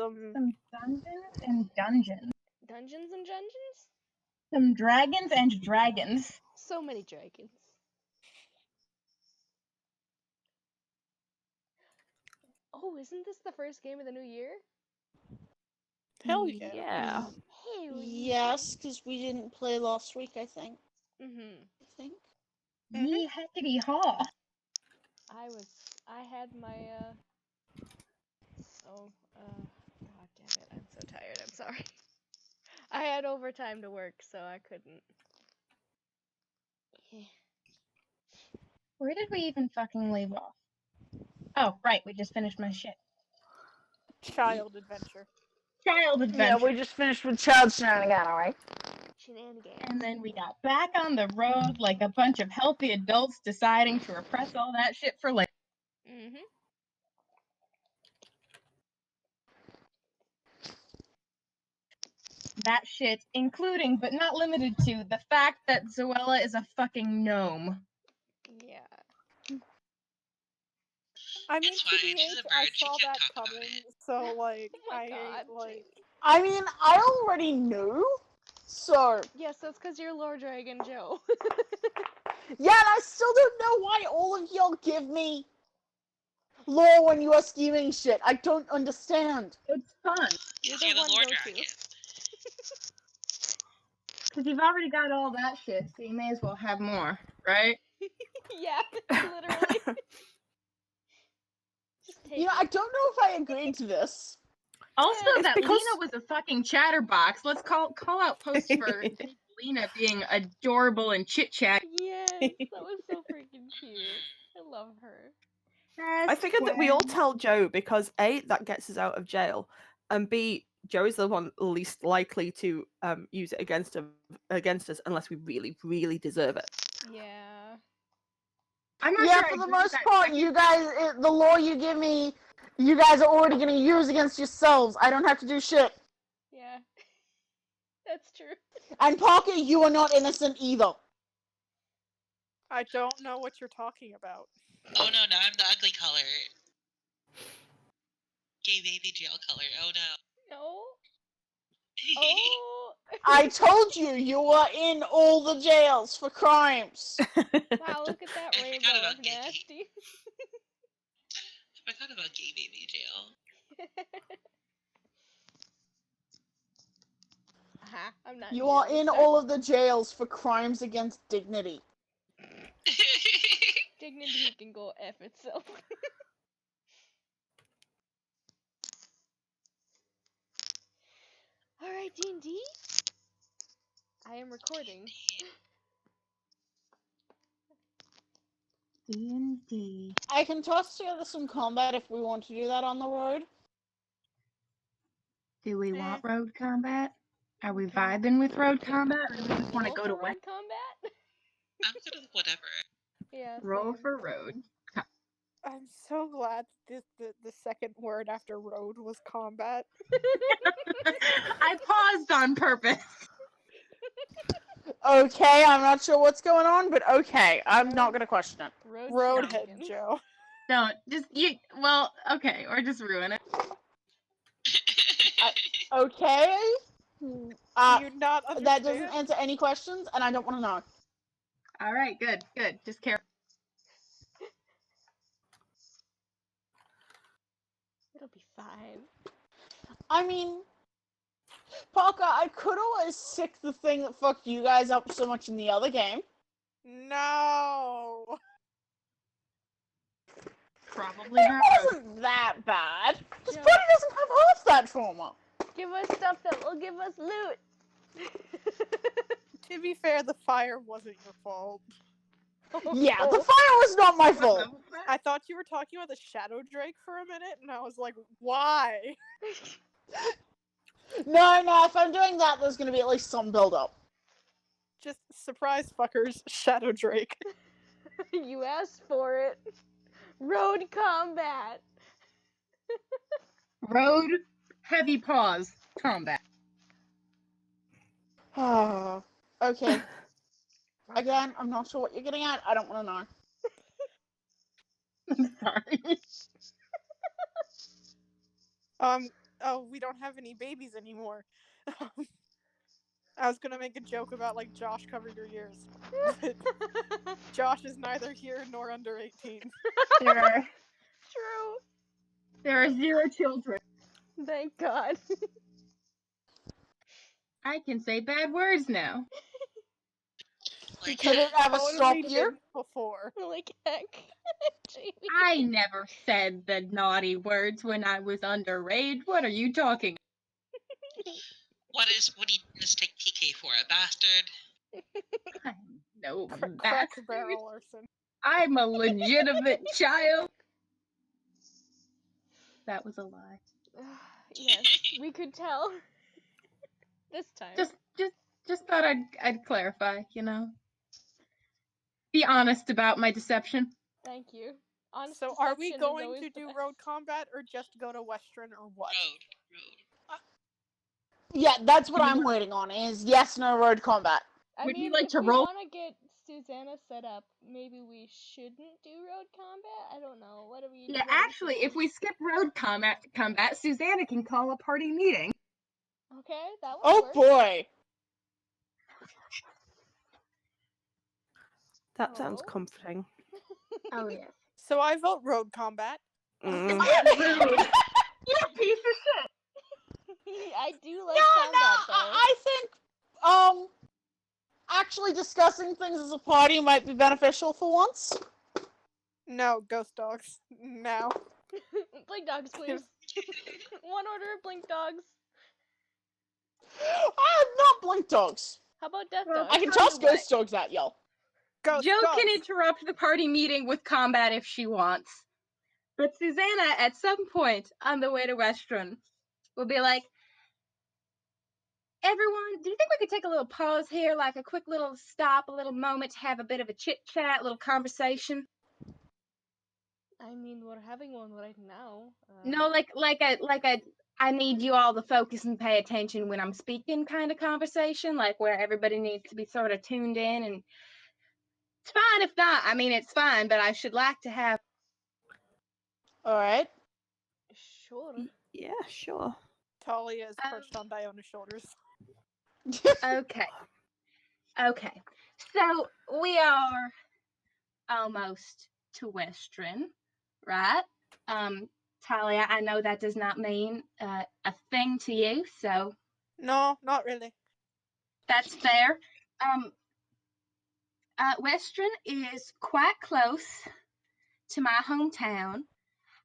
some dungeons and dungeons. Dungeons and Dungeons? Some dragons and dragons. So many dragons. Oh, isn't this the first game of the new year? hell yeah. Yeah. Hey. Yes, because we didn't play last week, I think. Mhm. I think. Yee heckity haw. I had my god damn it, I'm so tired, I'm sorry. I had overtime to work, so I couldn't. Yeah. Where did we even fucking leave off? Oh, right, we just finished my shit. Child adventure. Child adventure. Yeah, we just finished with Child Shenanigan, alright? Shenanigans. And then we got back on the road like a bunch of healthy adults deciding to repress all that shit for later. Mhm. That shit, including but not limited to the fact that Zoella is a fucking gnome. Yeah. I mean, It's fine, she's a TBH, bird, I she saw can't that talk about coming, it. so, like, Oh my god, Jake. I mean, I already knew, so... Yes, that's because you're Lord Dragon Joe. Yeah, and I still don't know why all of y'all give me lore when you are scheming shit. I don't understand. It's fun. You're Because you're the one Lord go-to. Dragon. Because you've already got all that shit, so you may as well have more, right? Yeah, literally. Just take You know, it. I don't know if I agreed to this. Also, It's that because- Lena was a fucking chatterbox. Let's call out posts for Lena being adorable and chit-chat. Yes, that was so freaking cute. I love her. I figured that we all tell Joe because A, that gets us out of jail, and B, Joe is the one least likely to use it against us unless we really, really deserve it. Yeah. I'm not Yeah, sure I for the agree with most that part, second- you guys, the lore you give me, you guys are already going to use against yourselves. I don't have to do shit. Yeah. That's true. And Parker, you are not innocent either. I don't know what you're talking about. Oh no, now I'm the ugly color. Gay baby jail color, oh no. No. Oh. I told you, you are in all the jails for crimes. Wow, look at that I rainbow forgot of about gay nasty. I forgot about gay baby jail. I'm not. You are in all of the jails for crimes against dignity. Dignity can go F itself. Alright, D&D. I am recording. D&D. I can toss together some combat if we want to do that on the road. Do we want road combat? Are we vibing with road combat, or do we just want to go to road West? combat? I'm good with whatever. Yeah. Roll same. for road. I'm so glad the second word after road was combat. I paused on purpose. Okay, I'm not sure what's going on, but okay, I'm not gonna question it. Roadhead shenanigans. Joe. Don't just you. Well, okay, or just ruin it. Okay? Do you not understand? That doesn't answer any questions, and I don't want to know. All right, good, good. Just care. It'll be fine. I mean, Parker, I could always sick the thing that fucked you guys up so much in the other game. No. Probably It not. wasn't that bad. This Yeah. buddy doesn't have half that trauma. Give us stuff that will give us loot. To be fair, the fire wasn't your fault. Yeah, the fire was not my fault. I thought you were talking about the Shadow Drake for a minute, and I was like, why? No, if I'm doing that, there's gonna be at least some build-up. Just surprise fuckers, Shadow Drake. You asked for it. Road combat. Road heavy pause combat. Okay. Again, I'm not sure what you're getting at. I don't want to know. I'm sorry. oh, we don't have any babies anymore. I was gonna make a joke about like Josh, cover your ears, but Josh is neither here nor under 18. There are True. 0 children. Thank God. I can say bad words now. Like, Could it ever stop Totally here? didn't before. Like heck. Jamie. I never said the naughty words when I was underage. What are you talking? what do you mistake PK for? A bastard? I'm no Crack bastard. barrel arson. I'm a legitimate child. That was a lie. Yes, we could tell. This time. Just thought I'd clarify, you know. Be honest about my deception. Thank you. Honest So are we deception is going always to the do best. road combat or just go to Western or what? Road. Yeah, that's what I'm waiting on. Is yes, no road combat. I Would you mean, like if to we roll- want to get Susanna set up, maybe we shouldn't do road combat? I don't know. What are we Yeah, doing? actually, if we skip road combat, Susanna can call a party meeting. Okay, that would Oh work. boy. That sounds Oh. comforting. Oh yeah. So I vote road combat. Mm. You piece of shit. I do like No, combat though. I think actually discussing things as a party might be beneficial for once. No, ghost dogs. Now. Blink dogs, please. One order of blink dogs. Not blink dogs. How about death Well, dogs? I can tell toss you what. ghost dogs at y'all. Ghost Joe dogs. can interrupt the party meeting with combat if she wants. But Susanna, at some point on the way to Western, will be like, everyone, do you think we could take a little pause here, like a quick little stop, a little moment to have a bit of a chit-chat, a little conversation? I mean, we're having one right now. No, like a I need you all to focus and pay attention when I'm speaking kind of conversation, like where everybody needs to be sort of tuned in. And it's fine if not. I mean, it's fine, but I should like to have. Alright. Sure. Yeah, sure. Talia is perched on Diona's shoulders. Okay. Okay. So we are almost to Western, right? Talia, I know that does not mean a thing to you, so No, not really. that's fair. Western is quite close to my hometown,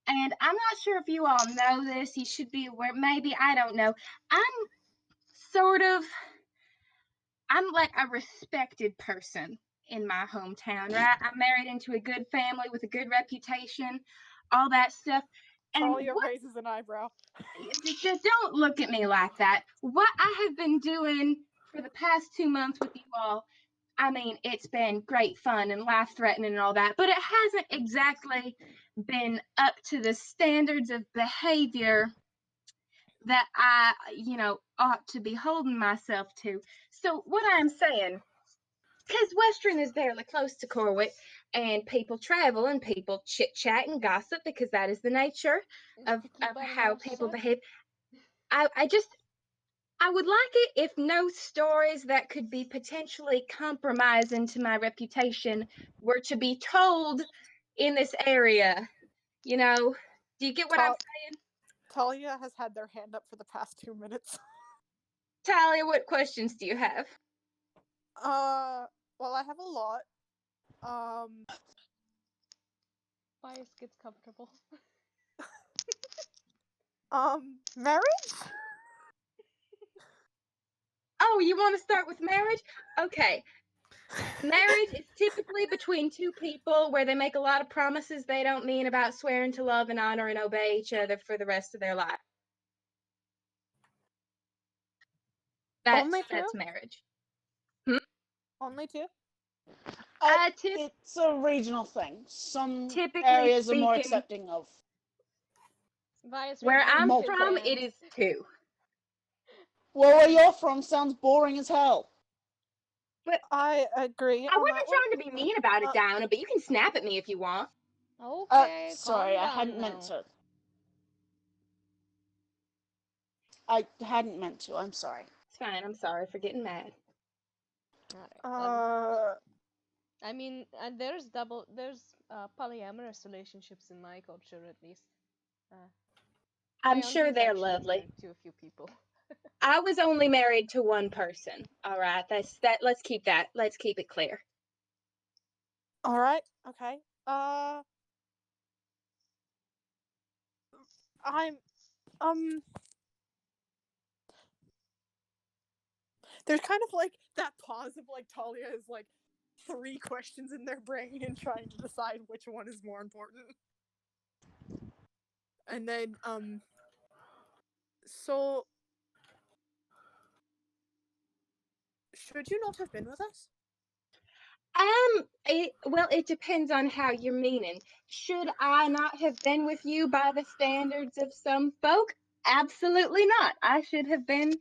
and I'm not sure if you all know this. You should be aware. Maybe, I don't know. I'm like a respected person in my hometown, right? I'm married into a good family with a good reputation, all that stuff. And Talia what raises an eyebrow. just don't look at me like that. What I have been doing for the past 2 months with you all, I mean, it's been great fun and life-threatening and all that, but it hasn't exactly been up to the standards of behavior that I, ought to be holding myself to. So what I'm saying, because Western is fairly close to Corwick, and people travel and people chit-chat and gossip because that is the nature of how people behave. I would like it if no stories that could be potentially compromising to my reputation were to be told in this area. You know, do you get what I'm saying? Talia has had their hand up for the past 2 minutes. Talia, what questions do you have? Well, I have a lot. Bias gets comfortable. Marriage? Oh, you want to start with marriage? Okay. Marriage is typically between two people where they make a lot of promises they don't mean about swearing to love and honor and obey each other for the rest of their life. Only two? That's marriage. Only 2? It's a regional thing. Some Typically areas are more speaking- accepting of. Bias Where raises I'm Multiple from, hands. it is 2. Well, where you're from sounds boring as hell. I agree. I on wasn't that one. trying to be mean about it, Diana, but you can snap at me if you want. Okay. Sorry, calm I hadn't down meant now. to. I hadn't meant to. I'm sorry. It's fine. I'm sorry for getting mad. Alright, I mean, there's polyamorous relationships in my culture, at least. I'm My sure auntie's they're actually lovely. married to a few people. I was only married to one person. All right, that's that. Let's keep that. Let's keep it clear. All right. Okay. I'm there's kind of like that pause of like Talia is like 3 questions in their brain and trying to decide which one is more important. And then so should you not have been with us? It depends on how you're meaning. Should I not have been with you by the standards of some folk? Absolutely not. I should have been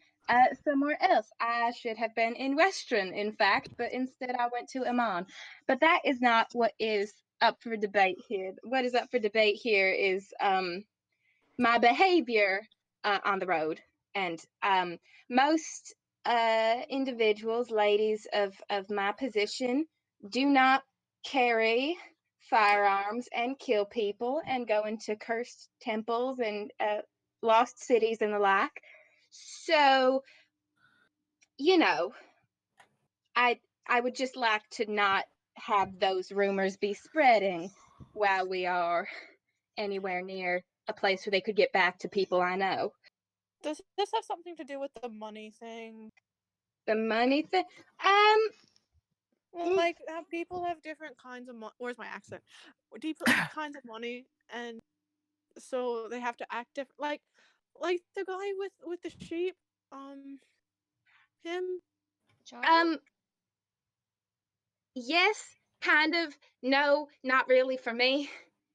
somewhere else. I should have been in Western, in fact, but instead I went to Amon. But that is not what is up for debate here. What is up for debate here is my behavior on the road. And most individuals, ladies of my position, do not carry firearms and kill people and go into cursed temples and lost cities and the like. So, you know, I would just like to not have those rumors be spreading while we are anywhere near a place where they could get back to people I know. Does this have something to do with the money thing? The money thing? Well, like people have different kinds of where's my accent? Different kinds of money, and so they have to act different. Like the guy with the sheep, him. Charlie? Yes, kind of. No, not really for me.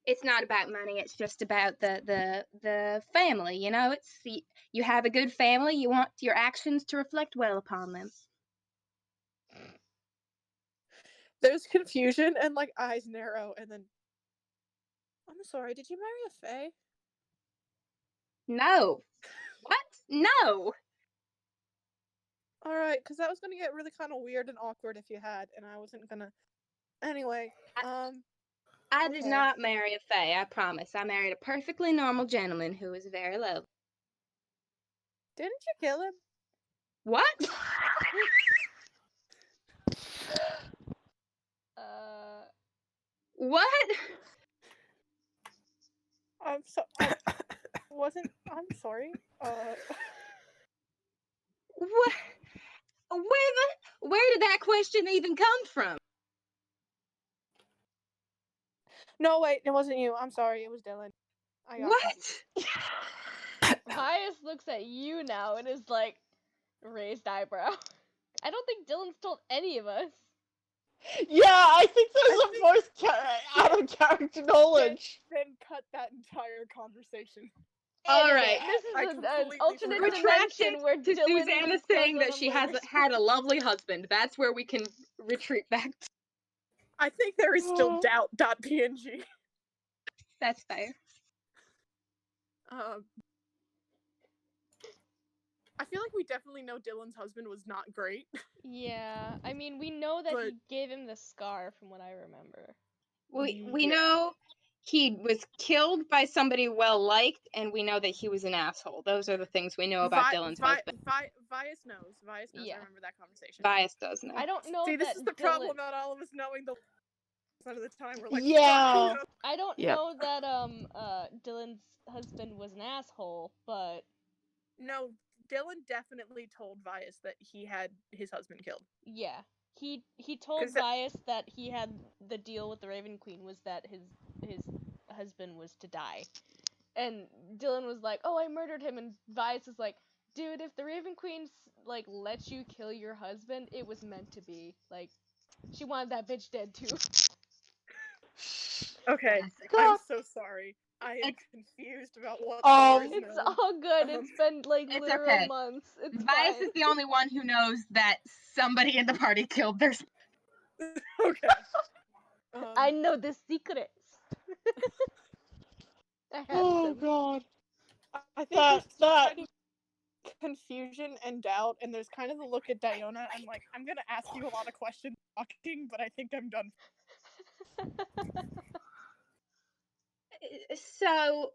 It's not about money. It's just about the family. You know, you have a good family. You want your actions to reflect well upon them. There's confusion and like eyes narrow, and then I'm sorry. Did you marry a fae? No. What? No. All right, because that was gonna get really kind of weird and awkward if you had, and I wasn't gonna. Anyway, I did not marry a fae. I promise. I married a perfectly normal gentleman who was very lovely. Didn't you kill him? What? What? I'm sorry. What? Where did that question even come from? No, wait, it wasn't you. I'm sorry, it was Dylan. What? Pius looks at you now and is like, raised eyebrow. I don't think Dylan's told any of us. Yeah, I think there's a voice out of character knowledge. Then cut that entire conversation. All right. This is an alternate Retract dimension where to Dylan Susanna just saying goes that on she a has murder had a lovely husband. That's where we can retreat back to. I think there is still doubt.png. That's fair. I feel like we definitely know Dylan's husband was not great. Yeah, I mean, we know that he gave him the scar from what I remember. We know he was killed by somebody well liked, and we know that he was an asshole. Those are the things we know about Dylan's husband. Vias knows. Yeah. I remember that conversation. Vias does know. I don't know. See, this that is the Dylan... problem about all of us knowing the of the time. We're like, yeah. I don't know that Dylan's husband was an asshole, but no, Dylan definitely told Vias that he had his husband killed. Yeah. He told Vias that he had the deal with the Raven Queen was that his husband was to die. And Dylan was like, "Oh, I murdered him." And Vias is like, "Dude, if the Raven Queen like lets you kill your husband, it was meant to be. Like, she wanted that bitch dead too." Okay, I'm so sorry. I am confused about what. It's all good. It's been like literal months. It's Vias is the only one who knows that somebody in the party killed their. Okay. I know the secrets. Oh God. I think that confusion and doubt, and there's kind of the look at Diona, and like, I'm gonna ask you a lot of questions talking, but I think I'm done. So,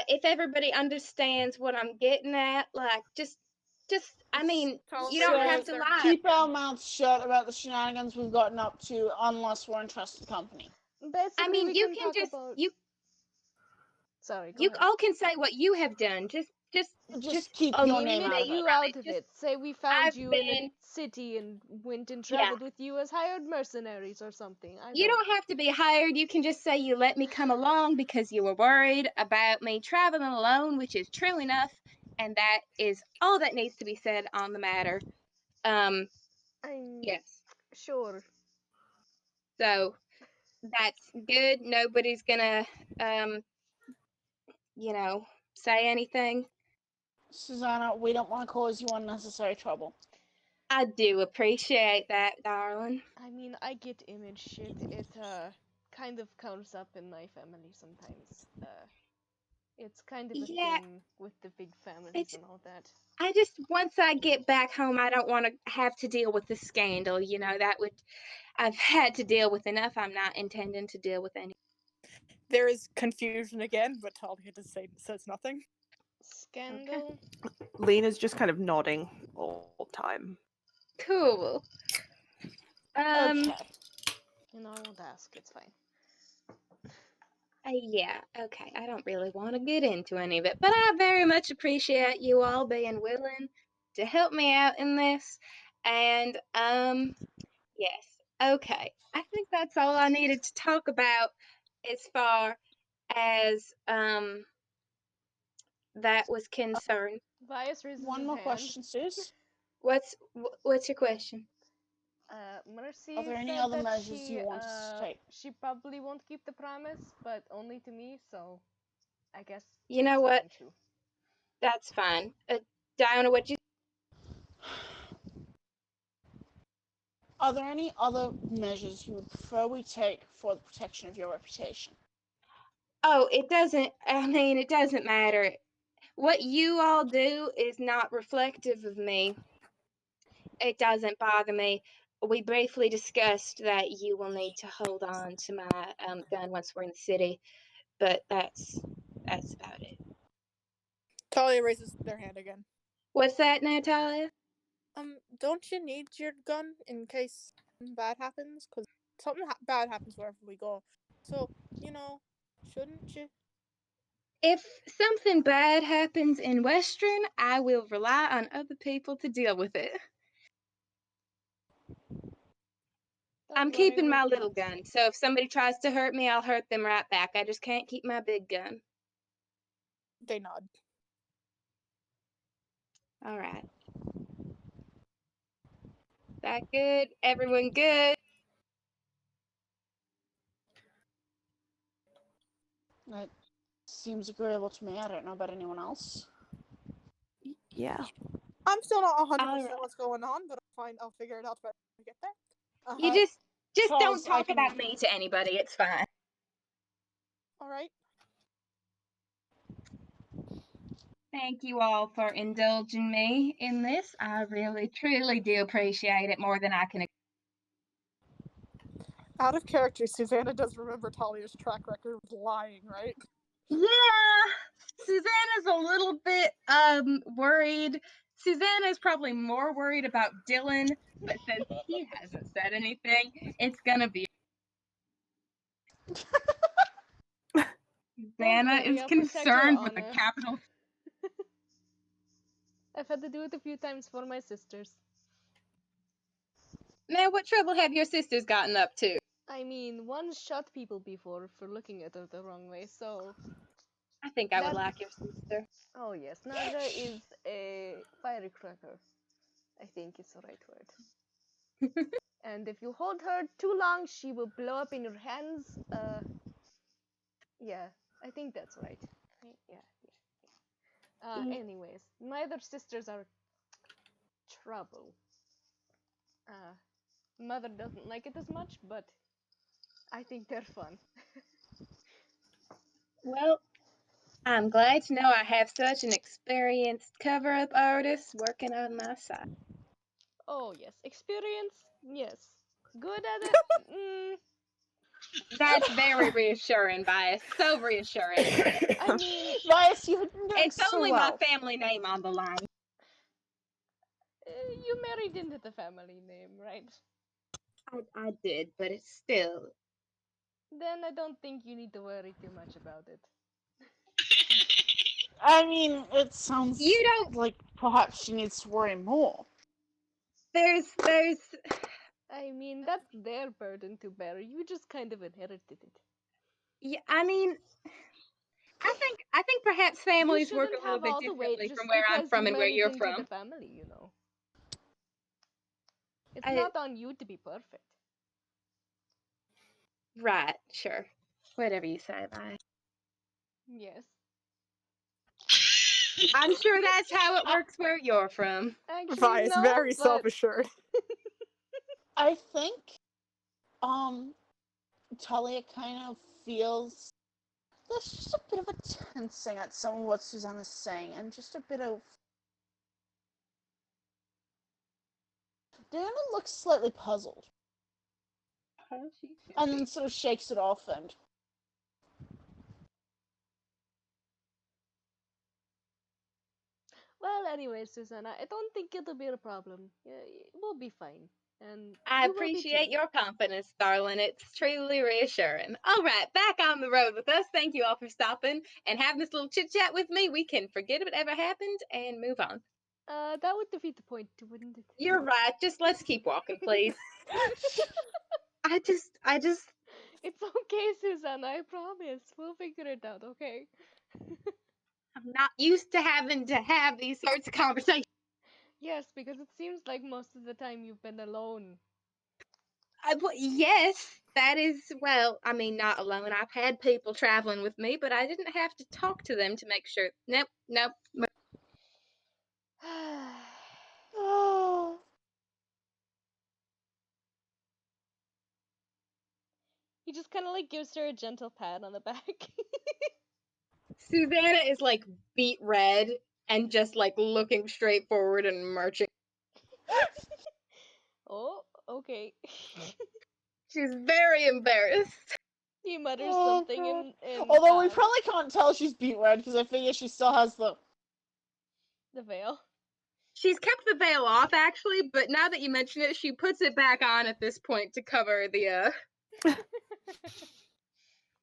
if everybody understands what I'm getting at, like, I mean, you don't have to lie. Keep our mouths shut about the shenanigans we've gotten up to, unless we're in trusted company. Basically, I mean, we you can can talk just about... you Sorry, go you ahead. all can say what you have done. Just keep Oh, your name Limit out of you it. out of Just- it. Say we found I've you in a been- city and went and Yeah. traveled with you as hired mercenaries or something. You don't have to be hired. You can just say you let me come along because you were worried about me traveling alone, which is true enough, and that is all that needs to be said on the matter. Yes. Sure. So that's good. Nobody's gonna say anything. Susanna, we don't want to cause you unnecessary trouble. I do appreciate that, darling. I mean, I get image shit. It kind of comes up in my family sometimes. It's kind of a Yeah. thing with the big families It's- and all that. I just, once I get back home, I don't want to have to deal with the scandal. I've had to deal with enough. I'm not intending to deal with any. There is confusion again, but Talia just says nothing. Scandal? Lena's just kind of nodding all the time. Cool. Okay. And I won't ask, it's fine. Yeah, okay. I don't really want to get into any of it, but I very much appreciate you all being willing to help me out in this. And, yes. Okay. I think that's all I needed to talk about as far as, that was concerned. Vias raises One his more hand. question, Sus. What's your question? Mercy Are there any said other that measures she, you want us to take? she probably won't keep the promise, but only to me, so I guess You know it's what? fine too. That's fine. Diana, what you? Are there any other measures you would prefer we take for the protection of your reputation? Oh, it doesn't matter. What you all do is not reflective of me. It doesn't bother me. We briefly discussed that you will need to hold on to my gun once we're in the city, but that's about it. Talia raises their hand again. What's that, Natalia? Don't you need your gun in case something bad happens? Because something bad happens wherever we go. So, shouldn't you? If something bad happens in Western, I will rely on other people to deal with it. I'm Don't worry, keeping my we've little got- gun, so if somebody tries to hurt me, I'll hurt them right back. I just can't keep my big gun. They nod. All right. That good? Everyone good? That seems agreeable to me. I don't know about anyone else. Yeah. I'm still not 100% Alright. what's going on, but I'll figure it out when we get there. You just Charles, don't talk I can- about me to anybody. It's fine. Alright. Thank you all for indulging me in this. I really, truly do appreciate it more than I can. Out of character, Susanna does remember Talia's track record of lying, right? Yeah, Susanna's a little bit worried. Susanna's probably more worried about Dylan, but since he hasn't said anything, it's gonna be. Susanna worry, is I'll protect your concerned with the honor. capital. I've had to do it a few times for my sisters. Man, what trouble have your sisters gotten up to? I mean, one shot people before for looking at her the wrong way, so... I think I would That- like your sister. Oh yes, Naga is a firecracker. I think it's the right word. And if you hold her too long, she will blow up in your hands. Yeah, I think that's right. Yeah. Anyways, my other sisters are trouble. Mother doesn't like it as much, but I think they're fun. Well, I'm glad to know I have such an experienced cover-up artist working on my side. Oh yes, experience. Yes, good at it. That's very reassuring, Bias. So reassuring. I mean, Bias, you have been doing It's so only well. my family name on the line. you married into the family name, right? I did, but it's still. Then I don't think you need to worry too much about it. I mean, it sounds You don't. like perhaps she needs to worry more. There's. I mean, that's their burden to bear. You just kind of inherited it. Yeah, I mean, I think perhaps families you work shouldn't a little have bit all the weight differently just from where I'm because from you and where married you're into the from. family, you know. It's I- not on you to be perfect. Right, sure. Whatever you say, bye. Yes. I'm sure that's how it works where you're from. Actually, Vi's no, very but self-assured. I think, Talia kind of feels there's just a bit of a tensing at some of what Susanna's saying, and just a bit of. Diana looks slightly puzzled, and then sort of shakes it off and. well, anyway, Susanna, I don't think it'll be a problem. Yeah, we'll be fine, and I you will be appreciate too. your confidence, darling. It's truly reassuring. All right, back on the road with us. Thank you all for stopping and having this little chit chat with me. We can forget whatever happened and move on. That would defeat the point, wouldn't it? You're right. Just let's keep walking, please. I just. It's okay, Susanna. I promise. We'll figure it out. Okay. I'm not used to having to have these sorts of conversations. Yes, because it seems like most of the time you've been alone. Yes, that is, well, I mean, not alone. I've had people traveling with me, but I didn't have to talk to them to make sure. Nope, nope. Oh. He just kind of like gives her a gentle pat on the back. Susanna is like beet red and just like looking straight forward and marching. Oh, okay. She's very embarrassed. He mutters Oh, something God. in Although we probably can't tell she's beet red because I figure she still has the. the veil. She's kept the veil off actually, but now that you mention it, she puts it back on at this point to cover the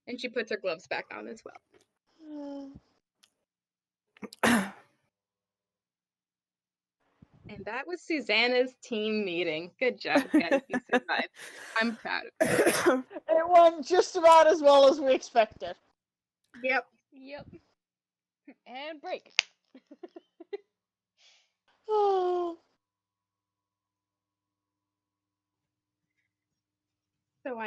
and she puts her gloves back on as well. And that was Susanna's team meeting. Good job, guys. You survived. I'm proud of you. It went just about as well as we expected. Yep. Yep. And break. Oh. So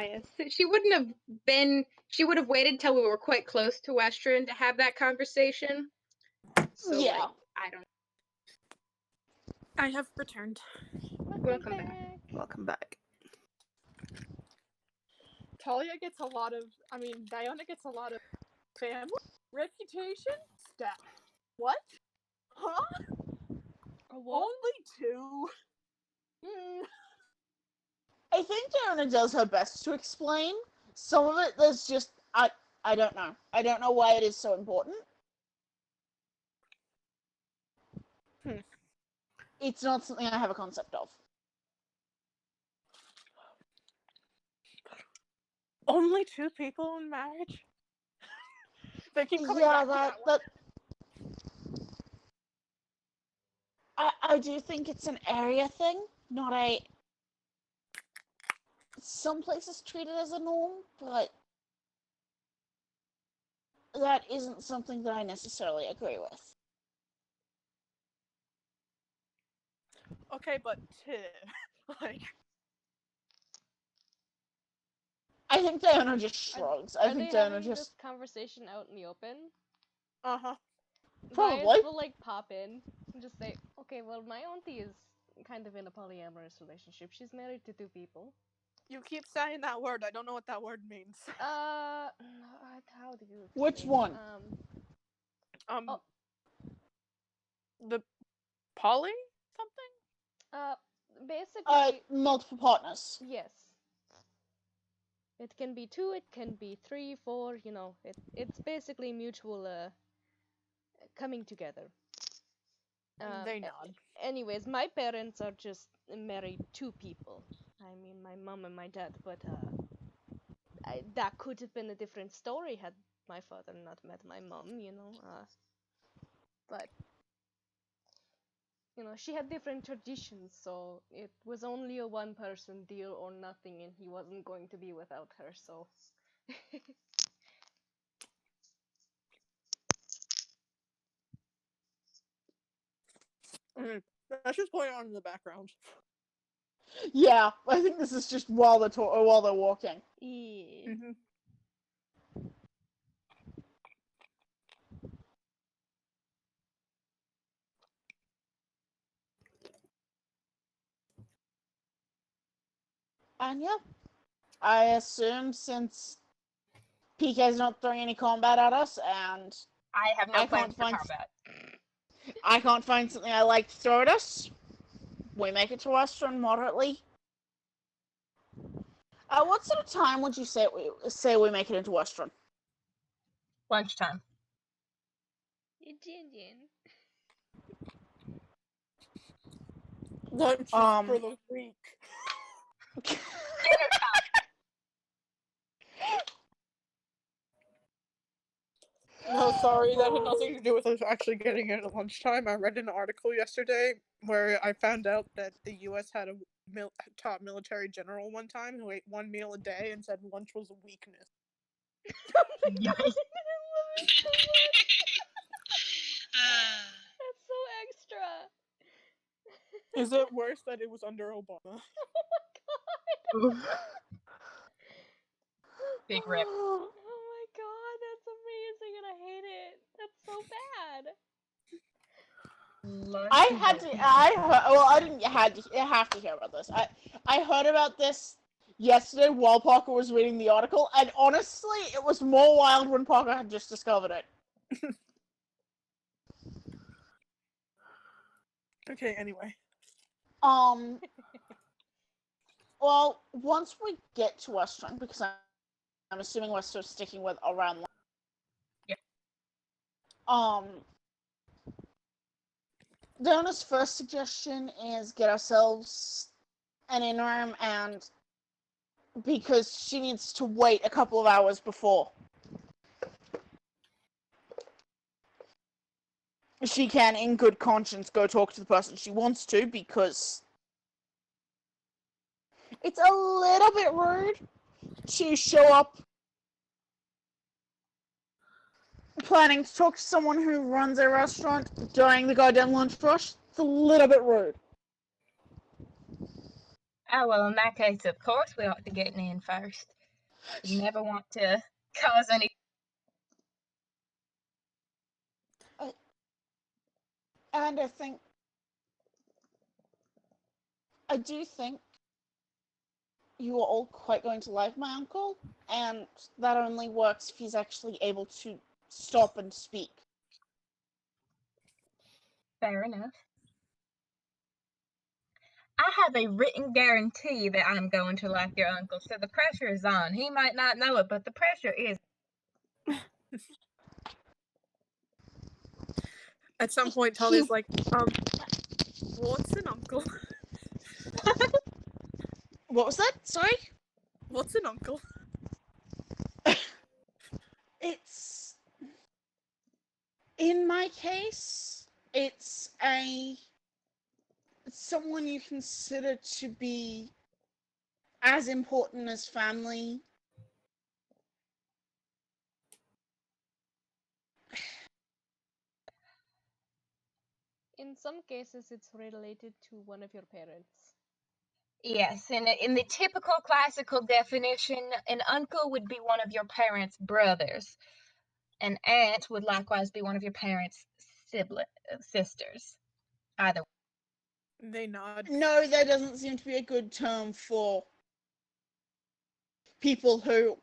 she wouldn't have been, she would have waited till we were quite close to Western to have that conversation. So, Yeah. like, I don't. I have returned. Welcome back. Welcome back. Talia gets a lot of. I mean, Diana gets a lot of family reputation stuff. What? Huh? What? Only two? Mm. I think Diana does her best to explain. Some of it there's just I don't know. I don't know why it is so important. It's not something I have a concept of. Only two people in marriage? They keep coming Yeah, back to that one. I do think it's an area thing, not a. Some places treat it as a norm, but that isn't something that I necessarily agree with. Okay, but two. Like, I think Diana just shrugs. I Are think they Diana having just this conversation out in the open? uh-huh. Probably. Bias will like pop in and just say, okay, well, my auntie is kind of in a polyamorous relationship. She's married to two people. You keep saying that word. I don't know what that word means. How do you Which explain? one? Oh. The poly something? Basically, Multiple partners. yes. It can be 2, it can be 3, 4, you know, it's basically mutual coming together. They nod. Anyways, my parents are just married 2 people. I mean, my mom and my dad, but that could have been a different story had my father not met my mom, you know. But you know, she had different traditions, so it was only a one-person deal or nothing, and he wasn't going to be without her, so. That's just going on in the background. Yeah, I think this is just while they're walking. Yeah. Mm-hmm. And yeah, I assume since PK's not throwing any combat at us, and I have no I plans can't for find- combat. I can't find something I like to throw at us, we make it to Western moderately. What sort of time would you say we make it into Western? Lunchtime. Lunch for the week. Dinner time. No, sorry, that had nothing to do with us actually getting it at lunchtime. I read an article yesterday where I found out that the U.S. had a top military general one time who ate 1 meal a day and said lunch was a weakness. Yikes. That's so extra. Is it worse that it was under Obama? Oof. Big rip. Oh my god, that's amazing, and I hate it. That's so bad. I didn't have to hear about this. I heard about this yesterday while Parker was reading the article, and honestly, it was more wild when Parker had just discovered it. Okay, anyway. Well, once we get to Western, because I'm assuming we're still sticking with around. Yeah. Donna's first suggestion is get ourselves an interim, and because she needs to wait a couple of hours before she can, in good conscience, go talk to the person she wants to, because it's a little bit rude to show up planning to talk to someone who runs a restaurant during the goddamn lunch rush. It's a little bit rude. Oh, well, in that case, of course, we ought to get in first. You never want to cause any. And I do think you are all quite going to like my uncle, and that only works if he's actually able to stop and speak. Fair enough. I have a written guarantee that I'm going to like your uncle, so the pressure is on. He might not know it, but the pressure is. At some point, Talia's like, what's an uncle? What was that? Sorry? What's an uncle? It's... In my case, it's someone you consider to be as important as family. In some cases, it's related to one of your parents. Yes, in the typical classical definition, an uncle would be one of your parents' brothers. An aunt would likewise be one of your parents' sisters. Either. They nod. No, that doesn't seem to be a good term for people who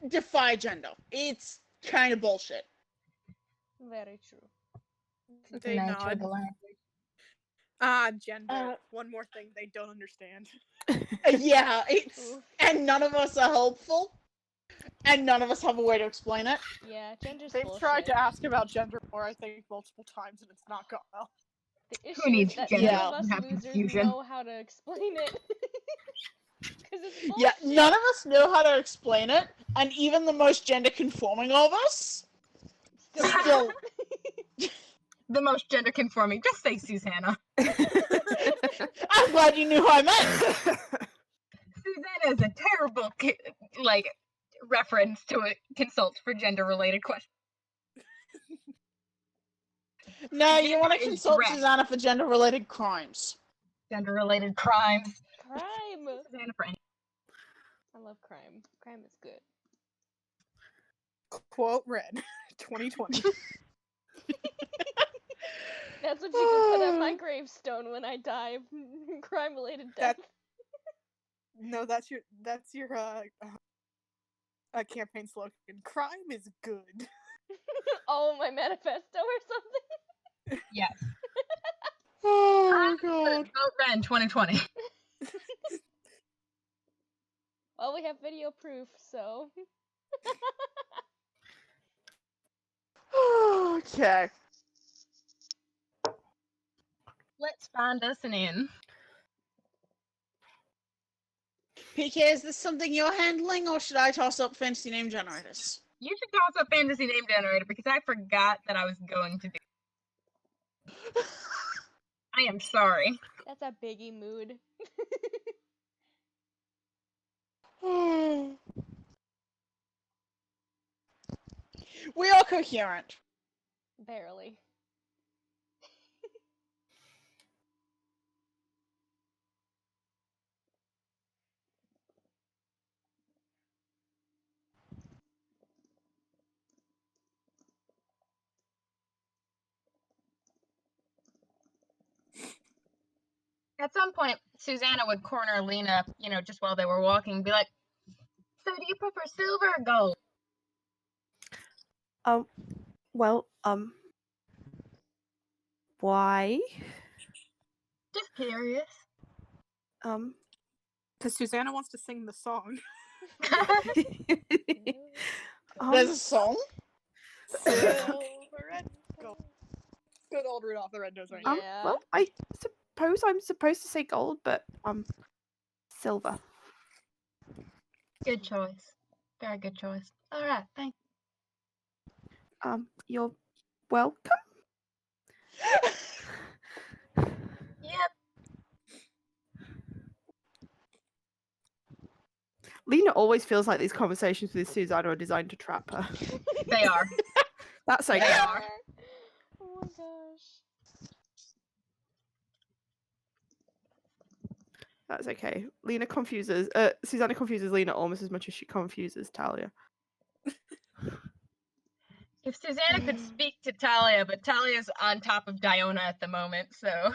defy gender. It's kind of bullshit. Very true. The They nature of nod. the language. Gender. Uh, One more thing they don't understand. Yeah, it's Oof. and none of us are helpful, and none of us have a way to explain it. Yeah, gender's They've bullshit. tried to ask about gender more, I think, multiple times, and it's not gone well. The issue Who needs is that gender? none Yeah. of us You have losers confusion. know how to explain it. Because it's bullshit. Yeah, none of us know how to explain it, and even the most gender conforming of us Still still. The most gender conforming. Just say Susanna. I'm glad you knew who I meant. Susanna is a terrible reference to a consult for gender related questions. No, you want to Gender is consult dress. Susanna for gender-related crimes. Gender related crimes. Crime! Susanna for any. I love crime. Crime is good. Quote Red, 2020. That's what you can put on my gravestone when I die of crime-related death. No, that's your campaign slogan. Crime is good. Oh, my manifesto or something? Yes. Oh god. Vote Ren 2020. Well, we have video proof, so... Okay. Let's find us an inn. PK, is this something you're handling, or should I toss up fancy name generators? You should toss up fantasy name generator because I forgot that I was going to do. I am sorry. That's a biggie mood. We are coherent. Barely. At some point, Susanna would corner Lena, just while they were walking, be like, "So do you prefer silver or gold?" Well, why? Just curious. Because Susanna wants to sing the song. There's a song? Silver and gold. Good old Rudolph the Red-Nosed Reindeer. Yeah. Well, I suppose I'm supposed to say gold, but silver. Good choice. Very good choice. All right, thank You're welcome. you. Yep. Lena always feels like these conversations with Susanna are designed to trap her. They are. That's okay. They are. Oh my gosh. That's okay. Susanna confuses Lena almost as much as she confuses Talia. If Susanna could speak to Talia, but Talia's on top of Diona at the moment, so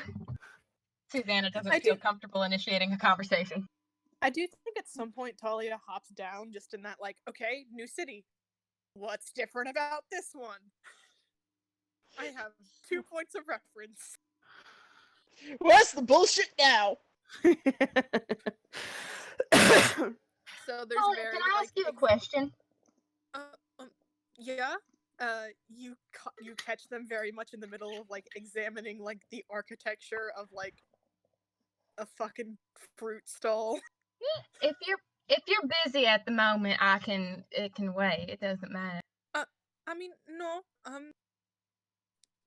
Susanna doesn't feel comfortable initiating a conversation. I do think at some point Talia hops down just in that, like, okay, new city. What's different about this one? I have 2 points of reference. Where's the bullshit now? So there's Talia, very, can I like, ask you a question? Yeah. You catch them very much in the middle of, like, examining, like, the architecture of, like, a fucking fruit stall. If you're busy at the moment, it can wait. It doesn't matter. I mean, no.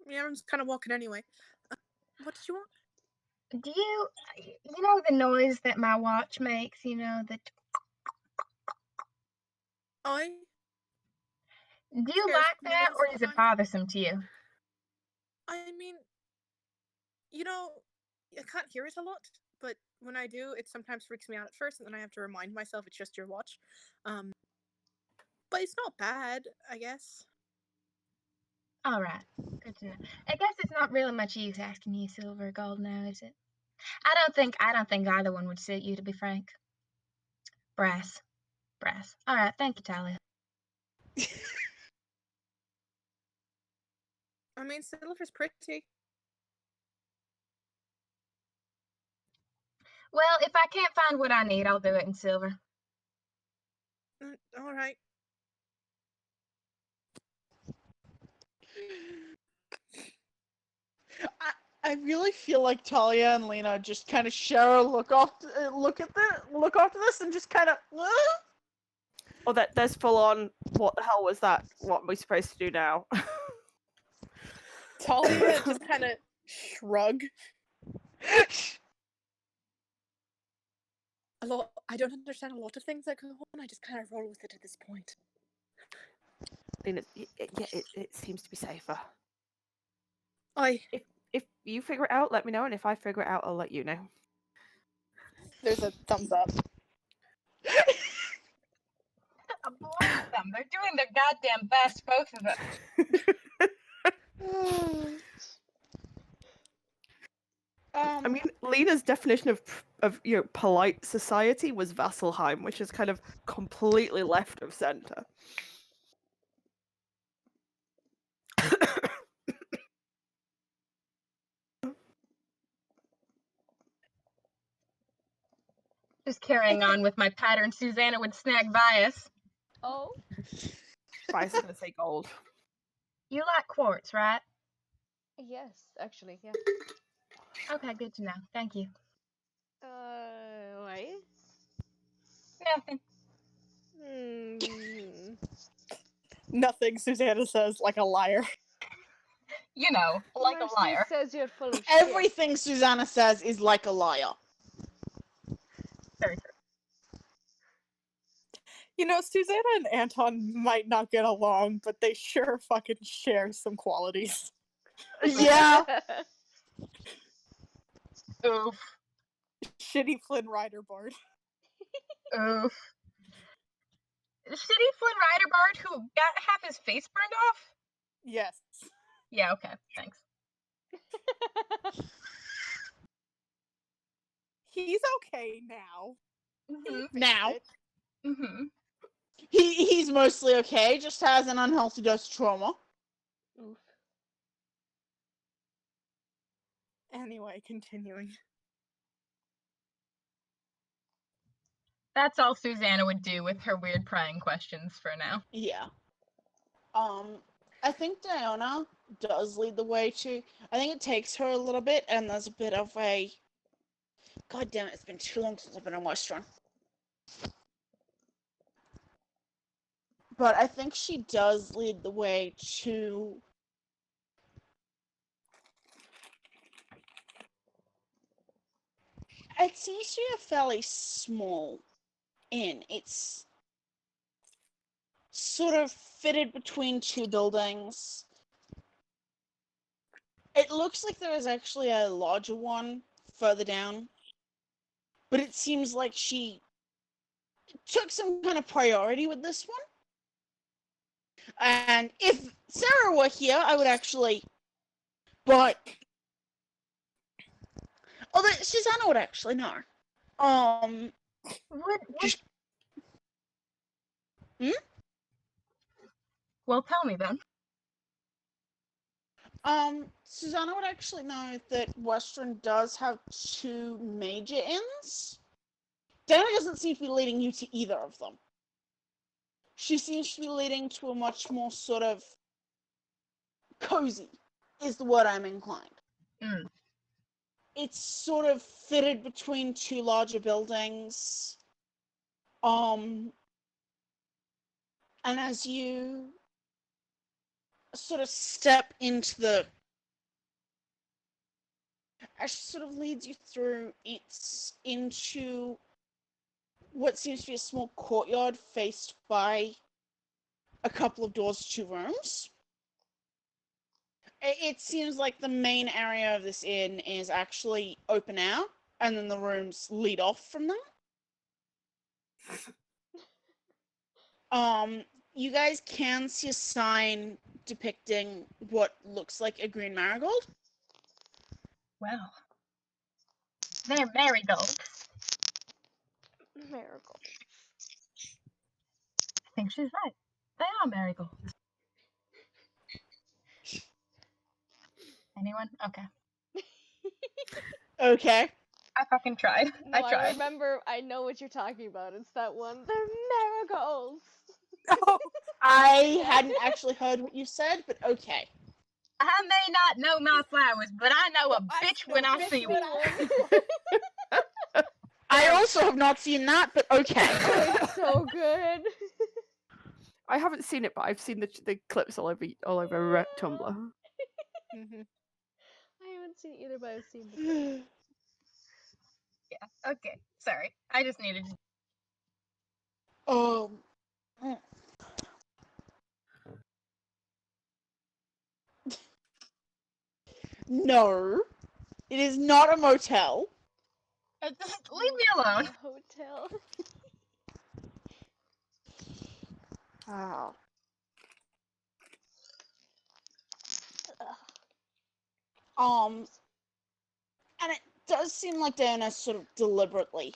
Everyone's kind of walking anyway. What did you want? Do you know the noise that my watch makes? The Do you Scares like me a that, little or is it sometimes. bothersome to you? I mean, I can't hear it a lot, but when I do, it sometimes freaks me out at first, and then I have to remind myself it's just your watch. But it's not bad, I guess. All right, good to know. I guess it's not really much use asking you silver or gold now, is it? I don't think either one would suit you, to be frank. Brass. All right, thank you, Talia. I mean, silver's pretty. Well, if I can't find what I need, I'll do it in silver. All right. I really feel like Talia and Lena just kind of share a look after this and just kind of. Or that there's full on. What the hell was that? What are we supposed to do now? Talia just kind of shrug. I don't understand a lot of things that go on. I just kind of roll with it at this point. Lena, it seems to be safer. If you figure it out, let me know, and if I figure it out, I'll let you know. There's a thumbs up. Bless them. They're doing their goddamn best, both of them. I mean, Lena's definition of polite society was Vasselheim, which is kind of completely left of center. Just carrying on with my pattern, Susanna would snag bias. Oh, Bias is gonna say gold. You like quartz, right? yes, actually, yeah. Okay, good to know. Thank you. Why? Nothing. Nothing, Susanna says, like a liar. You know, like a Mercy liar. says you're full of shit. Everything Susanna says is like a liar. Very true. You know, Susanna and Anton might not get along, but they sure fucking share some qualities. Yeah. Oof. Shitty Flynn Rider Bard. Oof. Shitty Flynn Riderbard who got half his face burned off? Yes. Yeah, okay, thanks. He's okay now. Now. Mm-hmm. He's mostly okay, just has an unhealthy dose of trauma. Oof. Anyway, continuing. That's all Susanna would do with her weird prying questions for now. Yeah. I think Diona does lead the way too. I think it takes her a little bit, and there's a bit of a. God damn it! It's been too long since I've been on Westron. But I think she does lead the way to. It seems to be a fairly small inn. It's sort of fitted between two buildings. It looks like there is actually a larger one further down, but it seems like she took some kind of priority with this one. And if Sarah were here, I would actually, but although Susanna would actually know. Just. Well, tell me then. Susanna would actually know that Western does have two major inns. Dana doesn't seem to be leading you to either of them. She seems to be leading to a much more sort of cozy, is the word I'm inclined. It's sort of fitted between two larger buildings. And as you sort of step into the. As she sort of leads you through, it's into what seems to be a small courtyard faced by a couple of doors to rooms. It seems like the main area of this inn is actually open air, and then the rooms lead off from that. You guys can see a sign depicting what looks like a green marigold. Well, they're marigolds. Miracle. I think she's right. They are marigolds. Anyone? Okay. Okay. I fucking tried. No, I tried. remember. I know what you're talking about. It's that one. They're marigolds. Oh, I hadn't actually heard what you said, but okay. I may not know my flowers, but I know a I bitch know when I bitch see when one. I also have not seen that, but okay. Oh, it's so good. I haven't seen it, but I've seen the clips all over Tumblr. Mhm. I haven't seen it either, but I've seen the Yeah. Okay. Sorry. I just needed to. Mm. No, it is not a motel. Just leave me alone. hotel. Oh. And it does seem like Diana sort of deliberately.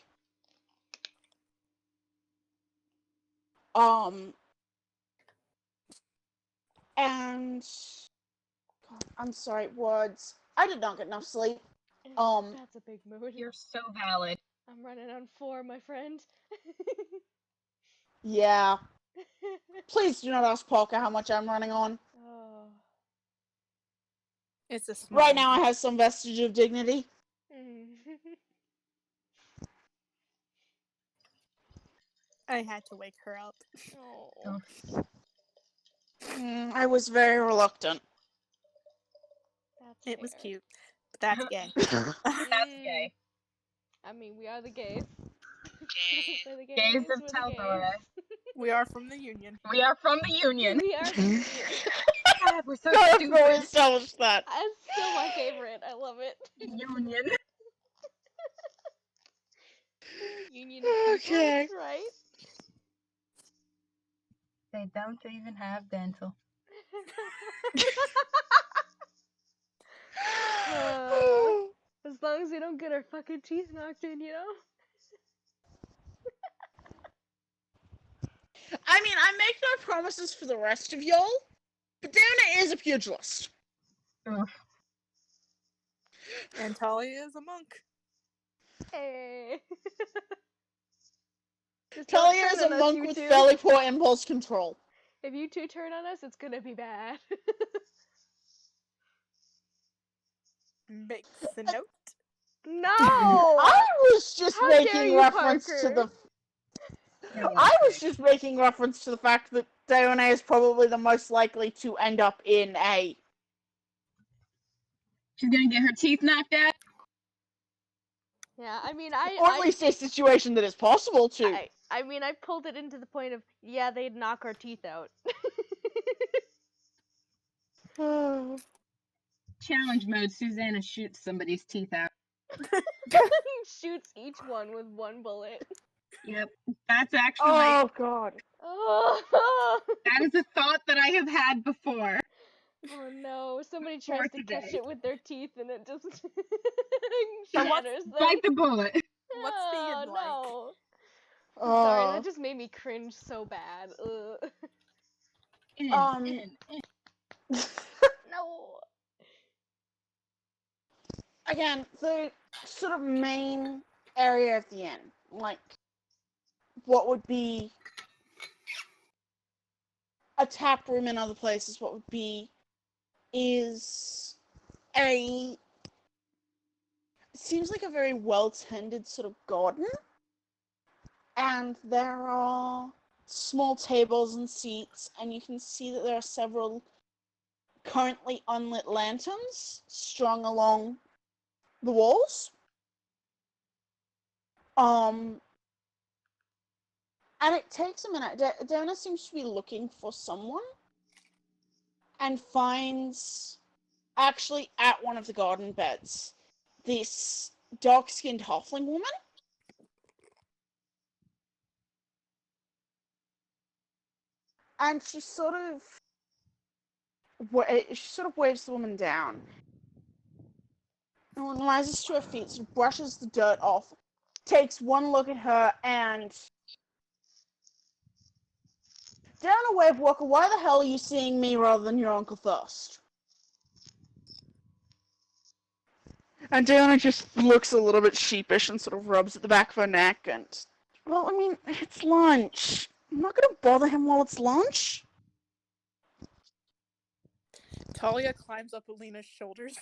And God, I'm sorry, words. I did not get enough sleep. That's a big mood. You're so valid. I'm running on 4, my friend. Yeah. Please do not ask Parker how much I'm running on. Oh. It's a small Right now, I one. have some vestige of dignity. I had to wake her up. Oh. I was very reluctant. That's It was fair. cute. But that's gay. That's gay. I mean, we are the gays. Gays. We're the gays. Gays We're of the Taldora. We are from the union. We are from the Union. We are the union. God, we're so I have stupid. really established that. It's still my favorite. I love it. Union. Union of people. Okay. That's right. They don't even have dental. As long as we don't get our fucking teeth knocked in, you know? I mean, I make no promises for the rest of y'all, but Diana is a pugilist. Oof. And Talia is a monk. Hey. Just don't Talia is turn a on us, monk you with two. fairly poor impulse control. If you two turn on us, it's gonna be bad. Makes a note. No! I was just How dare making you, reference to Parker? the. I was just making reference to the fact that Diana is probably the most likely to end up in a. She's gonna get her teeth knocked out. Yeah, I mean, Or at least a situation that is possible to. I mean, I pulled it into the point of, yeah, they'd knock our teeth out. Challenge mode. Susanna shoots somebody's teeth out. Shoots each one with one bullet. Yep. That's actually. Oh God. Oh, That is a thought that I have had before. oh no, somebody tries to catch today. it with their teeth and it just So what's- shatters them. Bite the bullet. What's the Oh end like? no. Oh. Sorry, that just made me cringe so bad. Ugh. No. Again, the sort of main area of the inn, like what would be a tap room and other places, what would be is a. It seems like a very well tended sort of garden, and there are small tables and seats, and you can see that there are several currently unlit lanterns strung along the walls. And it takes a minute. Diana seems to be looking for someone and finds, actually, at one of the garden beds, this dark-skinned halfling woman. And she sort of waves the woman down. And when rises to her feet, sort of brushes the dirt off, takes one look at her, and Diana Wave Walker, why the hell are you seeing me rather than your Uncle Thirst? And Diana just looks a little bit sheepish and sort of rubs at the back of her neck and... Well, I mean, it's lunch. I'm not gonna bother him while it's lunch. Talia climbs up Alina's shoulders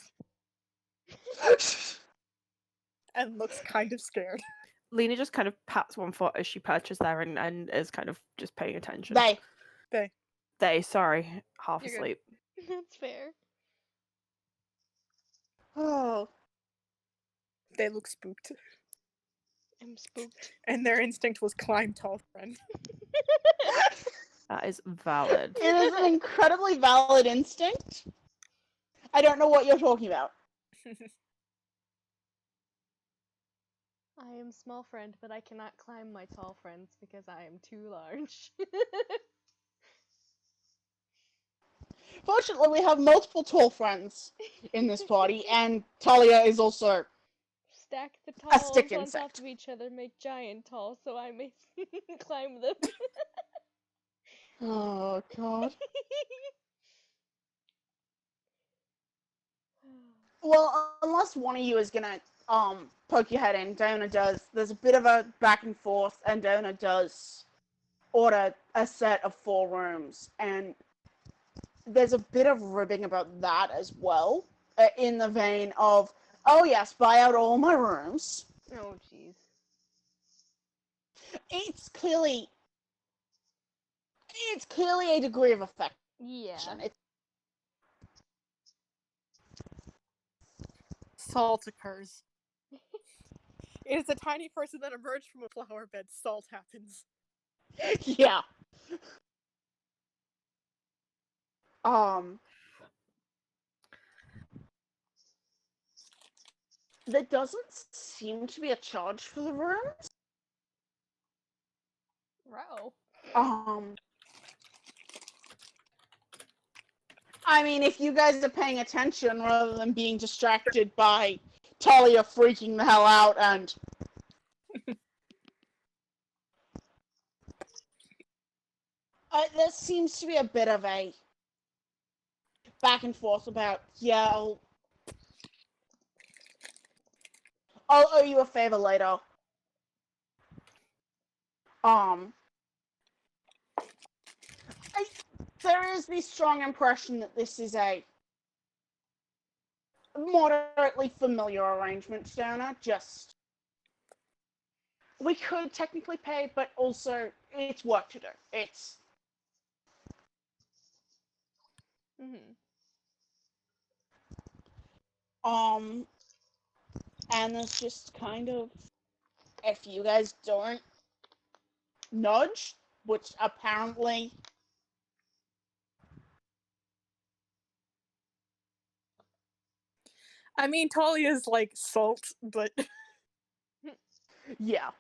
and looks kind of scared. Lena just kind of pats one foot as she perches there and is kind of just paying attention. They, sorry, half You're good. asleep. That's fair. Oh. They look spooked. I'm spooked. And their instinct was climb tall, friend. That is valid. It is an incredibly valid instinct. I don't know what you're talking about. I am small friend, but I cannot climb my tall friends because I am too large. Fortunately, we have multiple tall friends in this party, and Talia is also... Stack the A talls stick on insect. top of each other, make giant talls, so I may climb them. Oh, God. Well, unless one of you is gonna poke your head in, Diona does. There's a bit of a back and forth, and Diona does order a set of 4 rooms, and there's a bit of ribbing about that as well, in the vein of, oh yes, buy out all my rooms. Oh, jeez. It's clearly a degree of affection. Yeah. Salt occurs. It is a tiny person that emerged from a flower bed. Salt happens. Yeah. There doesn't seem to be a charge for the rooms. Row. I mean, if you guys are paying attention rather than being distracted by Talia freaking the hell out and... there seems to be a bit of a back and forth about, yeah, I'll owe you a favor later. There is the strong impression that this is a moderately familiar arrangement, Diana. Just... we could technically pay, but also it's work to do. It's... and it's just kind of, if you guys don't nudge, which apparently... I mean, Talia's like salt, but yeah.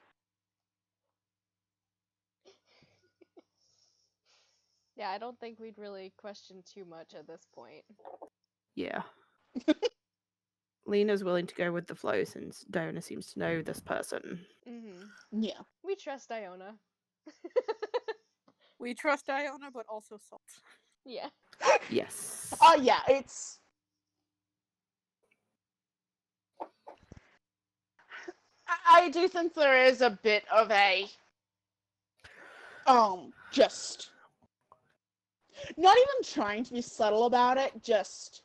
Yeah, I don't think we'd really question too much at this point. Yeah. Lena's willing to go with the flow since Diona seems to know this person. Yeah. We trust Iona. we trust Iona, but also salt. Yeah. Yes. Yeah, it's... I do think there is a bit of a... just... not even trying to be subtle about it, just...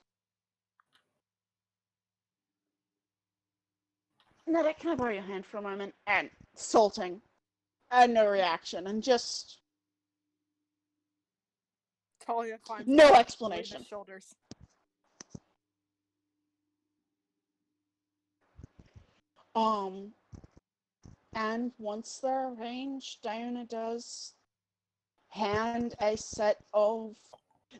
Netta, can I borrow your hand for a moment? And salting. And no reaction, and just... Talia climbs no up explanation. Alina's shoulders. And once they're arranged, Diona does hand a set of...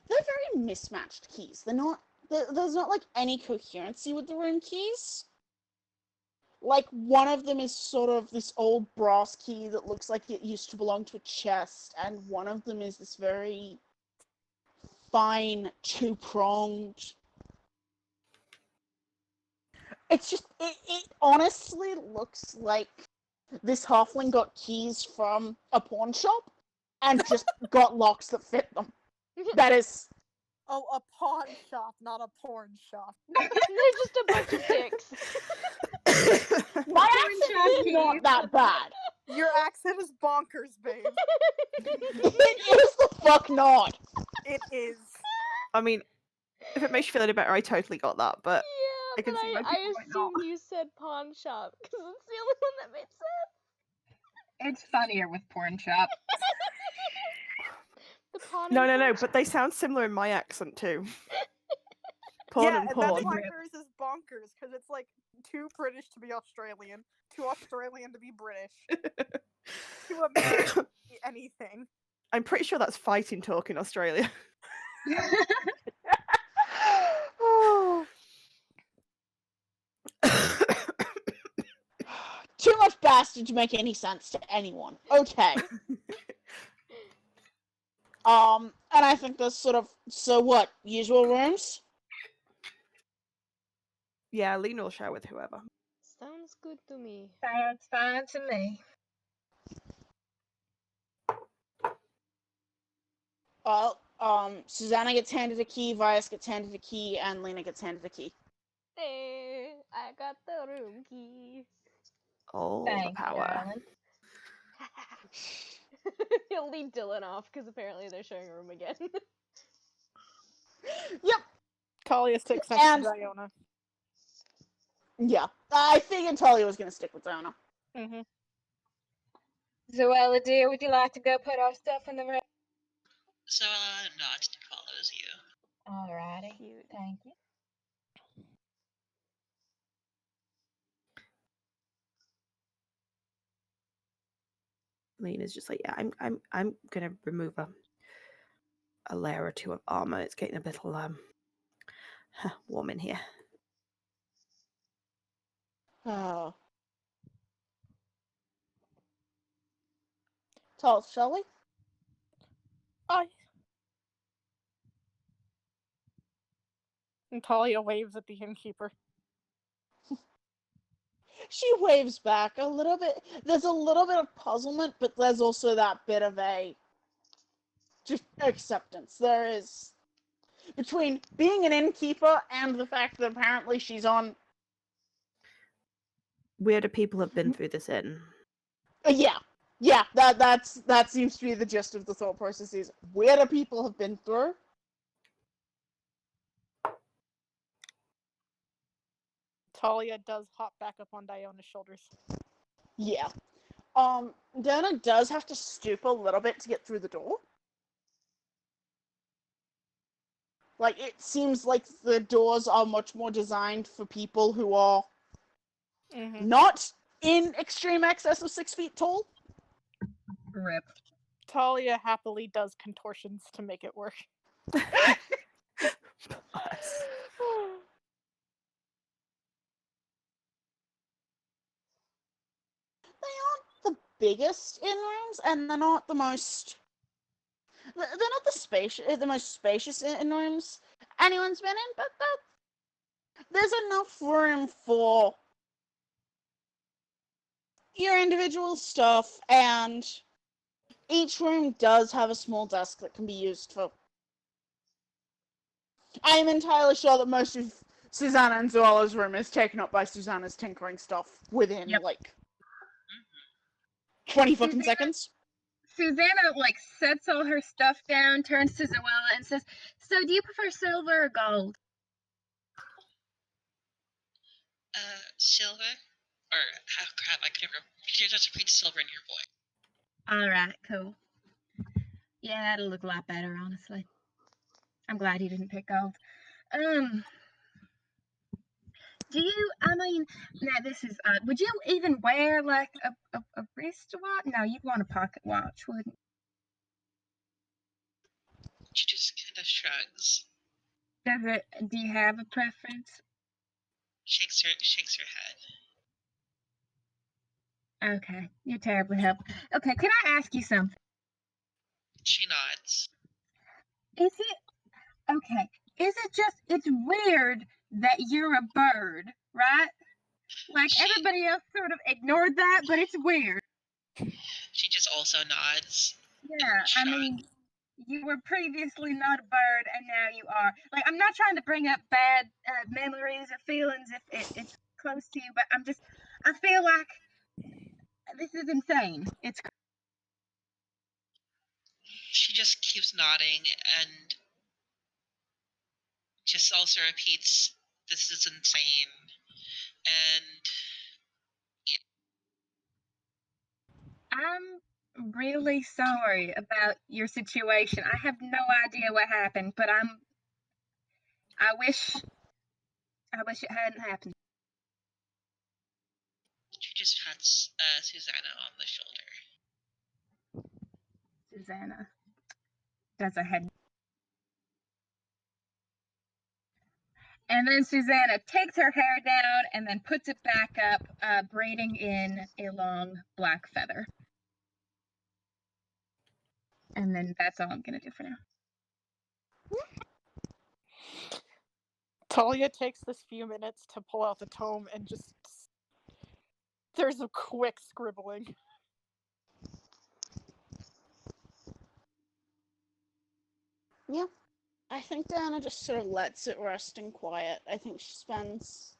they're very mismatched keys. They're not... there's not, like, any coherency with the room keys. Like, one of them is sort of this old brass key that looks like it used to belong to a chest, and one of them is this very fine, two-pronged... it's just... it honestly looks like this halfling got keys from a pawn shop and just got locks that fit them. That is Oh, a pawn shop, not a porn shop. They're just a bunch of dicks. My accent is not that bad. Your accent is bonkers, babe. It is the fuck not. It is. I mean, if it makes you feel any better, I totally got that, but Yeah, I can but see why I people might not. assumed you said pawn shop because it's the only one that made sense. It's funnier with porn shop. The pawn. No, and no, no, pawn but they sound similar in my accent too. Porn Yeah, and and porn. that's why hers is bonkers, because it's like too British to be Australian, too Australian to be British, too American to be anything. I'm pretty sure that's fighting talk in Australia. Too much bastard to make any sense to anyone. Okay. And I think there's sort of, so what, usual rooms? Yeah, Lena will share with whoever. Sounds good to me. Sounds fine to me. Well, Susanna gets handed a key, Vias gets handed a key, and Lena gets handed a key. Hey, I got the room key. Oh, Thank the you, power. darling. He'll lead Dylan off because apparently they're sharing a room again. Yep. Talia sticks next And- to Diona. Yeah. I figured Talia was gonna stick with Zona. Mm-hmm. Zoella, dear, would you like to go put our stuff in the room? Zoella nods and follows you. Alrighty. Cute. Thank you. Lena's just like, yeah, I'm gonna remove a layer or two of armor. It's getting a bit warm in here. Oh. Tall, shall we? Aye. And Talia waves at the innkeeper. She waves back a little bit. There's a little bit of puzzlement, but there's also that bit of a just acceptance. There is between being an innkeeper and the fact that apparently she's on. Weirder people have been through this inn. Yeah. That seems to be the gist of the thought processes. Weirder people have been through. Talia does hop back up on Diona's shoulders. Yeah. Donna does have to stoop a little bit to get through the door. Like, it seems like the doors are much more designed for people who are Mm-hmm. not in extreme excess of 6 feet tall. Rip. Talia happily does contortions to make it work. Bless. They aren't the biggest inn rooms, and they're not the most. They're not the most spacious inn rooms anyone's been in, but there's enough room for your individual stuff, and each room does have a small desk that can be used for. I am entirely sure that most of Susanna and Zoella's room is taken up by Susanna's tinkering stuff within, Yep. like, 20 fucking seconds. Susanna, like, sets all her stuff down, turns to Zoella, and says, so do you prefer silver or gold? Silver? Or, oh crap, I couldn't remember. You're just repeat silver in your voice. Alright, cool. Yeah, that'll look a lot better, honestly. I'm glad he didn't pick gold. Do you, I mean, now this is, would you even wear, like, a wristwatch? No, you'd want a pocket watch, wouldn't She just kind of shrugs, do you have a preference? shakes her head. Okay, you're terribly helpful. Okay, can I ask you something? She nods. Is it just, it's weird that you're a bird, right? Like, everybody else sort of ignored that, but it's weird. She just also nods. Yeah, I mean, you were previously not a bird and now you are. Like, I'm not trying to bring up bad memories or feelings if it's close to you, but I feel like this is insane. It's She just keeps nodding and just also repeats, "This is insane." And I'm really sorry about your situation. I have no idea what happened, but I wish it hadn't happened. she just pats Susanna on the shoulder. Susanna does a head. And then Susanna takes her hair down and then puts it back up, braiding in a long black feather. And then that's all I'm gonna do for now. Talia takes this few minutes to pull out the tome and just. There's a quick scribbling. Yeah. I think Diana just sort of lets it rest in quiet. I think she spends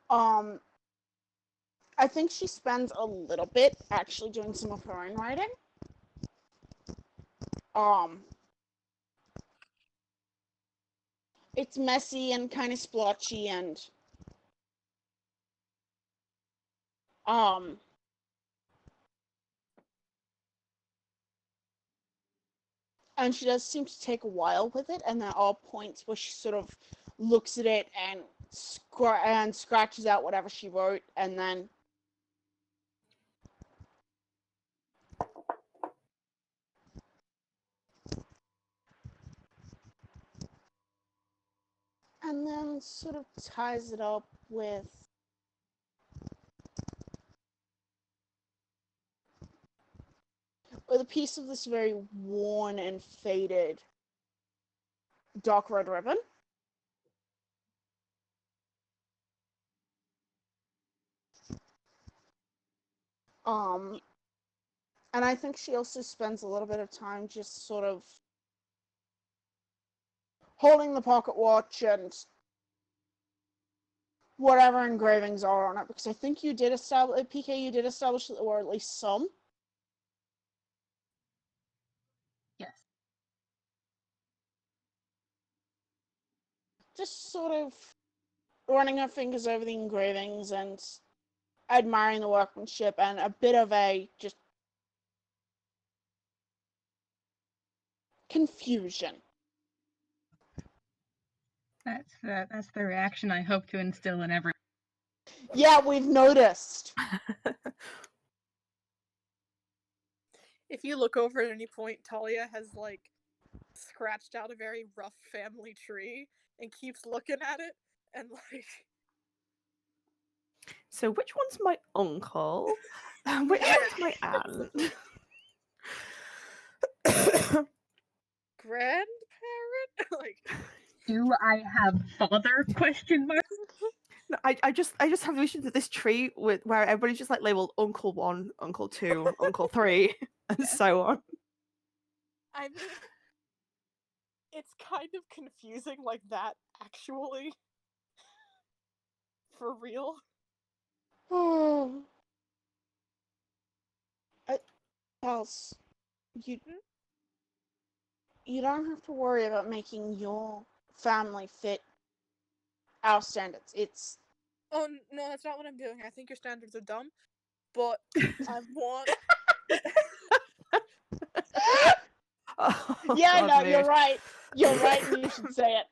I think she spends a little bit actually doing some of her own writing. It's messy and kind of splotchy and she does seem to take a while with it, and there are points where she sort of looks at it and scratches out whatever she wrote, and then sort of ties it up with a piece of this very worn and faded dark red ribbon. And I think she also spends a little bit of time just sort of holding the pocket watch and whatever engravings are on it, because I think you did establish, PK, you did establish that there were at least some. Yes. Just sort of running her fingers over the engravings and admiring the workmanship, and a bit of a just confusion. That's the reaction I hope to instill in everyone. Yeah, we've noticed. If you look over at any point, Talia has like scratched out a very rough family tree and keeps looking at it and like. So which one's my uncle? Which one's my aunt? Grandparent? Like. Do I have father? Question mark. No, I just have visions of this tree with where everybody's just like labeled Uncle 1, Uncle 2, Uncle 3, and so on. I mean, it's kind of confusing like that, actually. For real. Oh. Pulse, you don't have to worry about making your family fit our standards. It's Oh no, that's not what I'm doing. I think your standards are dumb, but I want. yeah, no, you're right. You're right. You should say it.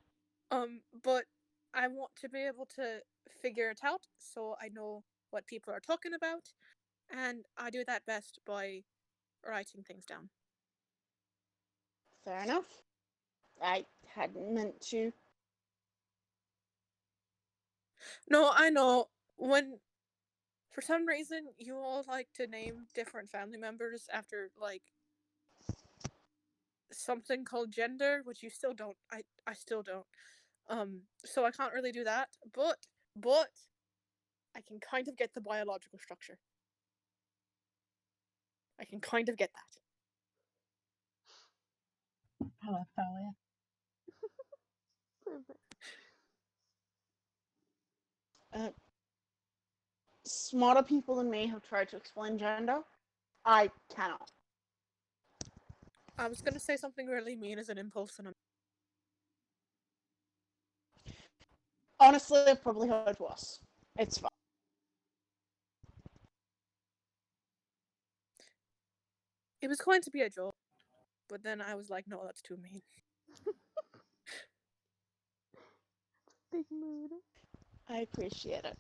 But I want to be able to figure it out, so I know what people are talking about, and I do that best by writing things down. Fair enough. I hadn't meant to. No, I know. When, for some reason, you all like to name different family members after, like, something called gender, which you still don't. I still don't. So I can't really do that, but I can kind of get the biological structure. I can kind of get that. I love Thalia. Smarter people than me have tried to explain gender. I cannot. I was gonna say something really mean as an impulse, and Honestly, I've probably heard worse. It's fine. it was going to be a joke, but then I was like, no, that's too mean. Big mood. I appreciate it.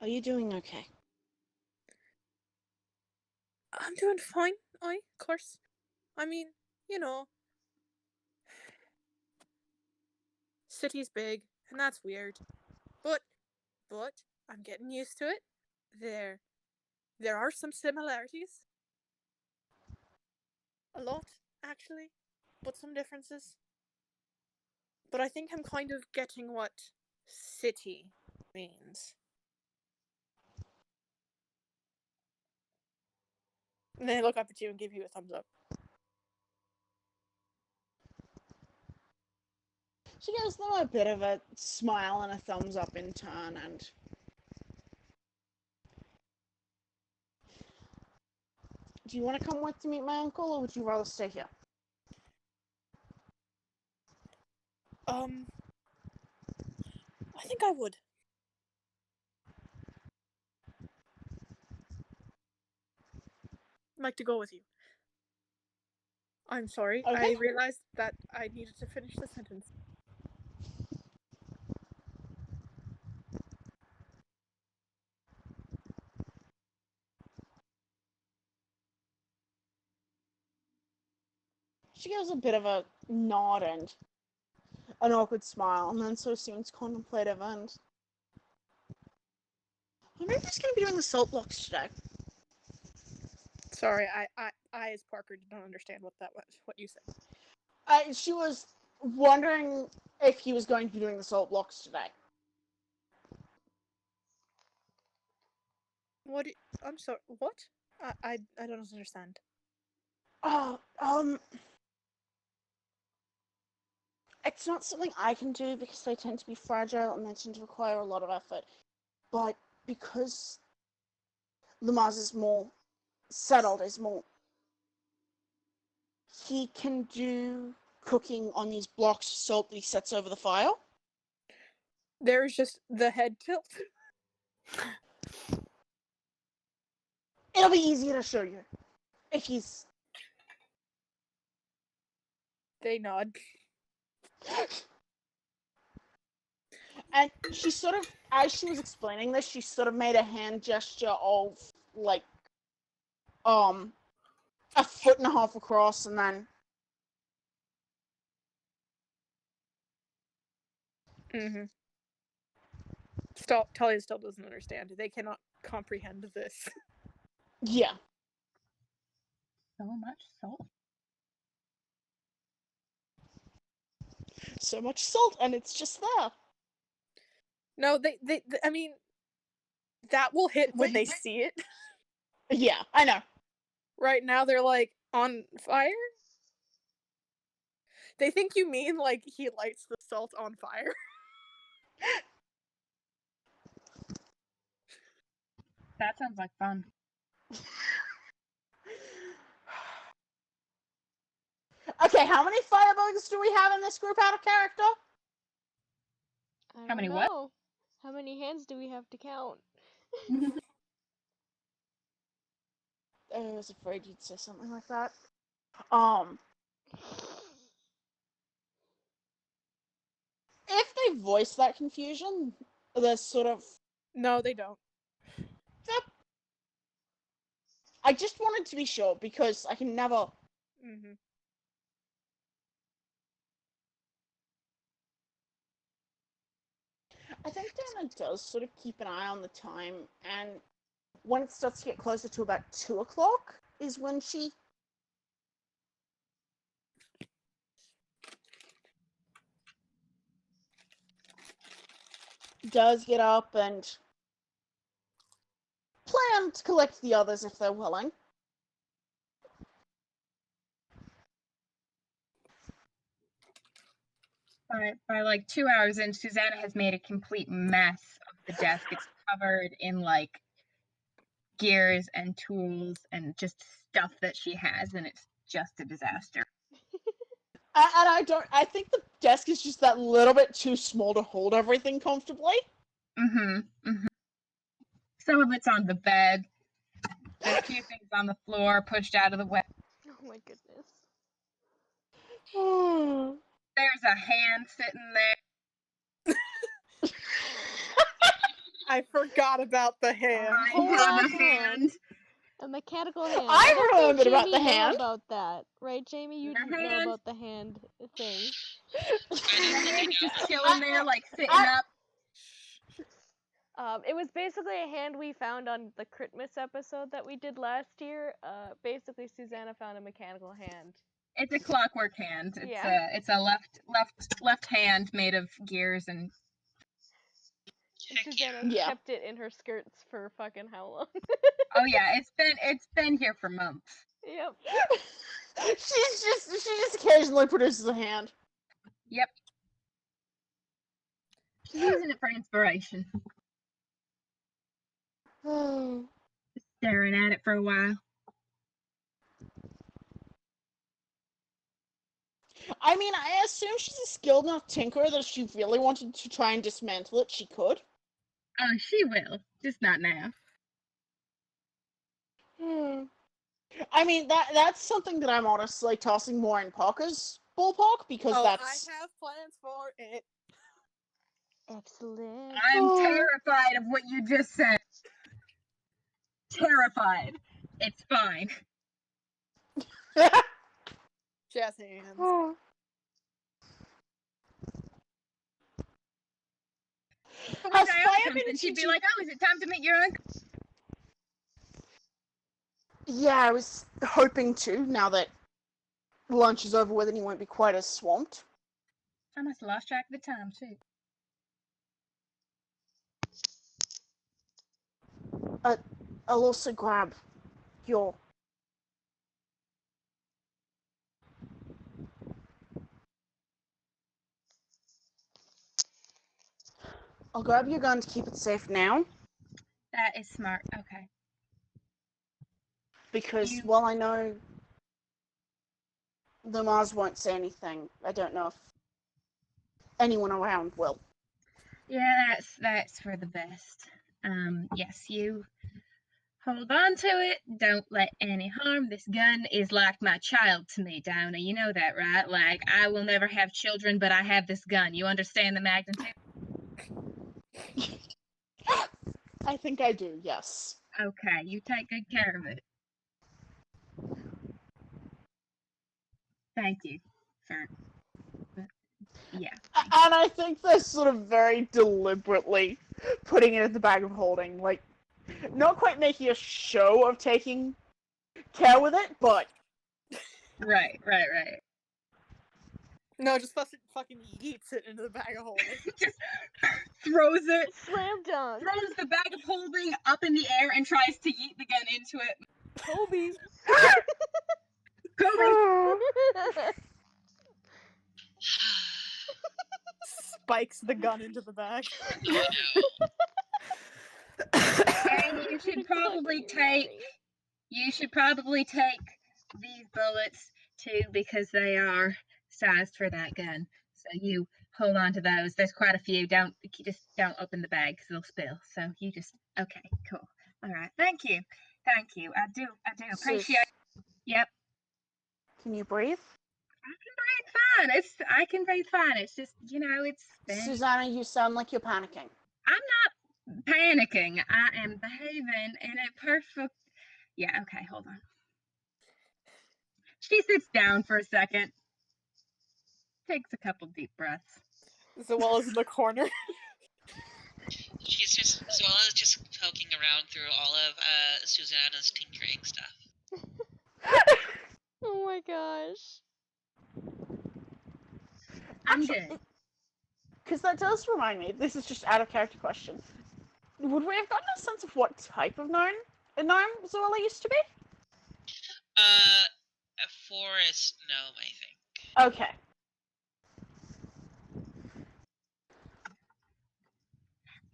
Are you doing okay? I'm doing fine. Of course. I mean, you know, city's big, and that's weird. But I'm getting used to it. There are some similarities. A lot, actually, but some differences. But I think I'm kind of getting what city means. And they look up at you and give you a thumbs up. She gives them a bit of a smile and a thumbs up in turn, and do you want to come with to meet my uncle, or would you rather stay here? I think I would. I'd like to go with you. I'm sorry. Okay. I realized that I needed to finish the sentence. She gives a bit of a nod and an awkward smile, and then sort of seems contemplative and. I wonder if he's going to be doing the salt blocks today. Sorry, I as Parker did not understand what that was. What you said. She was wondering if he was going to be doing the salt blocks today. What? I'm sorry. What? I don't understand. Oh, it's not something I can do because they tend to be fragile and they tend to require a lot of effort. But because Lamaz is more settled, he can do cooking on these blocks of salt that he sets over the fire. There's just the head tilt. It'll be easier to show you if he's. They nod. And she sort of, as she was explaining this, she sort of made a hand gesture of like, a foot and a half across, and then. Mm-hmm. Talia still doesn't understand. They cannot comprehend this. Yeah. So much salt. So much salt, and it's just there. No, they I mean, that will hit when they see it. Yeah, I know. Right now, they're like on fire. They think you mean like he lights the salt on fire. That sounds like fun. Okay, how many firebugs do we have in this group out of character? I How many don't what? know. How many hands do we have to count? I was afraid you'd say something like that. If they voice that confusion, there's sort of. No, they don't. I just wanted to be sure because I can never. Mm-hmm. I think Dana does sort of keep an eye on the time, and when it starts to get closer to about 2 o'clock is when she does get up and plan to collect the others if they're willing. By like 2 hours in, Susanna has made a complete mess of the desk. It's covered in like gears and tools and just stuff that she has, and it's just a disaster. I think the desk is just that little bit too small to hold everything comfortably. Some of it's on the bed. There's a few things on the floor pushed out of the way. Oh my goodness. There's a hand sitting there. I forgot about the hand. I Hold have a on. hand. A mechanical hand. I don't think remembered about Jamie the knew hand. About that, right, Jamie? You The didn't know hand. about the hand thing. The hand is just chilling there, like sitting up. It was basically a hand we found on the Christmas episode that we did last year. Basically, Susanna found a mechanical hand. It's a clockwork hand. It's a left hand made of gears and. And Susanna Yeah. kept it in her skirts for fucking how long? Oh yeah, it's been here for months. Yep. She just occasionally produces a hand. Yep. She's using it for inspiration. Staring at it for a while. I mean, I assume she's a skilled enough tinkerer that if she really wanted to try and dismantle it, she could. Oh, she will. Just not now. I mean, that's something that I'm honestly tossing more in Parker's ballpark, because that's... I have plans for it. Excellent. I'm terrified of what you just said. Terrified. It's fine. Jazz hands. But Has when Diana Fire comes been in, she'd be teaching- like, "Oh, is it time to meet your uncle?" Yeah, I was hoping to, now that lunch is over with and he won't be quite as swamped. I must have lost track of the time too. I'll also grab your... I'll grab your gun to keep it safe now, That is smart. Okay. because You- while I know the Mars won't say anything, I don't know if anyone around will. Yeah, that's for the best. Yes, you hold on to it. Don't let any harm. This gun is like my child to me, Downa. You know that, right? Like, I will never have children, but I have this gun. You understand the magnitude? I think I do, yes. Okay, you take good care of it. Thank you for. Yeah. And I think they're sort of very deliberately putting it in the bag of holding, like, not quite making a show of taking care with it, but... Right. No, just fucking yeets it into the bag of holding. Just throws it, Slam dunk. throws the bag of holding up in the air and tries to yeet the gun into it. Kobe. Kobe! Spikes the gun into the bag. Oh no. And you should probably take these bullets too, because they are sized for that gun. So you hold on to those. There's quite a few. Don't open the bag because they'll spill. So you just okay, cool. All right. Thank you. I do appreciate. Yep. Can you breathe? I can breathe fine. It's just, it's been... Susanna, you sound like you're panicking. I'm not panicking. I am behaving in a perfect... Yeah, okay, hold on. She sits down for a second. Takes a couple deep breaths. Zoella's in the corner. Zoella's just poking around through all of Susanna's tinkering stuff. Oh my gosh. I'm Actually, good. Because that does remind me, this is just out of character question. would we have gotten a sense of what type of gnome Zoella used to be? A forest gnome, I think. Okay.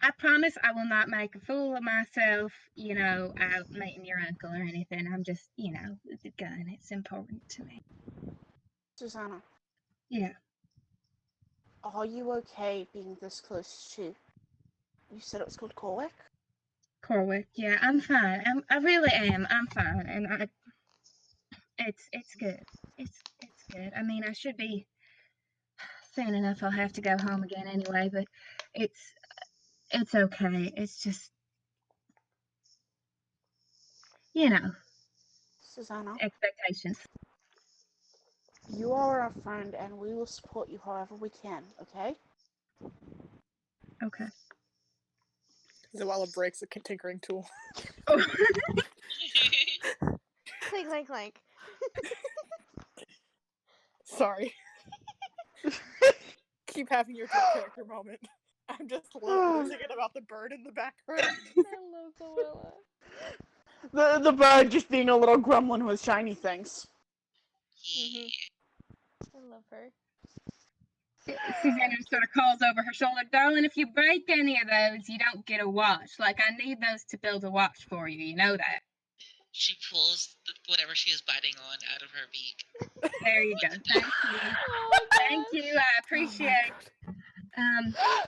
I promise I will not make a fool of myself, out meeting your uncle or anything. I'm just, with the gun. It's important to me. Susanna, Yeah. are you okay being this close to... You said it was called Corwick? Corwick, yeah, I'm fine. I really am. I'm fine, and it's good. It's good. I mean, I should be soon enough. I'll have to go home again anyway, but it's okay. It's just, Susanna, expectations. you are our friend and we will support you however we can, okay? Okay. Zoella breaks a tinkering tool. Clink, clink, clink. Sorry. Keep having your deep character moment. I'm just thinking about the bird in the background. I love Zoella. The bird just being a little gremlin with shiny things. Yeah. I love her. Susanna sort of calls over her shoulder, darling, if you break any of those, you don't get a watch. Like, I need those to build a watch for you. You know that. She pulls whatever she is biting on out of her beak. There you go. Thank you. Oh, Thank you. I appreciate.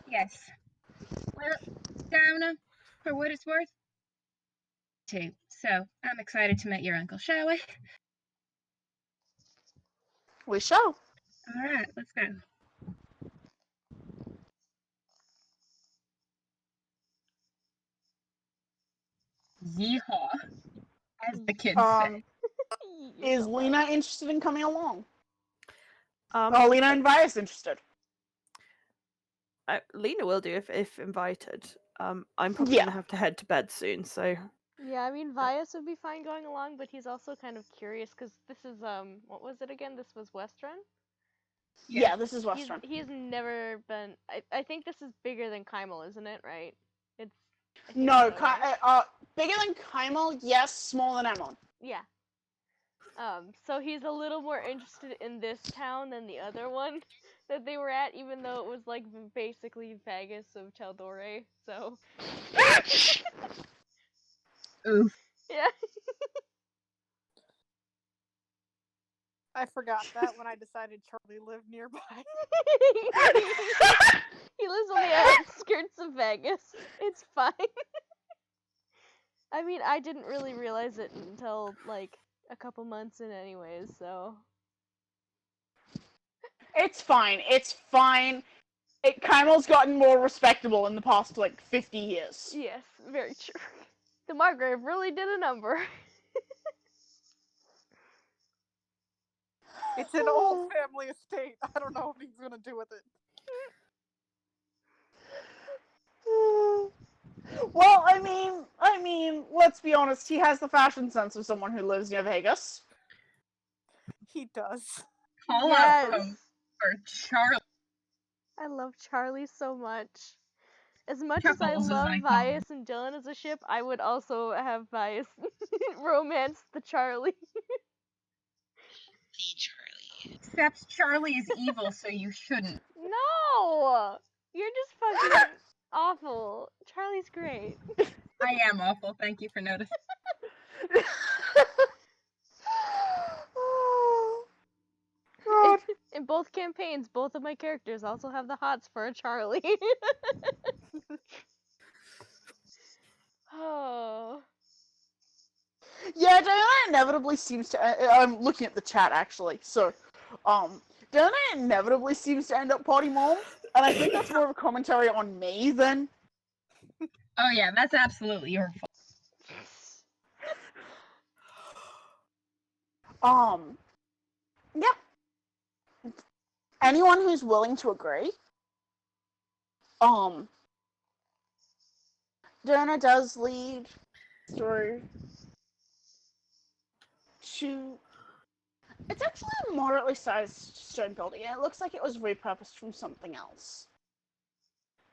Yes. Well, Donna, for what it's worth, too. So I'm excited to meet your uncle. Shall we? We shall. All right, let's go. Yeehaw, as the kids say. Is Lena interested in coming along? Um, Oh, Lena and Vias interested. Lena will do if invited. I'm probably Yeah. gonna have to head to bed soon, so Yeah, I mean, Vias would be fine going along, but he's also kind of curious because this is what was it again? This was Westrun. Yeah, this is Western. He's never been. I think this is bigger than Kymel, isn't it? Right? It's. I think No, so, right? bigger than Kymel, yes, smaller than Emon. Yeah. So he's a little more interested in this town than the other one that they were at, even though it was like basically Vegas of Chaldore. So. Oof. Yeah. I forgot that when I decided Charlie lived nearby. He lives on the outskirts of Vegas. It's fine. I mean, I didn't really realize it until like a couple months in, anyways. So. It's fine. It's fine. Kymel's gotten more respectable in the past, 50 years. Yes, very true. The Margrave really did a number. It's an old family estate. I don't know what he's gonna do with it. Well, I mean, let's be honest. He has the fashion sense of someone who lives near Vegas. He does. Call out Yes. for Charlie. I love Charlie so much. As much as I Chuckles, as love I call him. Vias and Dylan as a ship, I would also have Vias romance the Charlie. The Charlie. Except Charlie is evil, so you shouldn't. No! You're just fucking awful. Charlie's great. I am awful. Thank you for noticing. Oh, God. In both campaigns, both of my characters also have the hots for a Charlie. Oh. Yeah, Diana inevitably seems to. I'm looking at the chat actually. So, Diana inevitably seems to end up potty mom, and I think that's more of a commentary on me than. Oh yeah, that's absolutely your fault. Yeah. Anyone who's willing to agree. Diana does lead through to. It's actually a moderately sized stone building, and it looks like it was repurposed from something else.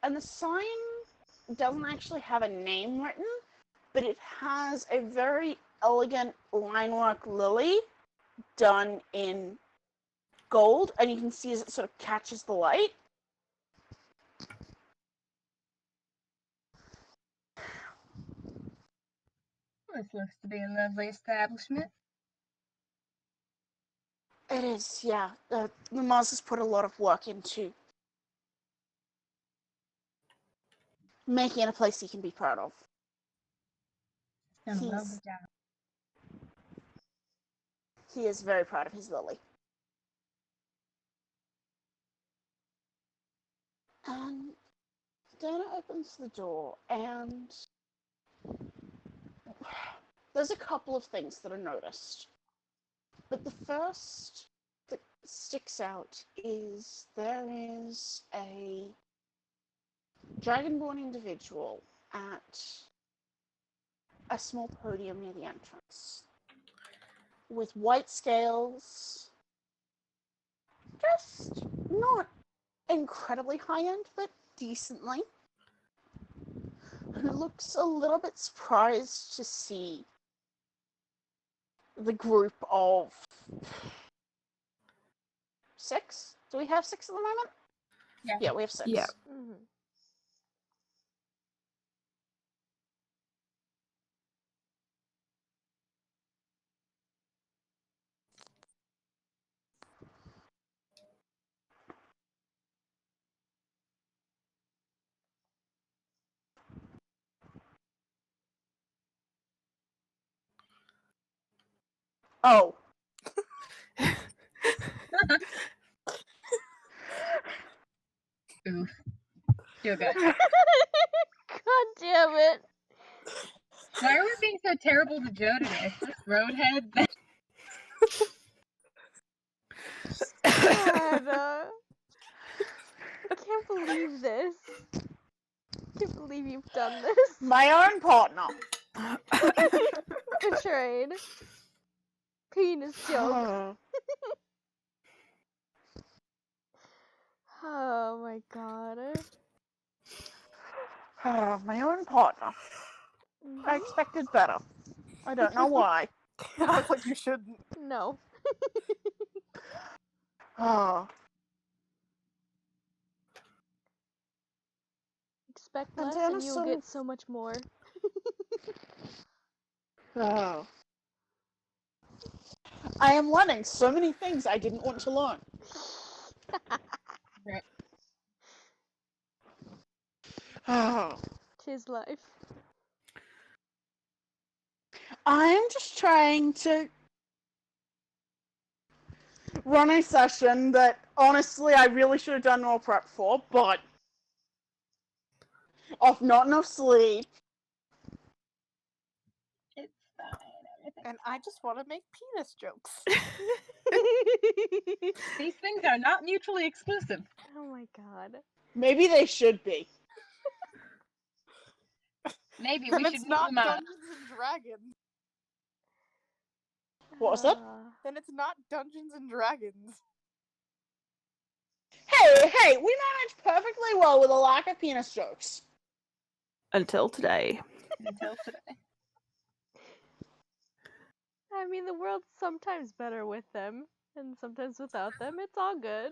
And the sign doesn't actually have a name written, but it has a very elegant linework lily done in gold, and you can see as it sort of catches the light. This looks to be a lovely establishment. It is, yeah. The Mars has put a lot of work into making it a place he can be proud of. Done a lovely He's- job. He is very proud of his lily. And Dana opens the door, and there's a couple of things that are noticed. But the first that sticks out is there is a dragonborn individual at a small podium near the entrance with white scales, just not incredibly high end, but decently, who looks a little bit surprised to see the group of 6. Do we have 6 at the moment? Yeah, we have 6. Yeah. Mm-hmm. Oh. Oof. Feel good. God damn it. Why are we being so terrible to Joe today? This roadhead. God, I can't believe this. I can't believe you've done this. My own partner. Betrayed. Penis joke. Oh my god. My own partner. I expected better. I don't know why. I was like, you shouldn't. No. Oh. Expect And less Dana and you'll sort get of- so much more. Oh. I am learning so many things I didn't want to learn. Right. Oh. Tis life. I'm just trying to run a session that honestly I really should have done more prep for, but off not enough sleep. It's fine. And I just want to make penis jokes. These things are not mutually exclusive. Oh my god. Maybe they should be. Maybe Then we should it's move not them up. Dungeons and Dragons. What was that? Then it's not Dungeons and Dragons. Hey, we managed perfectly well with a lack of penis jokes. Until today. Until today. I mean, the world's sometimes better with them, and sometimes without them. It's all good.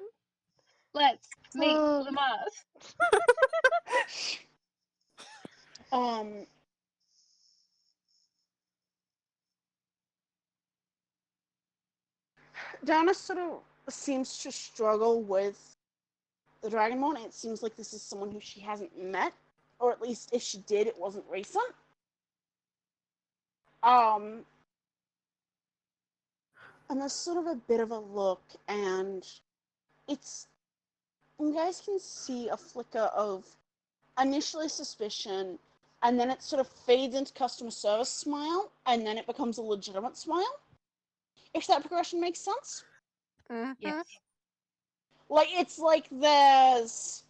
Let's meet Um, Lamas. Dana sort of seems to struggle with the Dragonborn. It seems like this is someone who she hasn't met, or at least if she did, it wasn't recent. And there's sort of a bit of a look, and it's, you guys can see a flicker of initially suspicion, and then it sort of fades into customer service smile, and then it becomes a legitimate smile. If that progression makes sense. Yes. Like, it's like there's,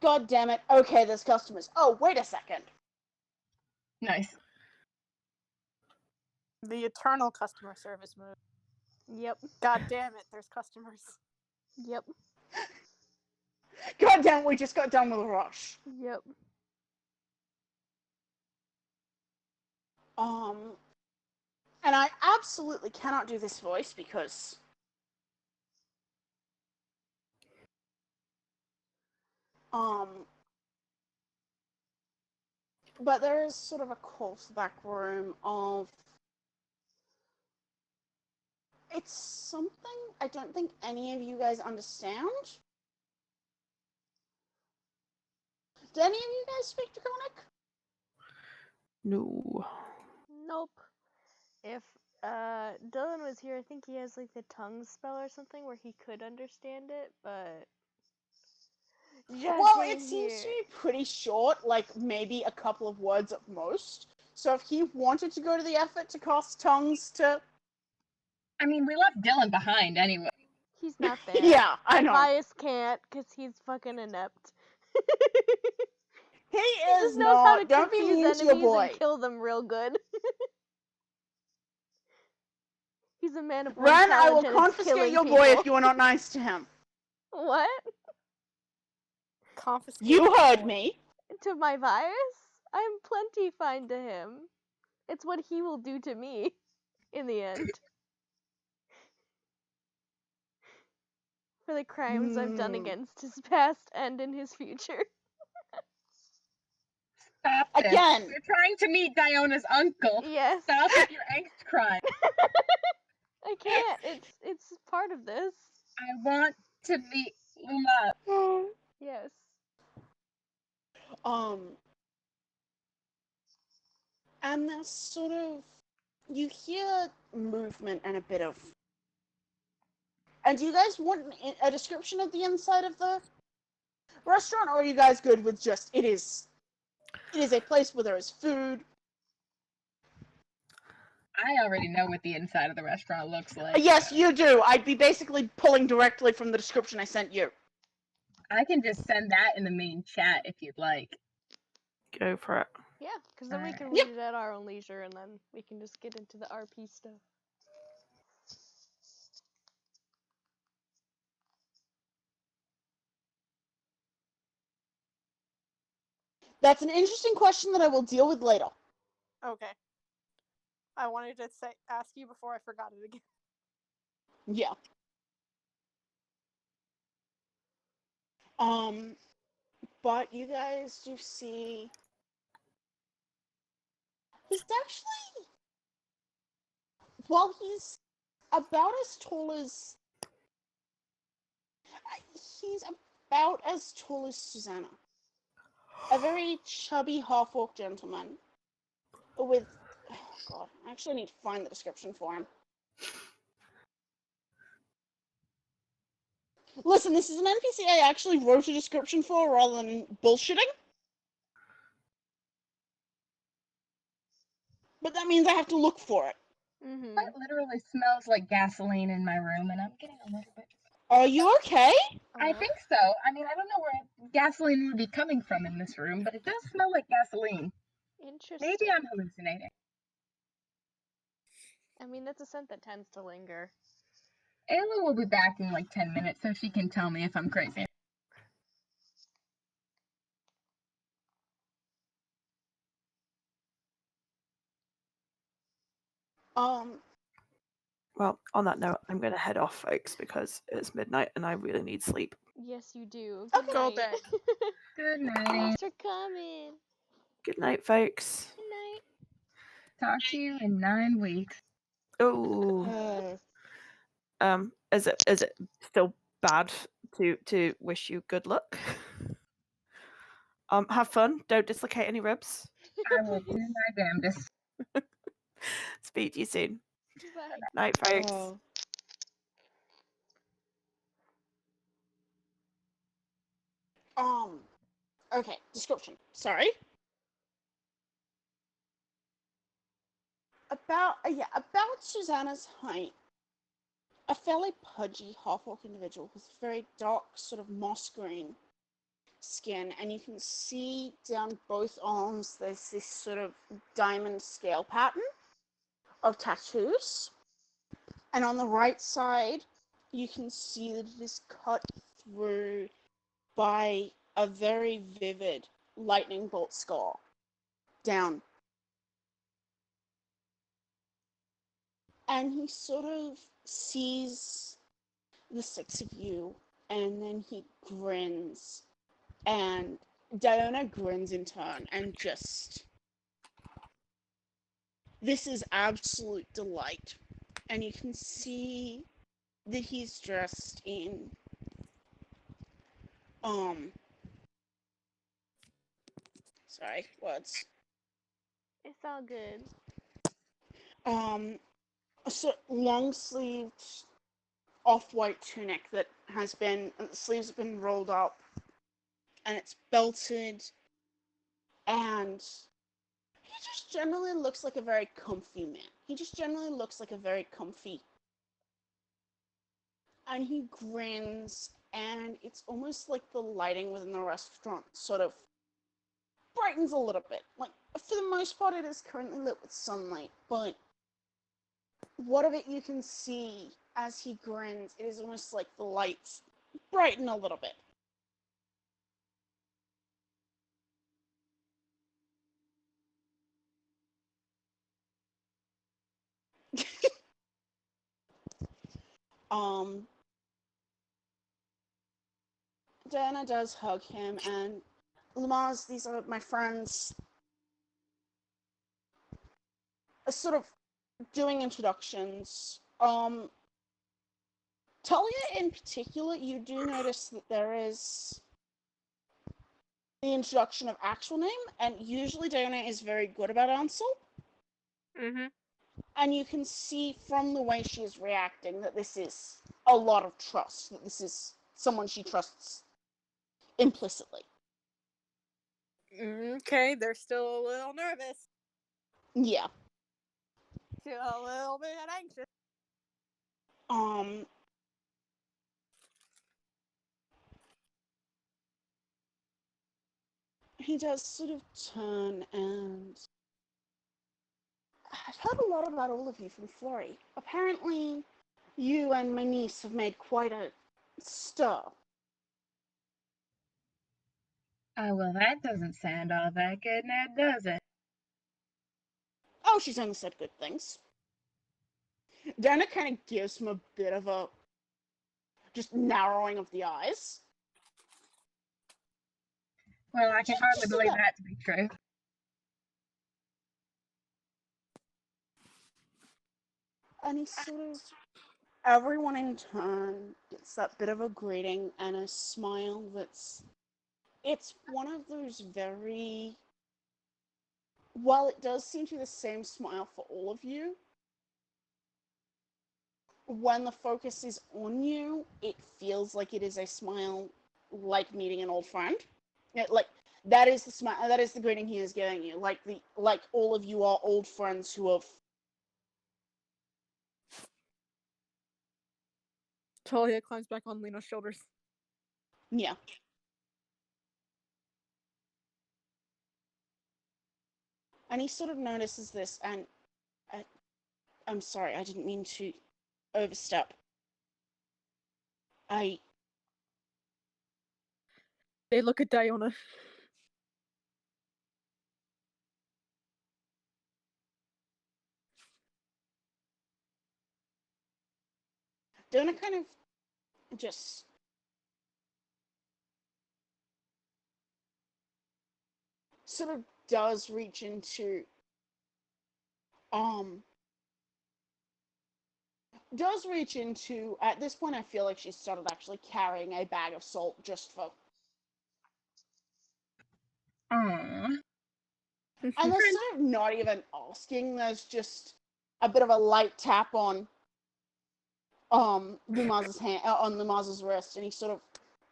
God damn it, okay, there's customers. Oh, wait a second. Nice. The eternal customer service mode. Yep. God damn it, there's customers. Yep. God damn it, we just got done with a rush. Yep. And I absolutely cannot do this voice because but there is sort of a callback room of it's something I don't think any of you guys understand. Do any of you guys speak Draconic? No. Nope. If Dylan was here, I think he has like the tongue spell or something where he could understand it, but Well, it seems to be pretty short, like maybe a couple of words at most. So if he wanted to go to the effort to cast tongues to I mean, we left Dylan behind anyway. He's not there. Yeah, I know. Tobias can't because he's fucking inept. He He is just knows how to not. Don't be confuse mean to your enemies boy. and kill them real good. He's a man of one Ren, I will talent and it's confiscate killing your boy if people. you are not nice to him. What? Confiscate. You heard me. To my virus? I am plenty fine to him. It's what he will do to me in the end. For the crimes I've done against his past and in his future. Stop this. Again. You're trying to meet Diona's uncle. Yes. Stop with your angst crying. I can't. It's part of this. I want to meet Luma. Yes. And there's sort of you hear movement and a bit of. And do you guys want a description of the inside of the restaurant, or are you guys good with just it is a place where there is food? I already know what the inside of the restaurant looks like. Yes, you do. I'd be basically pulling directly from the description I sent you. I can just send that in the main chat if you'd like. Go for it. Yeah, because then we can Alright. read it at our own leisure and then we can just get into the RP stuff. That's an interesting question that I will deal with later. Okay. I wanted to ask you before I forgot it again. Yeah. But you guys do see he's actually well, he's about as tall as he's about as tall as Susanna. A very chubby half-orc gentleman with oh god, I actually need to find the description for him. Listen, this is an NPC I actually wrote a description for rather than bullshitting. But that means I have to look for it. Mm-hmm. It literally smells like gasoline in my room, and I'm getting a little bit. Are you okay? I think so. I mean, I don't know where gasoline would be coming from in this room, but it does smell like gasoline. Interesting. Maybe I'm hallucinating. I mean, that's a scent that tends to linger. Ayla will be back in like 10 minutes, so she can tell me if I'm crazy. Well, on that note, I'm going to head off, folks, because it's midnight and I really need sleep. Yes, you do. Oh, Good go night. bed. Good night. Thanks for coming. Good night, folks. Good night. Talk to you in 9 weeks. Oh, is it still bad to wish you good luck? Have fun. Don't dislocate any ribs. I will do my damnedest. Speak to you soon. Bye. Night, folks. Okay, description. Sorry. About Susanna's height. A fairly pudgy half-orc individual with very dark, sort of moss green skin, and you can see down both arms there's this sort of diamond scale pattern of tattoos. And on the right side, you can see that it is cut through by a very vivid lightning bolt scar down. and he sort of sees the six of you, and then he grins, and Diona grins in turn, and just, this is absolute delight. And you can see that he's dressed in, sorry, words. It's all good. A long-sleeved off-white tunic that has been, the sleeves have been rolled up, and it's belted, and he just generally looks like a very comfy man. He just generally looks like a very comfy. And he grins, and it's almost like the lighting within the restaurant sort of brightens a little bit. Like, for the most part, it is currently lit with sunlight, but what of it you can see as he grins, it is almost like the lights brighten a little bit. Diana does hug him, and Lamaz, these are my friends. Sort of doing introductions. Talia in particular, you do notice that there is the introduction of actual name, and usually Diana is very good about Ansel. Mm-hmm. And you can see from the way she is reacting that this is a lot of trust, that this is someone she trusts implicitly. Okay, they're still a little nervous. Yeah. Still a little bit anxious. He does sort of turn, and I've heard a lot about all of you from Florrie. Apparently, you and my niece have made quite a stir. Oh, well, that doesn't sound all that good now, does it? Oh, she's only said good things. Dana kind of gives him a bit of a just narrowing of the eyes. Well, I can hardly Just believe about. that to be true. And he sort of, everyone in turn gets that bit of a greeting and a smile that's, it's one of those very, while it does seem to be the same smile for all of you, when the focus is on you, it feels like it is a smile like meeting an old friend. Like, that is the smile, that is the greeting he is giving you. Like all of you are old friends who have. Talia climbs back on Lena's shoulders. Yeah. And he sort of notices this, and I'm sorry, I didn't mean to overstep. They look at Diona. Donna kind of just sort of does reach into at this point I feel like she started actually carrying a bag of salt just for. Aww. And there's sort of not even asking, there's just a bit of a light tap on Lumaz's hand, on Lumaz's wrist, and he sort of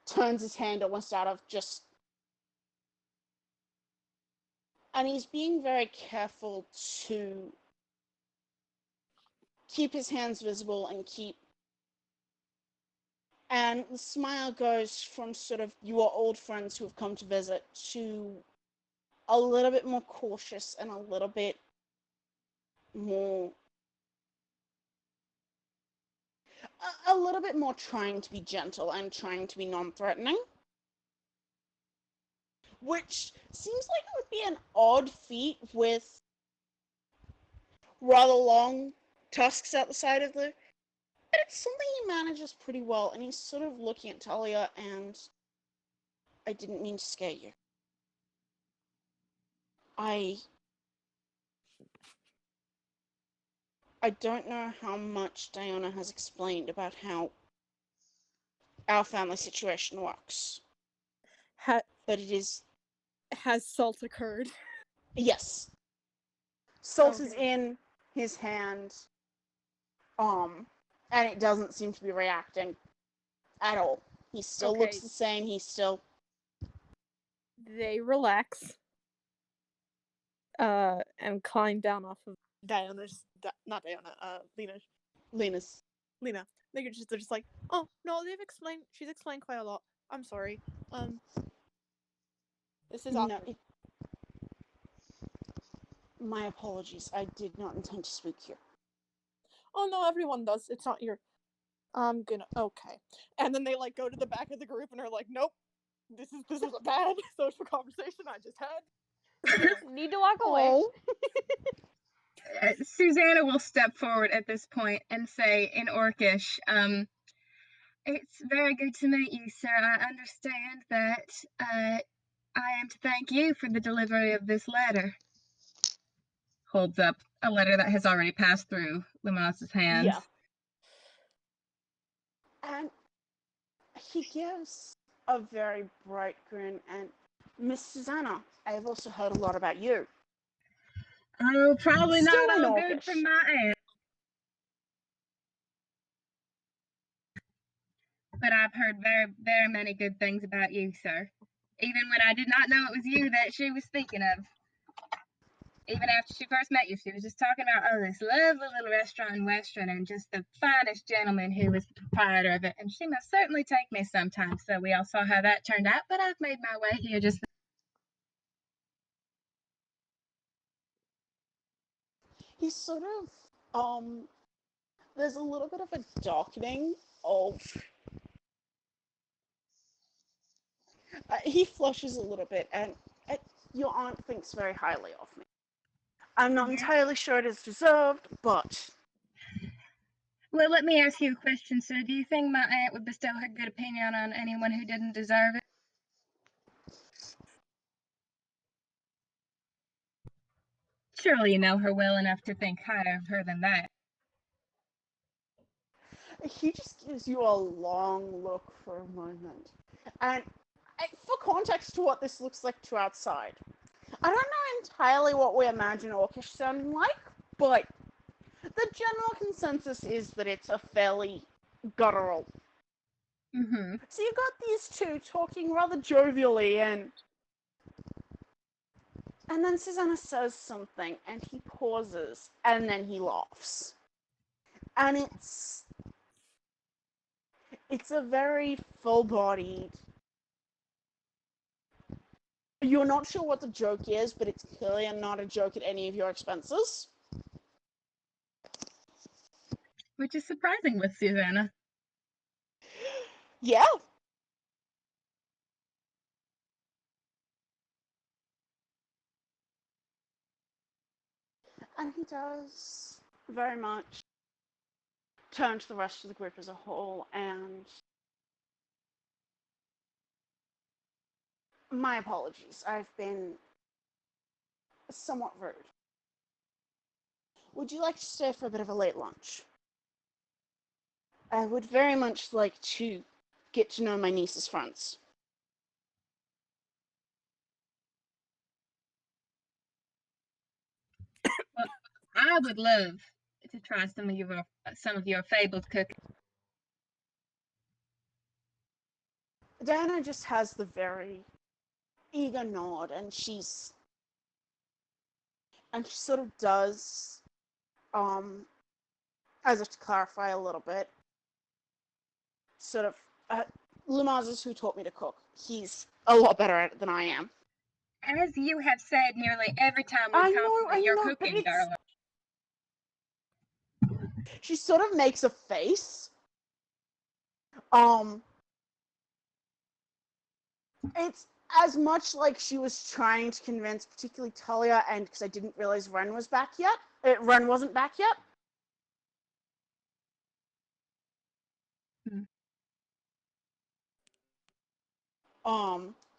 turns his hand almost out of just, and he's being very careful to keep his hands visible and keep. And the smile goes from sort of you are old friends who have come to visit to a little bit more cautious and a little bit more. A little bit more trying to be gentle and trying to be non-threatening. Which seems like it would be an odd feat with rather long tusks out the side of the. But it's something he manages pretty well, and he's sort of looking at Talia, and I didn't mean to scare you. I don't know how much Diana has explained about how our family situation works, Ha- but it is has salt occurred? yes. Salt is Okay. in his hand, and it doesn't seem to be reacting at all. He still looks Okay. the same. He's still They relax. And climb down off of Diana's. Not Diana. Lena's. Lena. They're just like, oh no, she's explained quite a lot. I'm sorry. This is awkward. No, my apologies. I did not intend to speak here. Oh no, everyone does. It's not your. I'm gonna. Okay. And then they like go to the back of the group and are like, nope. This is a bad social conversation I just had. Need to walk away. Oh, Susanna will step forward at this point and say in Orcish, it's very good to meet you, sir. I understand that I am to thank you for the delivery of this letter. Holds up a letter that has already passed through Lumos's hands. yeah. And he gives a very bright grin. And Miss Susanna, I have also heard a lot about you. Oh, probably Still not in all good Orcish. from my end. But I've heard very, very many good things about you, sir. Even when I did not know it was you that she was speaking of. Even after she first met you, she was just talking about, oh, this lovely little restaurant in Western and just the finest gentleman who was the proprietor of it. And she must certainly take me sometime. So we all saw how that turned out, but I've made my way here just. He's sort of, there's a little bit of a darkening of. He flushes a little bit, and your aunt thinks very highly of me. I'm not entirely sure it is deserved, but. Well, let me ask you a question, sir. Do you think my aunt would bestow her good opinion on anyone who didn't deserve it? Surely you know her well enough to think higher of her than that. He just gives you a long look for a moment. And for context to what this looks like to outside, I don't know entirely what we imagine Orcish sounding like, but the general consensus is that it's a fairly guttural. Mm-hmm. So you've got these two talking rather jovially, and then Susanna says something, and he pauses, and then he laughs. And it's a very full-bodied. You're not sure what the joke is, but it's clearly not a joke at any of your expenses. Which is surprising with Susanna. Yeah. And he does very much turn to the rest of the group as a whole, and my apologies. I've been somewhat rude. Would you like to stay for a bit of a late lunch? I would very much like to get to know my niece's friends. Well, I would love to try some of your fabled cooking. Diana just has the very eager nod, and she sort of does, as if to clarify a little bit, sort of, Lumaz is who taught me to cook. He's a lot better at it than I am. As you have said nearly every time we compliment your cooking, darling. She sort of makes a face. It's as much like she was trying to convince particularly Talia, and because I didn't realize Ren was back yet. Ren wasn't back yet.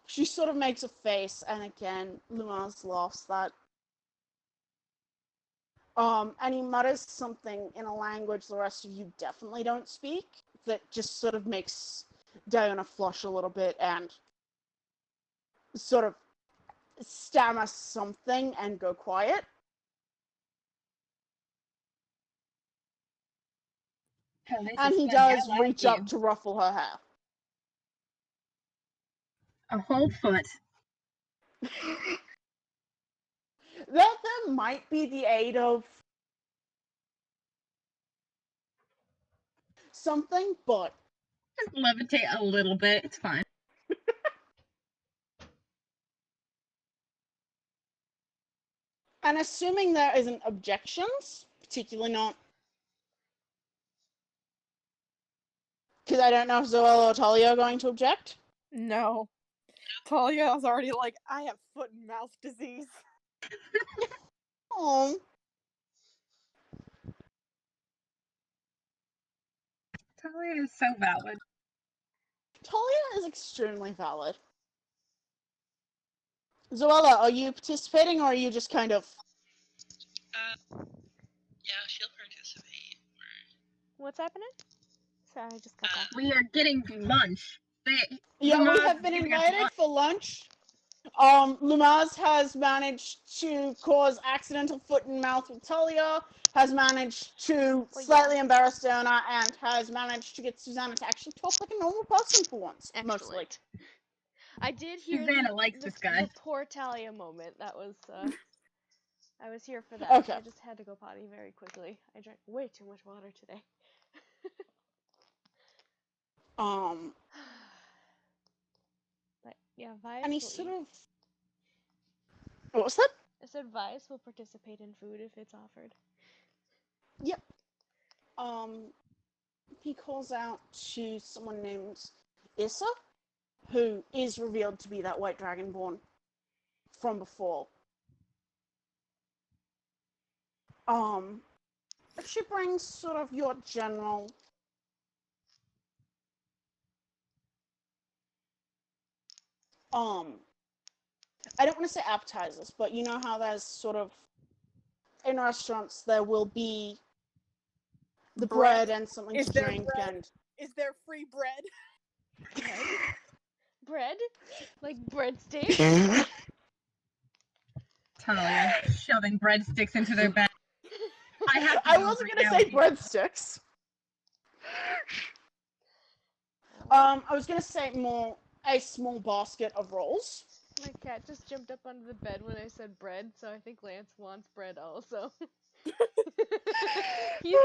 She sort of makes a face, and again, Lumaz laughs that. And he mutters something in a language the rest of you definitely don't speak that just sort of makes Diana flush a little bit and sort of stammer something and go quiet. Oh, this And is he fun. I does like reach you. up to ruffle her hair. A whole foot. There might be the aid of something, but Just levitate a little bit. It's fine. and assuming there isn't objections, particularly not because I don't know if Zoella or Talia are going to object. No. Talia's already like, I have foot and mouth disease. Oh, Talia is so valid. Talia is extremely valid. Zoella, are you participating or are you just kind of... Yeah, she'll participate. What's happening? Sorry, I just cut off. We are getting lunch. Yeah, we Lumaz have is been giving us invited lunch. for lunch. Lumaz has managed to cause accidental foot and mouth with Talia, has managed to Well, slightly embarrass Donna, and has managed to get Susanna to actually talk like a normal person for once, mostly. Excellent. I did hear Susanna likes this guy. the poor Talia moment. That was, I was here for that. Okay. I just had to go potty very quickly. I drank way too much water today. But yeah, Vice And he will sort eat. of... What was that? I said Vice will participate in food if it's offered. Yep. He calls out to someone named Issa, who is revealed to be that white dragonborn from before. She brings sort of your general I don't want to say appetizers, but you know how there's sort of in restaurants there will be the bread and something Is to there drink bread? and Is there free bread? Bread? Like breadsticks? Talia shoving breadsticks into their bag. I wasn't gonna say breadsticks. I was gonna say more a small basket of rolls. My cat just jumped up under the bed when I said bread, so I think Lance wants bread also. He's the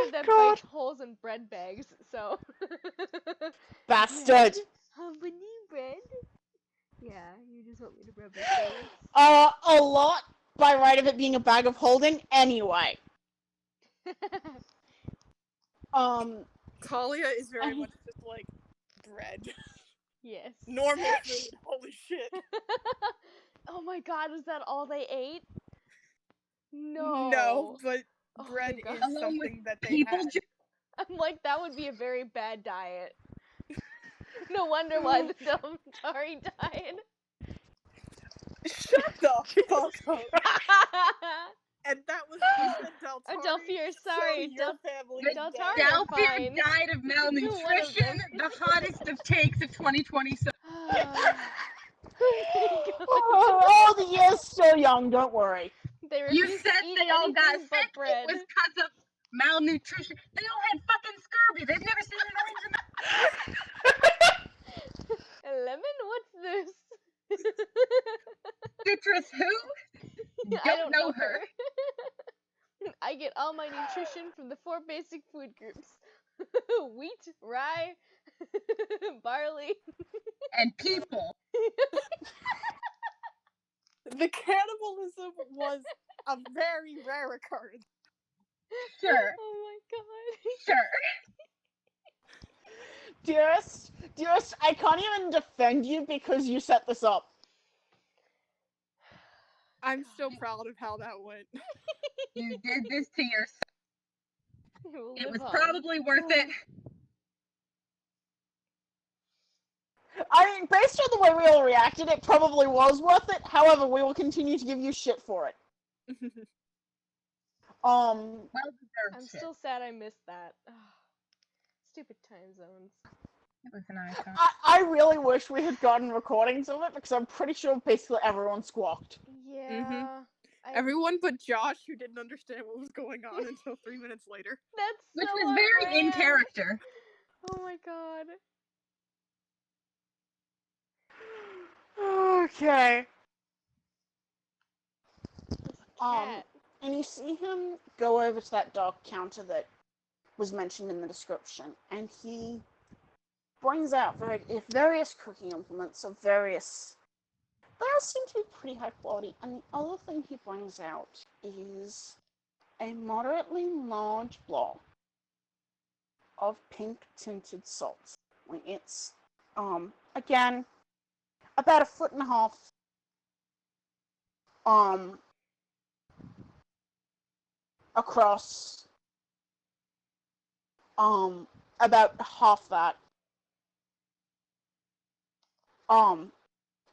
bastard that God. bites holes in bread bags, so. Bastard. We need bread? Yeah, you just want me to rub your face. A lot by right of it being a bag of holding anyway. Talia is very And- much just like bread. Yes. Normal food. Holy shit. Oh my god, is that all they ate? No. No, but Oh my bread God. is Along with something that they people had. I'm like, that would be a very bad diet. No wonder why the Deltari died. Shut the fuck up. And that was you said Deltari. Delphir, sorry, So your family The died. Deltari are Delphir fine. died of malnutrition. The hottest of takes of 2020. Oh, the year's still young, don't worry. They You refused said to eat they all got anything but sick. bread. It was because of malnutrition. They all had fucking scurvy. They've never seen an orange Lemon? What's this? citrus. Who? I don't know her. I get all my nutrition from the 4 basic food groups. Wheat, rye, barley. And people. The cannibalism was a very rare occurrence. Sure. Oh my god. Sure. Dearest, I can't even defend you because you set this up. I'm so proud of how that went. You did this to yourself. We'll It live was on. probably worth it. I mean, based on the way we all reacted, it probably was worth it. However, we will continue to give you shit for it. Well I'm deserved shit. still sad I missed that. Stupid time zones. It was a nice time. I really wish we had gotten recordings of it because I'm pretty sure basically everyone squawked. Yeah. Everyone but Josh, who didn't understand what was going on until 3 minutes later. That's Which so was very in unreal. character. Oh my god. Okay. This cat. And you see him go over to that dark counter that was mentioned in the description, and he brings out various cooking implements of various. They all seem to be pretty high quality, and the other thing he brings out is a moderately large block of pink tinted salts. It's again about 1.5 feet across, about half that.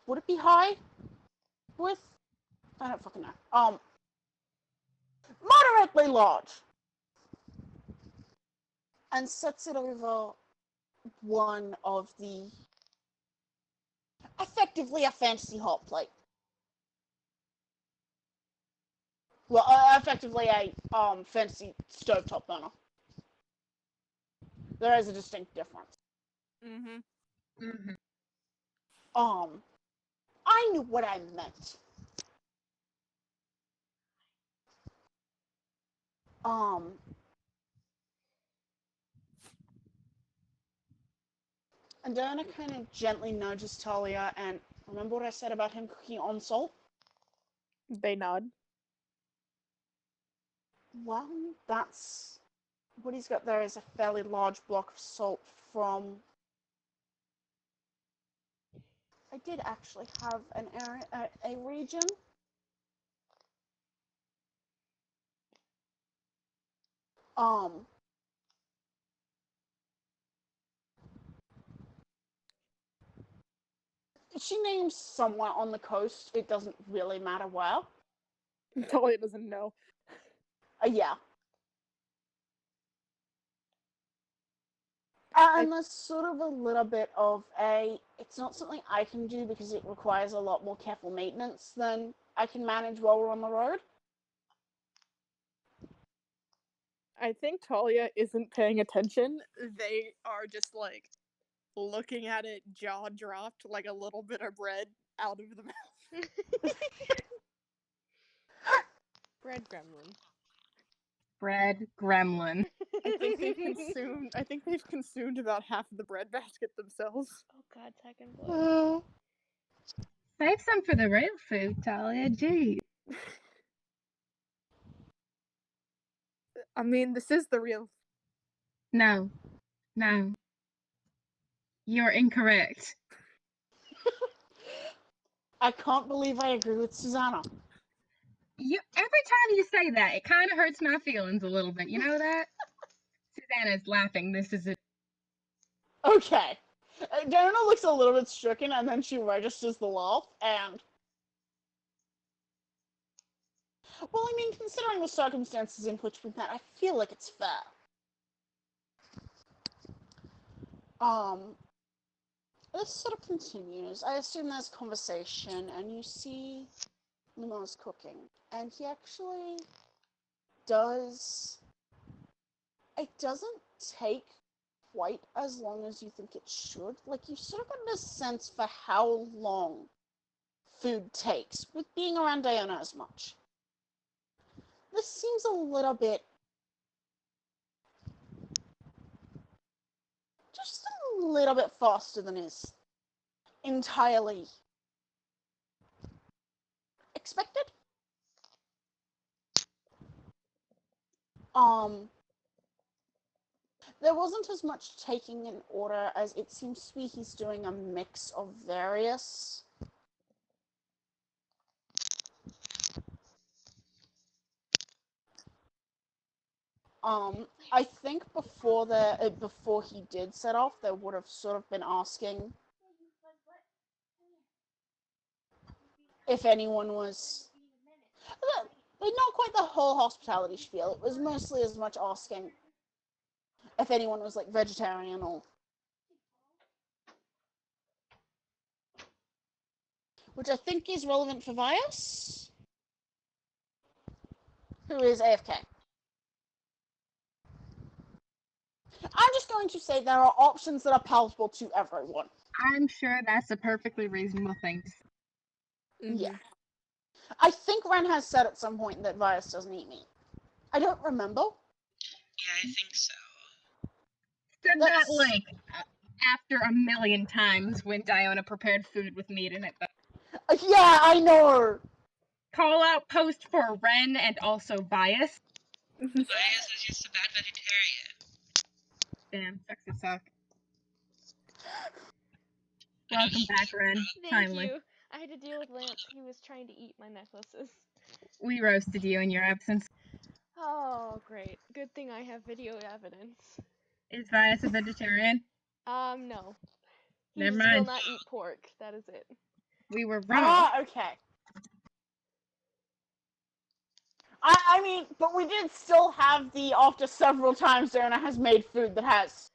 Would it be high with? I don't fucking know. Moderately large. And sets it over one of the, effectively a fancy hot plate. Well, effectively a fancy stovetop burner. There is a distinct difference. Mm-hmm. I knew what I meant. And Diana kind of gently nudges Talia, and remember what I said about him cooking on salt? They nod. Well, that's what he's got there is a fairly large block of salt from. I did actually have an area, a region. She names somewhere on the coast. It doesn't really matter where. Talia doesn't know. Yeah. And there's sort of a little bit of it's not something I can do because it requires a lot more careful maintenance than I can manage while we're on the road. I think Talia isn't paying attention. They are just like looking at it, jaw dropped, like a little bit of bread out of the mouth. Bread gremlin. Bread gremlin. I think they've consumed about half of the bread basket themselves. Oh god, second blood. Save some for the real food, Talia. Gee. I mean, this is the real. No. You're incorrect. I can't believe I agree with Susanna. Every time you say that, it kind of hurts my feelings a little bit. You know that? Susanna's laughing. This is it. Okay. Diana looks a little bit stricken, and then she registers the laugh, and. Well, I mean, considering the circumstances in which we met, I feel like it's fair. This sort of continues. I assume there's conversation, and you see Lumos cooking, and he actually does. It doesn't take quite as long as you think it should. Like, you sort of get a sense for how long food takes with being around Diana as much. This seems a little bit. Just a little bit faster than is entirely expected. There wasn't as much taking an order as it seems to be he's doing a mix of various. I think before he did set off, they would have sort of been asking if anyone was... Like, not quite the whole hospitality spiel. It was mostly as much asking if anyone was, like, vegetarian or... Which I think is relevant for Vias, who is AFK. I'm just going to say there are options that are palatable to everyone. I'm sure that's a perfectly reasonable thing to say. Yeah. I think Ren has said at some point that Vias doesn't eat meat. I don't remember. Yeah, I think so. Said that That's- like after a million times when Diona prepared food with meat in it. But Yeah, I know. call out post for Ren and also Bias. Bias is just a bad vegetarian. Damn, sucks to suck. Welcome back, Ren. Thank Finally. you. I had to deal with Lance. He was trying to eat my necklaces. We roasted you in your absence. Oh, great. Good thing I have video evidence. Is Bias a vegetarian? No. He Never just will mind. not eat pork. That is it. We were wrong. Ah, okay. I mean, but we did still have the after several times Diona has made food that has.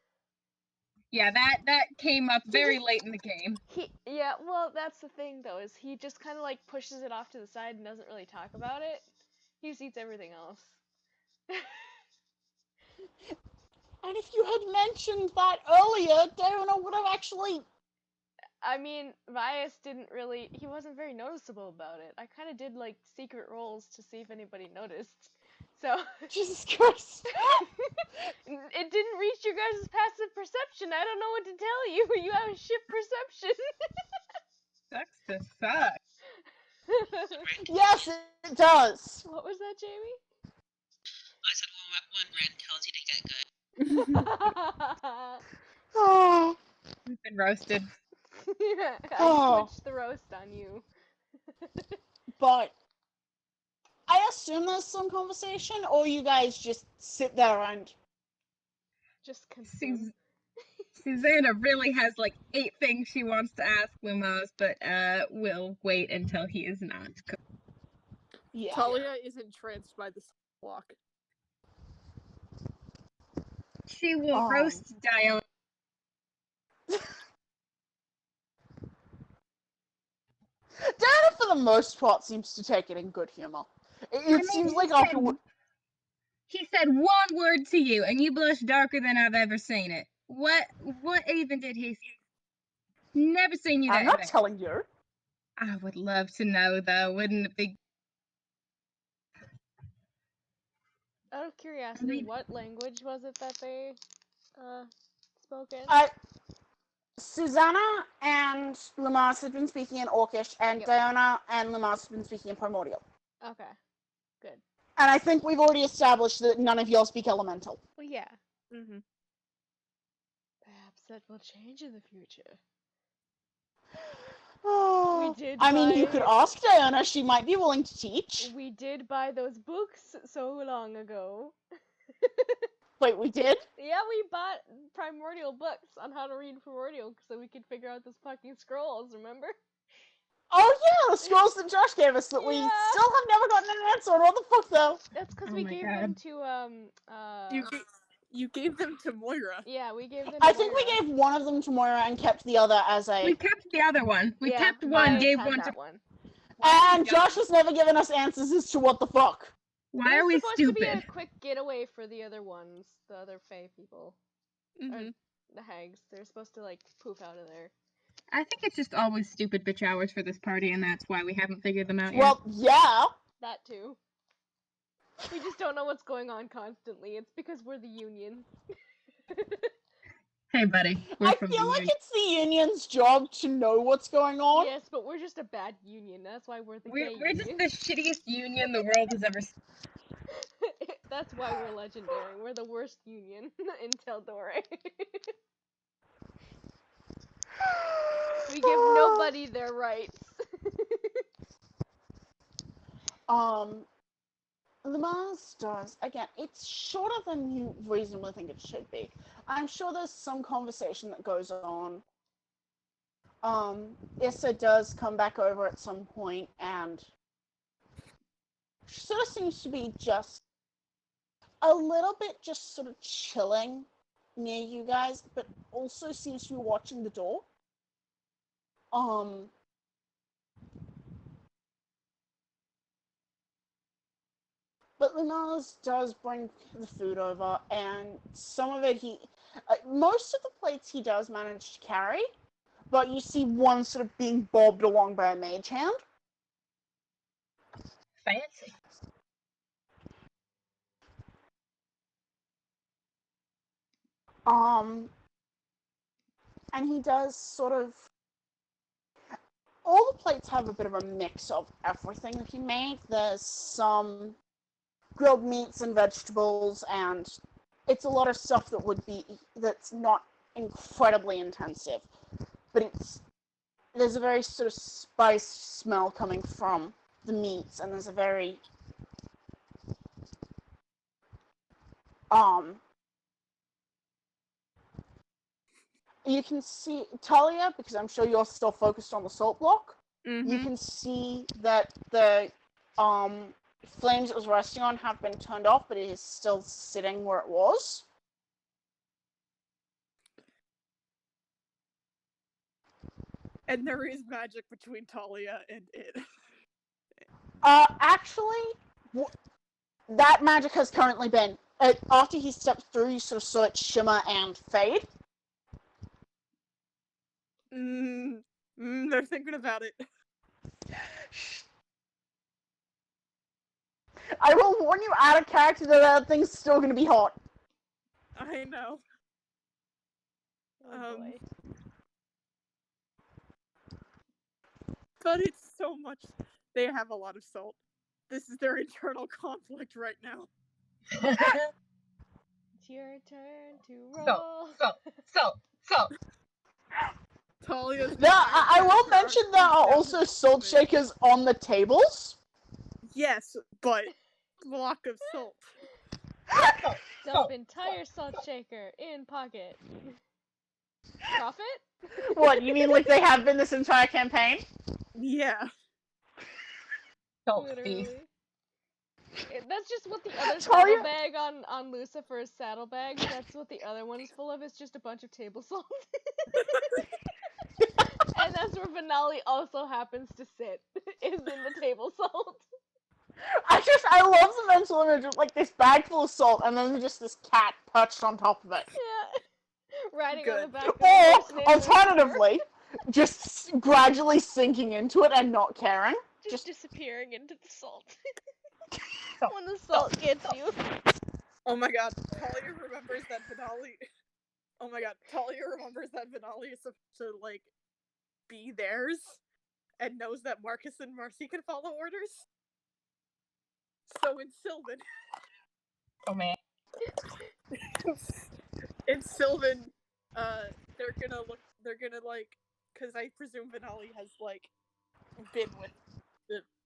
Yeah, that came up very late in the game. Yeah, well, that's the thing though, is he just kind of like pushes it off to the side and doesn't really talk about it. He just eats everything else. And if you had mentioned that earlier, Diona would have actually... I mean, Vias didn't really, he wasn't very noticeable about it. I kind of did like secret rolls to see if anybody noticed. So, Jesus Christ. it didn't reach your guys' passive perception. I don't know what to tell you. You have ship perception. Sucks to suck. Yes, it does. What was that, Jamie? I said when Ren tells you to get good. Oh. We've been roasted. I switched the roast on you. But I assume there's some conversation, or you guys just sit there and... Just consume. Susanna really has like 8 things she wants to ask Lumos, but we'll wait until he is not. Yeah. Talia is entranced by the walk. She will roast Diona. Diana, for the most part, seems to take it in good humor. It seems like after... He said one word to you, and you blush darker than I've ever seen it. What even did he say? Never seen you that I'm not bad. telling you. I would love to know, though. Wouldn't it be? Out of curiosity, what language was it that they spoke in? Susanna and Lamas have been speaking in Orcish, and Yep. Diana and Lamas have been speaking in Primordial. Okay, good. And I think we've already established that none of y'all speak Elemental. Well, yeah. Mm-hmm. Perhaps that will change in the future. Oh, We did I mean, you buy- could ask Diana. She might be willing to teach. We did buy those books so long ago. Wait, we did? Yeah, we bought Primordial books on how to read Primordial so we could figure out those fucking scrolls, remember? Oh yeah, the scrolls that Josh gave us that we Yeah. still have never gotten an answer on. What the fuck, though? That's because Oh we my gave God. them to, You gave them to Moira. yeah, we gave them I to think we Moira. gave one of them to Moira and kept the other as We a... kept the other one. We Yeah, kept one, Bias gave had one to. that one. And Josh has never given us answers as to what the fuck. Why It are was we supposed to be a stupid? quick getaway for the other ones, the other Fae people, Mm-hmm. the hags. They're supposed to like poof out of there. I think it's just always stupid bitch hours for this party, and that's why we haven't figured them out yet. Well, yeah. That too. We just don't know what's going on constantly. It's because we're the Union. Hey, buddy. We're I from feel the like Union. it's the Union's job to know what's going on. Yes, but we're just a bad Union. That's why we're the We're gay just Union. the shittiest union the world has ever seen. That's why we're legendary. We're the worst Union in Teldore. We give nobody their rights. The Mars does. Again, it's shorter than you reasonably think it should be. I'm sure there's some conversation that goes on Issa does come back over at some point, and she sort of seems to be just a little bit just sort of chilling near you guys, but also seems to be watching the door. But Linares does bring the food over, and some of it most of the plates he does manage to carry, but you see one sort of being bobbed along by a mage hand. Fancy. And he does sort of. All the plates have a bit of a mix of everything that he made. There's some grilled meats and vegetables, and it's a lot of stuff that's not incredibly intensive, but there's a very sort of spiced smell coming from the meats, and there's a very you can see Talia, because I'm sure you're still focused on the salt block. You can see that the flames it was resting on have been turned off, but it is still sitting where it was. And there is magic between Talia and it. Actually, that magic has currently been after he stepped through. You sort of saw it shimmer and fade. They're thinking about it. I will warn you out of character that thing's still going to be hot. I know. Oh boy. But it's so much. They have a lot of salt. This is their internal conflict right now. It's your turn to roll. So. Talia's. I will mention there are also salt shakers on the tables. Yes, but block of salt. Dump entire salt shaker in pocket. Profit? What, you mean like they have been this entire campaign? Yeah. Salt Literally. thief. That's just what the other Talia- saddlebag on Lucifer's saddlebag, that's what the other one is full of. It's just a bunch of table salt. And that's where Venali also happens to sit, is in the table salt. I love the mental image of like this bag full of salt and then just this cat perched on top of it. Yeah. Riding on the Good. back of Or, the horse, alternatively, just gradually sinking into it and not caring. just disappearing into the salt. When the salt gets you. Oh my god, Talia remembers that Venali. Oh my god, Talia remembers that Venali is supposed to, like, be theirs and knows that Marcus and Marcy can follow orders. So in Sylvan. Oh man. In Sylvan, they're gonna, like, because I presume Venali has, like, been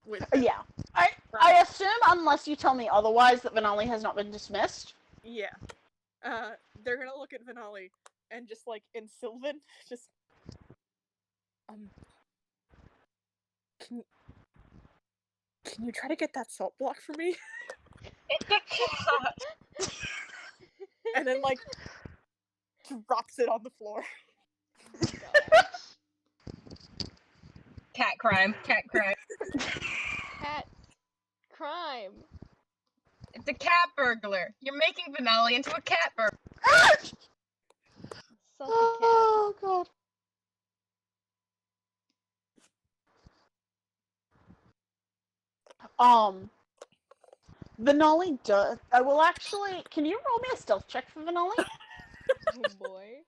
with Yeah. I assume, unless you tell me otherwise, that Venali has not been dismissed. Yeah. They're gonna look at Venali and just, like, in Sylvan, just can you try to get that salt block for me? And then, like, drops it on the floor. Cat crime. Cat crime. It's a cat burglar. You're making Venali into a cat burglar. Salty cat. Oh god. Venali does. I will actually. Can you roll me a stealth check for Venali? Oh boy.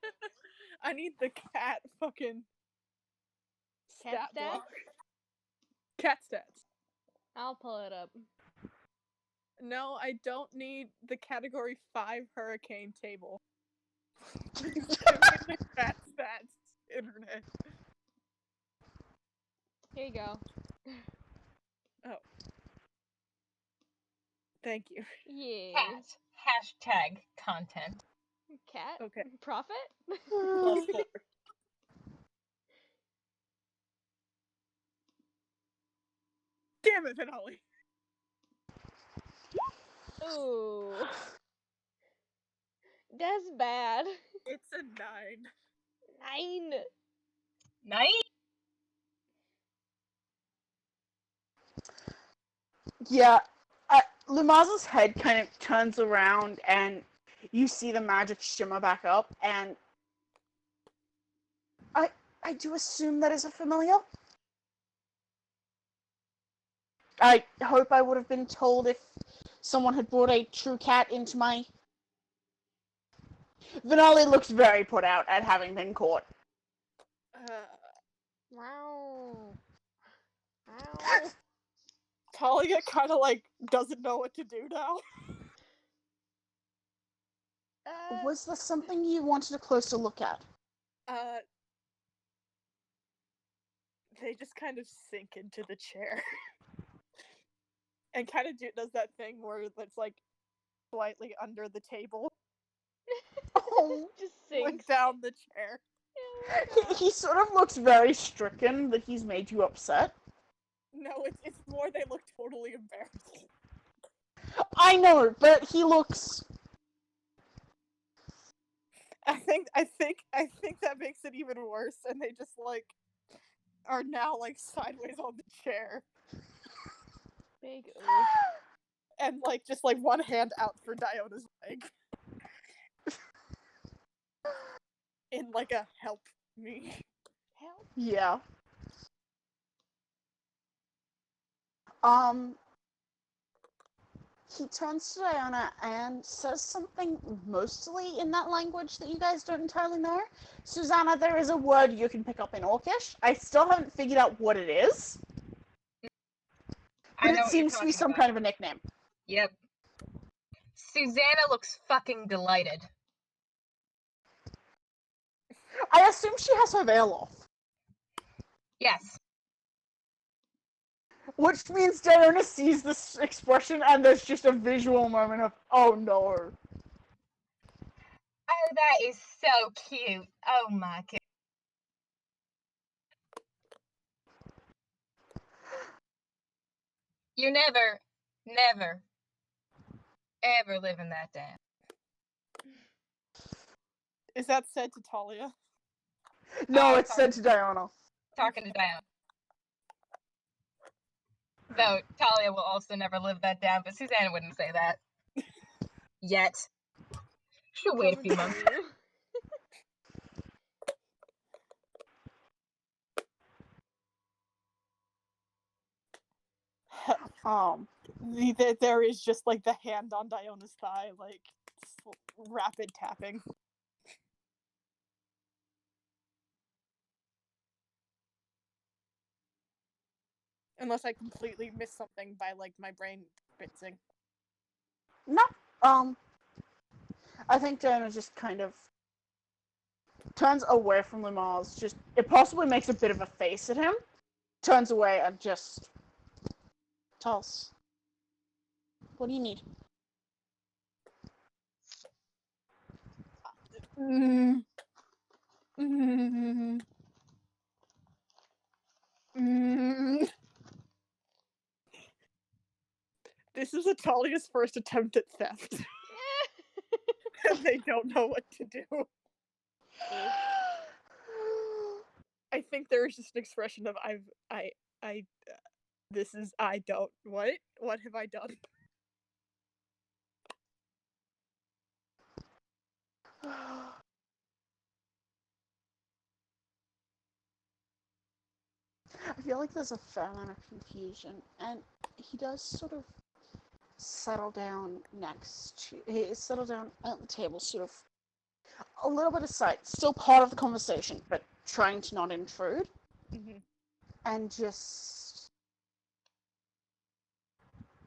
I need the cat fucking Cat stat stats? block. Cat stats. I'll pull it up. No, I don't need the category 5 hurricane table. Please give me the cat stats, internet. Here you go. Thank you. Yeah. Cat. Hashtag content. Cat? Okay. Profit? +4. Damn it, Finale. Ooh. That's bad. It's a 9. 9. Nice. Yeah, Lumaz's head kind of turns around and you see the magic shimmer back up, and I do assume that is a familiar. I hope I would have been told if someone had brought a true cat into my... Vinali looks very put out at having been caught. Wow. Wow. Talia kind of like doesn't know what to do now. Was there something you wanted a closer look at? They just kind of sink into the chair. And kind of does that thing where it's like slightly under the table. Oh, Just Like sinks. down the chair. he sort of looks very stricken that he's made you upset. No, it's more they look totally embarrassed. I know, but he looks... I think that makes it even worse, and they just like are now like sideways on the chair. Big oof. And like just like one hand out for Diona's leg. In like a help me. Help. Yeah. He turns to Diana and says something mostly in that language that you guys don't entirely know. Susanna, there is a word you can pick up in Orcish. I still haven't figured out what it is. I But know it what you're seems to be talking some about. kind of a nickname. Yep. Susanna looks fucking delighted. I assume she has her veil off. Yes. Which means Diana sees this expression and there's just a visual moment of, oh no. Oh, that is so cute. Oh my god. You never, ever living that down. Is that said to Talia? No, Oh, it's said to Diana. Talking to Diana. Though Talia will also never live that down, but Susanna wouldn't say that. Yet. She'll wait a few months. There is just like the hand on Diona's thigh, like rapid tapping. Unless I completely missed something by like my brain blitzing. No. I think Diana just kind of turns away from Lamars. Just, it possibly makes a bit of a face at him. Turns away and just... Tulse. What do you need? Mm. Mm. Mm. This is Atalia's first attempt at theft. And they don't know what to do. I think there is just an expression of this is I don't what have I done? I feel like there's a fair amount of confusion, and he does sort of settle down settle down at the table, sort of a little bit aside, still part of the conversation, but trying to not intrude, and just...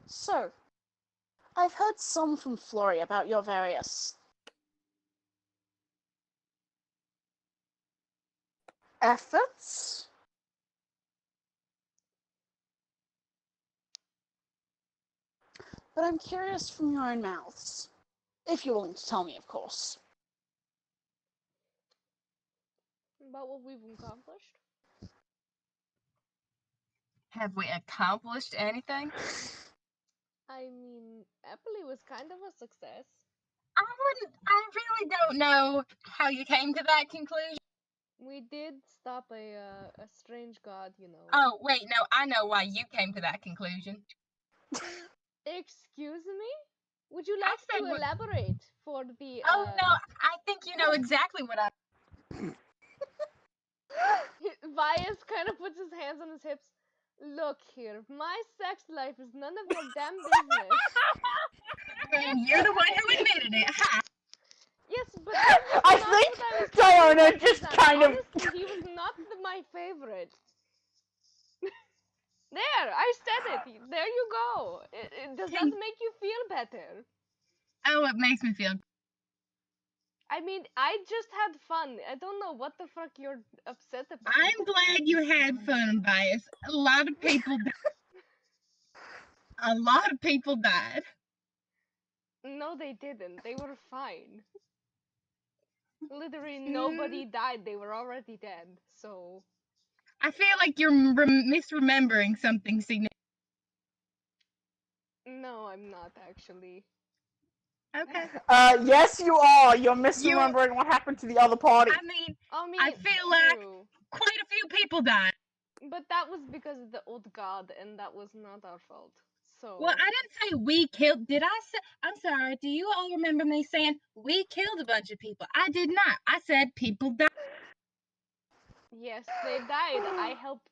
So, I've heard some from Flory about your various efforts. But I'm curious from your own mouths, if you're willing to tell me, of course. About what we've accomplished? Have we accomplished anything? I mean, Eppley was kind of a success. I really don't know how you came to that conclusion. We did stop a strange god, you know. Oh, wait, no, I know why you came to that conclusion. Excuse me? Would you I like said to what- elaborate for the Oh, no, I think you know exactly what I... Vias kind of puts his hands on his hips. Look here, my sex life is none of your damn business. And you're the one who admitted it, ha! Yes, but that's I not think what I was Diana talking about, just Susan. kind of- Honestly, he was not my favorite. There, I said it. There you go. Does that make you feel better? Oh, it makes me feel... I mean, I just had fun. I don't know what the fuck you're upset about. I'm glad you had fun, Bias. A lot of people died. No, they didn't. They were fine. Literally nobody died. They were already dead. So I feel like you're misremembering something significant. no, I'm not actually. Okay. Yes, you are. You're misremembering what happened to the other party. I mean, I mean, I feel like true. quite a few people died. But that was because of the old god, and that was not our fault. So Well, I didn't say we killed. Did I say? I'm sorry. Do you all remember me saying we killed a bunch of people? I did not. I said people died. yes, they died. I helped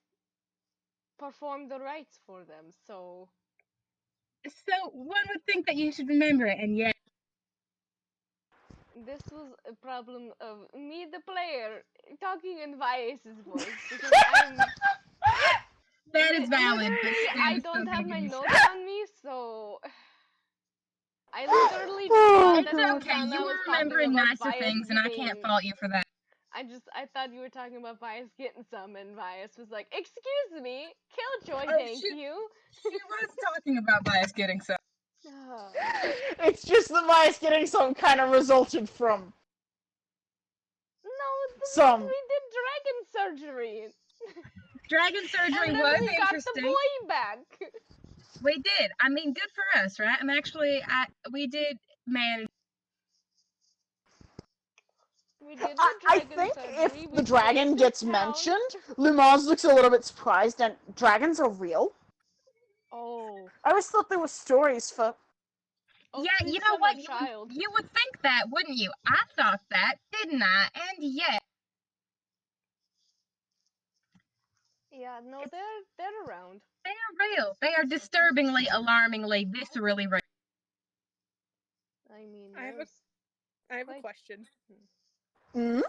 perform the rites for them. So So one would think that you should remember it, and yet. this was a problem of me, the player, talking in Vias's voice because I'm. That is valid. But Literally, I still don't have gonna my give you notes shit. on me, so I literally just Oh, thought It's that God. okay. Roxana You was were talking remembering about nicer Vias things, and I can't getting- fault you for that. I thought you were talking about Vias getting some, and Vias was like, "Excuse me, Killjoy, Oh, thank shit. you." She was talking about Bias getting some. Ah. It's just the Vias getting some kind of resulted from No, some. we did dragon surgery. Dragon surgery And then was we got the interesting. boy back. We did. I mean, good for us, right? I'm actually, we did manage. We did the I dragon think surgery. if we the dragon saved gets town. mentioned, Lumaz looks a little bit surprised, and dragons are real? Oh. I always thought there were stories for. Oh, Yeah, please you know tell what? my child. You would think that, wouldn't you? I thought that, didn't I? And yet, Yeah, no, they're around. they are real. They are disturbingly, alarmingly, viscerally real. I mean, I have a- there's I have a quite- question. Hmm?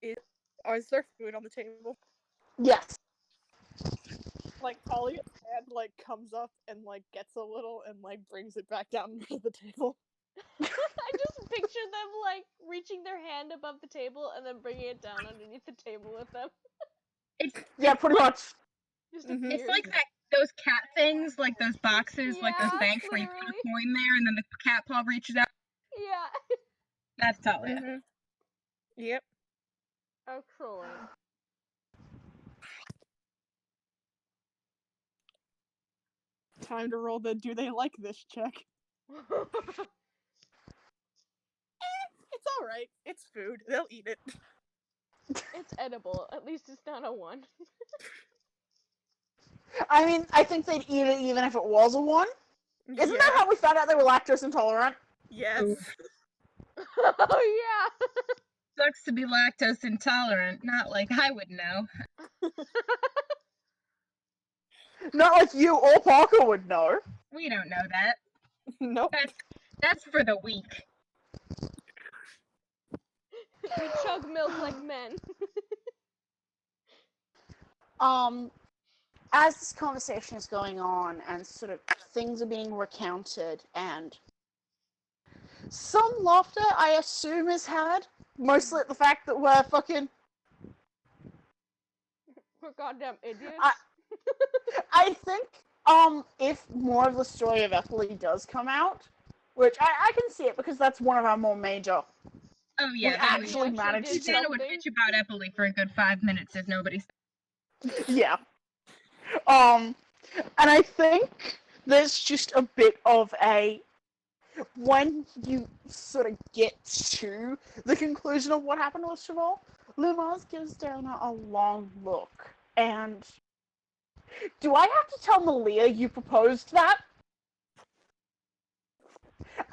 Is there food on the table? Yes. Like Talia's hand like comes up and like gets a little and like brings it back down to the table. I just picture them like reaching their hand above the table and then bringing it down underneath the table with them. Yeah, pretty much. Just Mhm. It's appears. like those cat things, like those boxes, like those Yeah, banks where you put literally. a coin there and then the cat paw reaches out. Yeah. That's Talia. Mhm. Yep. Excellent. Time to roll the do they like this check. It's alright. It's food. They'll eat it. It's edible. At least it's not a 1. I mean, I think they'd eat it even if it was a 1. Isn't that how we found out they were lactose intolerant? Yes. Oh yeah. Sucks to be lactose intolerant. Not like I would know. Not like you or Parker would know. We don't know that. Nope. That's for the weak. We chug milk like men. As this conversation is going on and sort of things are being recounted and some laughter, I assume, is had, mostly at the fact that we're fucking. We're goddamn idiots. I think, if more of the story of Eppley does come out, which I can see it because that's one of our more major. Oh yeah, We that actually We managed did to. Susanna would something. bitch about Eppley for a good 5 minutes if nobody's. Yeah. And I think there's just a bit of a when you sort of get to the conclusion of what happened with Cheval, Lumaz gives Diona a long look. And do I have to tell Malia you proposed that?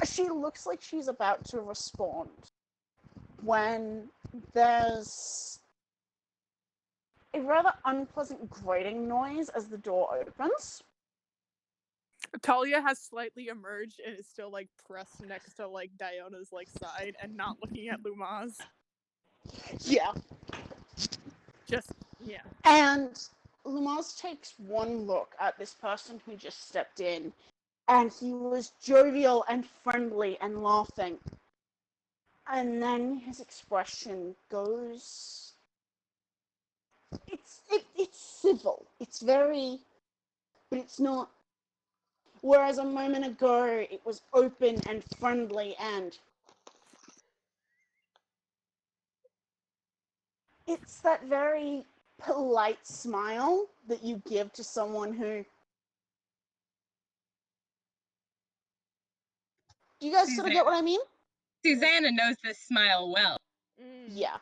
She looks like she's about to respond when there's a rather unpleasant grating noise as the door opens. Talia has slightly emerged and is still like pressed next to like Diona's like side and not looking at Lumaz. Yeah. Just yeah. And Lumaz takes one look at this person who just stepped in, and he was jovial and friendly and laughing. And then his expression goes... It's civil. It's very... But it's not... Whereas a moment ago, it was open and friendly and... It's that very polite smile that you give to someone who... Do you guys sort of get what I mean? Susanna knows this smile well. Mm. Yeah.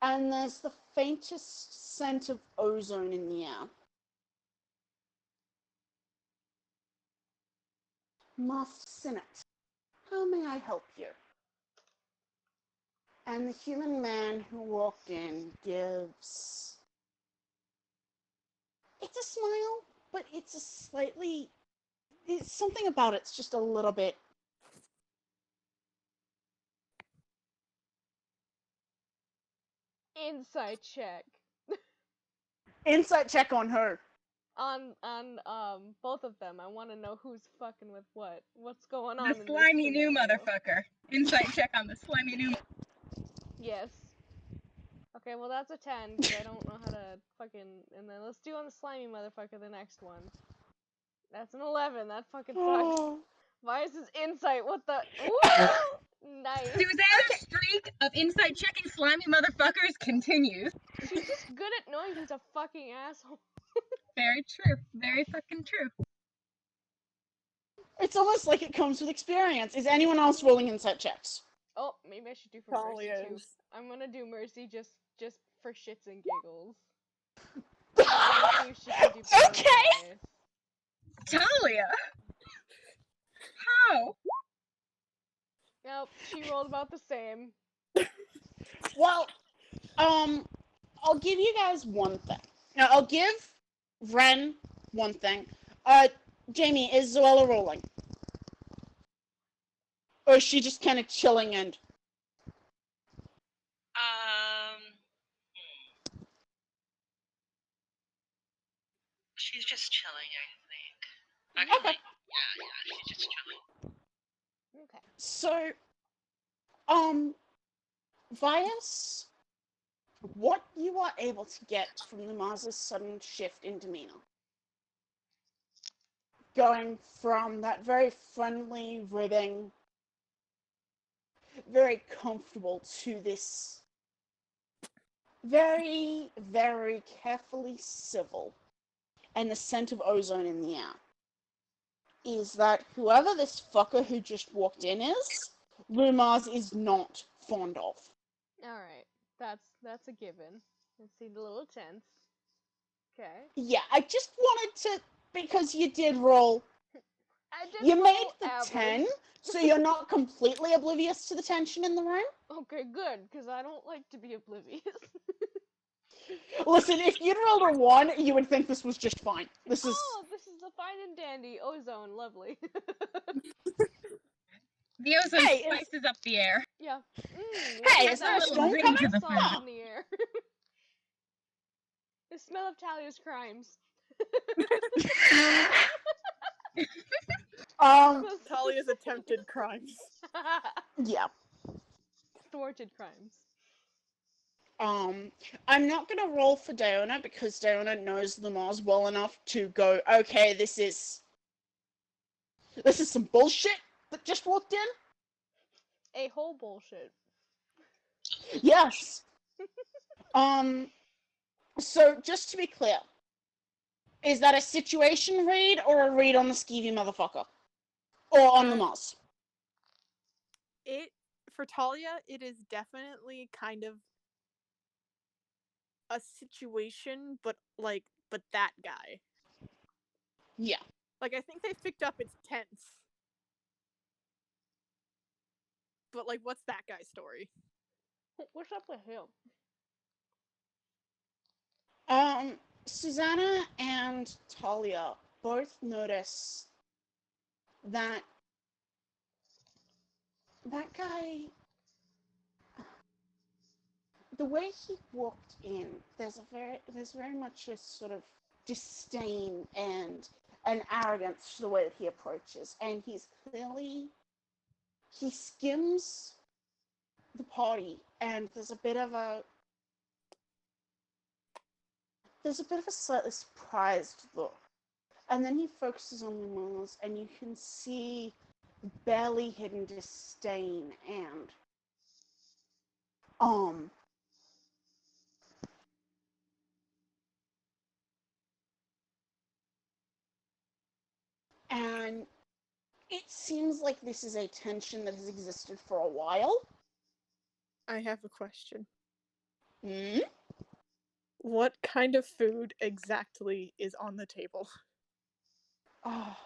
And there's the faintest scent of ozone in the air. Moth Sinnott, how may I help you? And the human man who walked in gives... It's a smile, but it's a slightly... It's something about it's just a little bit... Insight check. Insight check on her. On both of them. I want to know who's fucking with what. What's going on? The slimy new motherfucker. Insight check on the slimy new. Yes. Okay, well that's a 10 because I don't know how to fucking. And then let's do on the slimy motherfucker the next one. That's an 11. That fucking sucks. Vice's insight. What the? Ooh! Nice. Susanna's streak of insight checking slimy motherfuckers continues. She's just good at knowing who's a fucking asshole. Very true. Very fucking true. It's almost like it comes with experience. Is anyone else rolling insight checks? Oh, maybe I should do for Mercy Talia too. is. I'm gonna do Mercy just for shits and giggles. I think she should do better Okay. than Vice. Talia? How? Nope, she rolled about the same. Well, I'll give you guys one thing. Now, I'll give Ren one thing. Jamie, is Zoella rolling? Or is she just kind of chilling and... She's just chilling, I think. Actually, Okay. yeah, she's just chilling. Okay. So, Vias, what you are able to get from Lumaz's sudden shift in demeanor, going from that very friendly, ribbing, very comfortable to this very, very carefully civil, and the scent of ozone in the air, is that whoever this fucker who just walked in is, Lumaz is not fond of. Alright. That's a given. It seemed a little tense. Okay. Yeah, I just wanted to, because you did roll, I did you roll made the average. 10, so you're not completely oblivious to the tension in the room. Okay, good, because I don't like to be oblivious. Listen, if you'd rolled a 1, you would think this was just fine. This is... Oh, this is a fine and dandy ozone, lovely. The ozone Hey, spices up the air. Yeah. Hey, look is at there a that storm little coming? salt in the air. The smell of Talia's crimes. Talia's attempted crimes. Yeah. Thwarted crimes. I'm not gonna roll for Diona because Diona knows the Mars well enough to go, okay, this is some bullshit that just walked in? A whole bullshit. Yes. So, just to be clear, Is that a situation read or a read on the skeevy motherfucker? Or on the Mars? For Talia, it is definitely kind of a situation, but that guy. Yeah. Like, I think they picked up it's tense. But, like, what's that guy's story? What's up with him? Susanna and Talia both notice that that guy, the way he walked in, there's very much a sort of disdain and an arrogance to the way that he approaches, and he skims the party, and there's a bit of a slightly surprised look. And then he focuses on the Mars, and you can see barely hidden disdain and it seems like this is a tension that has existed for a while. I have a question. Hmm? What kind of food exactly is on the table? Oh.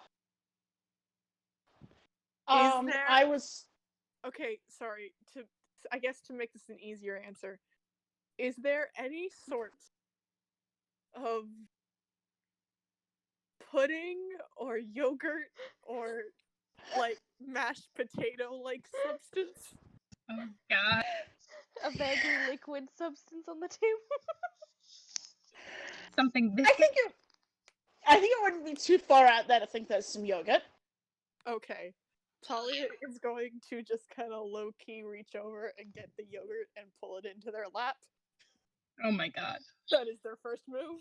there- I was Okay, sorry. I guess to make this an easier answer, is there any sort of pudding or yogurt or like mashed potato like substance? Oh God. A vaguely liquid substance on the table. Something I viscous. think it wouldn't be too far out there to think there's some yogurt. Okay. Talia is going to just kind of low-key reach over and get the yogurt and pull it into their lap. Oh my God. That is their first move.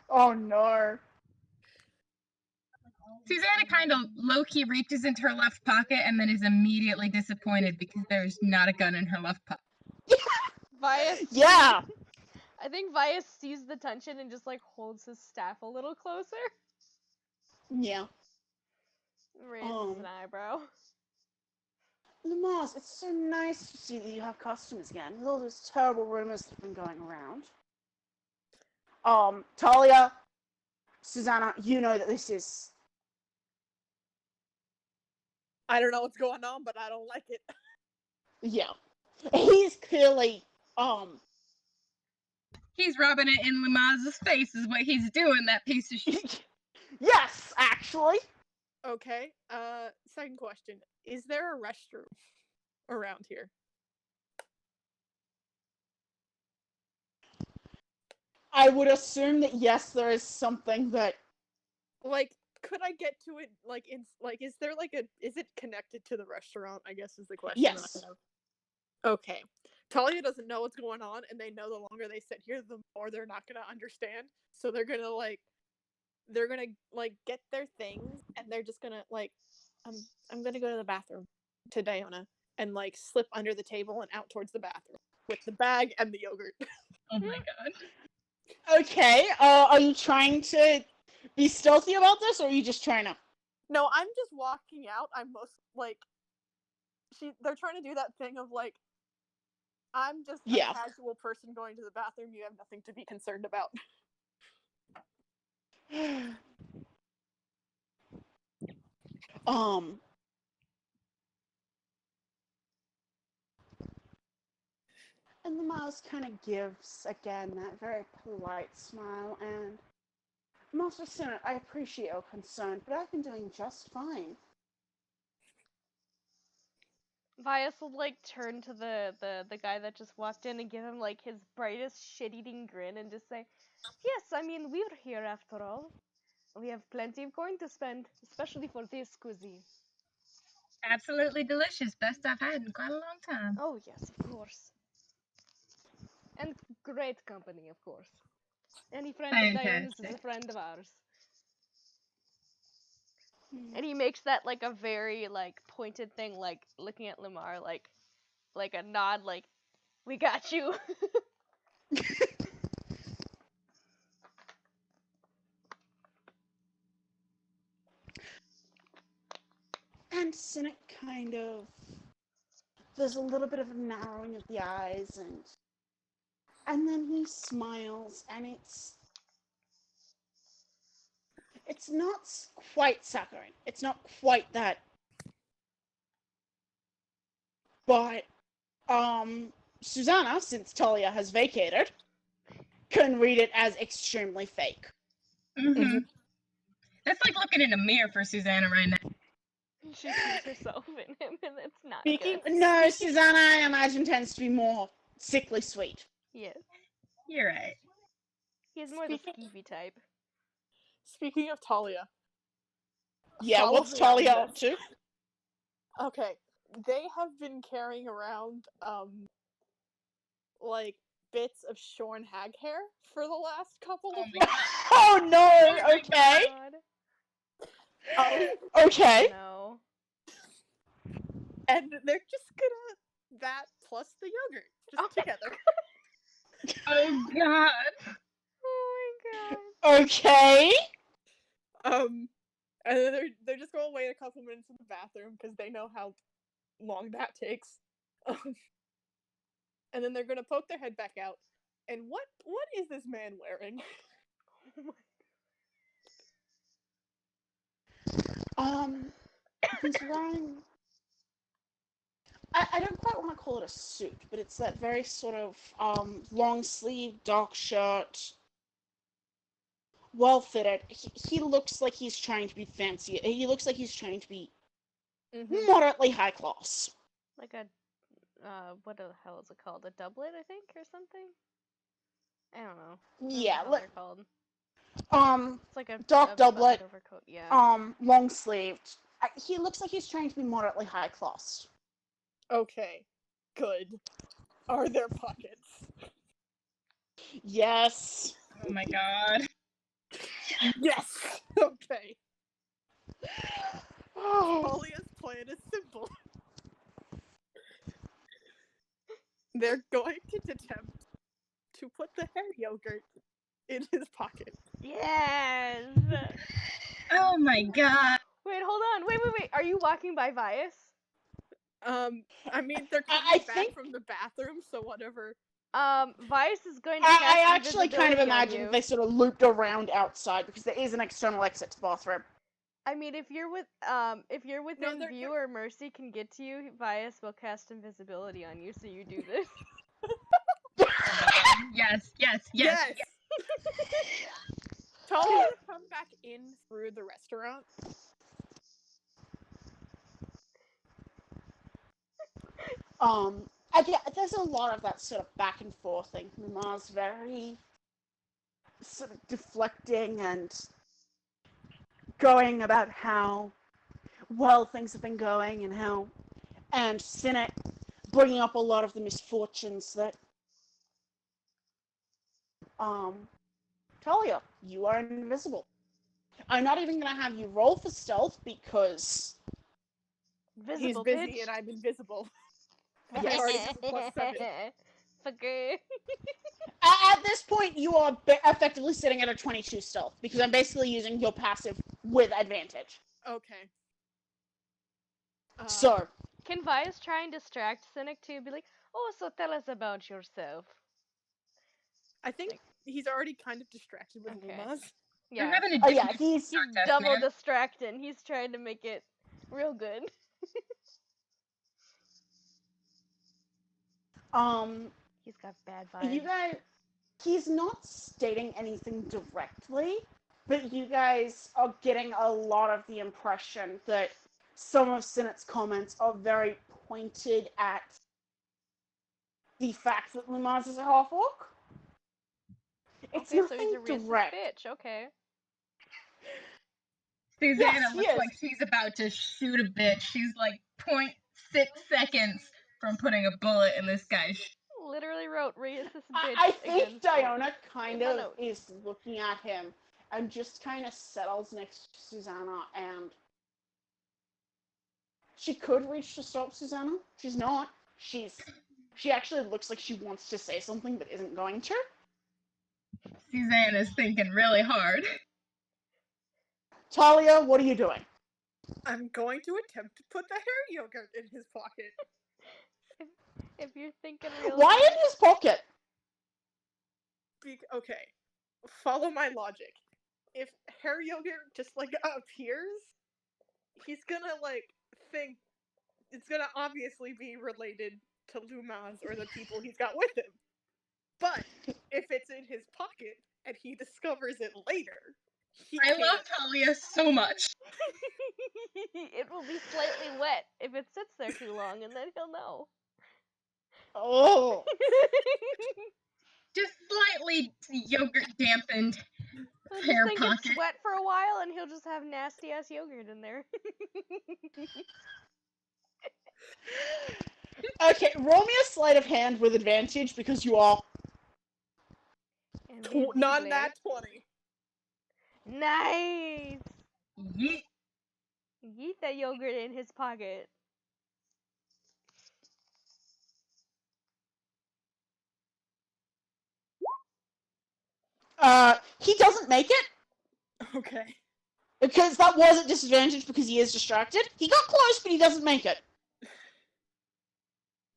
Oh no. Susanna kind of low-key reaches into her left pocket and then is immediately disappointed because there's not a gun in her left pocket. Vias. Yeah. I think Vias sees the tension and just like holds his staff a little closer. Yeah. Raises an eyebrow. Lamars, it's so nice to see that you have customers again, with all those terrible rumors that have been going around. Talia, Susanna, you know that this is... I don't know what's going on, but I don't like it. Yeah. He's clearly, He's rubbing it in Lamaz's face is what he's doing, that piece of shit. Yes, actually. Okay, second question. Is there a restroom around here? I would assume that yes, there is something that... Like, could I get to it, is there is it connected to the restaurant, I guess is the question that Yes. I have. Okay. Talia doesn't know what's going on, and they know the longer they sit here, the more they're not gonna understand. So they're gonna, get their things, and they're just gonna, I'm gonna go to the bathroom to Diona, and, slip under the table and out towards the bathroom with the bag and the yogurt. Oh my God. Okay, are you trying to be stealthy about this, or are you just trying to... No, I'm just walking out. I'm most, they're trying to do that thing of, I'm just a Yeah. casual person going to the bathroom. You have nothing to be concerned about. And the mouse kind of gives, again, that very polite smile, and Master Senate, I appreciate your concern, but I've been doing just fine. Vias will turn to the guy that just walked in and give him his brightest shit-eating grin and just say, "Yes, I mean we're here after all. We have plenty of coin to spend, especially for this cuisine." Absolutely delicious. Best I've had in quite a long time. Oh yes, of course. And great company, of course. Any friend of Diona's is a Fantastic. friend of ours. And he makes that a very pointed thing, looking at Lamar, like a nod, we got you. Cynic kind of, there's a little bit of a narrowing of the eyes, and then he smiles, and it's not quite saccharine. It's not quite that. But, Susanna, since Talia has vacated, can read it as extremely fake. Mm-hmm. That's like looking in a mirror for Susanna right now. She sees herself in him, and it's not Speaking- good. No, Susanna, I imagine, tends to be more sickly sweet. Yes. You're right. He's more the skeevy type. Speaking of Talia. Yeah, follow what's me on Talia up this. to? Okay, they have been carrying around, like, bits of shorn hag hair for the last couple of months. Oh no, okay. God. Okay. No. And they're just gonna, that plus the yogurt, just Oh my together. Oh god. Oh my god. Okay. And then they're just gonna wait a couple minutes in the bathroom because they know how long that takes. And then they're gonna poke their head back out. And what is this man wearing? He's wearing. I don't quite want to call it a suit, but it's that very sort of long sleeve, dark shirt, well fitted. He looks like he's trying to be fancy. He looks like he's trying to be moderately high class. Like a, what the hell is it called? A doublet, I think, or something? I don't know. I don't know Yeah, what they're called. It's like a dark a doublet, buttoned overcoat. Yeah. long sleeved. He looks like he's trying to be moderately high class. Okay, good. Are there pockets? Yes. Oh my god. Yes! Okay. Oh. Talia's plan is simple. They're going to attempt to put the hair yogurt in his pocket. Yes. Oh my god. Wait, hold on. Wait. Are you walking by Vias? I mean, they're coming I back think- from the bathroom, so whatever. Vias is going to I cast actually kind of invisibility on imagined you. they sort of looped around outside because there is an external exit to the bathroom. I mean, if you're within they're- view or Mercy can get to you, Vias will cast invisibility on you, so you do this. Yes. Talia would come back in through the restaurant. Yeah, there's a lot of that sort of back and forth thing. Mama's very sort of deflecting and going about how well things have been going and Cynic bringing up a lot of the misfortunes that Talia, you are invisible. I'm not even gonna have you roll for stealth because Visible, He's busy bitch. and I'm invisible. Yes. I already have a +7. Fucker. At this point you are effectively sitting at a 22 stealth because I'm basically using your passive with advantage. Okay. So, Can Vias try and distract Cynic too? Be like, oh, so tell us about yourself. I think he's already kind of distracted with Okay. Lumaz. You're Yeah. having a oh yeah, different he's contest, Double man. distracting. He's trying to make it real good. He's got bad vibes. you guys, he's not stating anything directly, but you guys are getting a lot of the impression that some of Sinet's comments are very pointed at the fact that Lumaz is a half-orc. It's Okay, so nothing he's a racist direct. bitch. Okay. Susanna Yes, he looks is. like she's about to shoot a bitch. She's like 0.6 seconds from putting a bullet in this guy's Literally wrote racist bitch. I think against Diona kind in my of notes. is looking at him and just kind of settles next to Susanna, and she could reach to stop Susanna. She's not. She actually looks like she wants to say something but isn't going to. Susanna's thinking really hard. Talia, what are you doing? I'm going to attempt to put the hair yogurt in his pocket. If you're thinking real Why hard, in his pocket? Okay, follow my logic. If hair yogurt just like appears, he's gonna like think it's gonna obviously be related to Lumaz or the people he's got with him. But if it's in his pocket and he discovers it later, he I can't. love Talia so much. it will be slightly wet if it sits there too long, and then he'll know. Oh. Just slightly yogurt dampened He'll hair just think pocket. it's wet for a while, and he'll just have nasty ass yogurt in there. Okay, roll me a sleight of hand with advantage because you are. And these Not ways- that 20. Nice. Yeet. Yeet that yogurt in his pocket. He doesn't make it Okay. because that was a disadvantage because he is distracted. He got close, but he doesn't make it.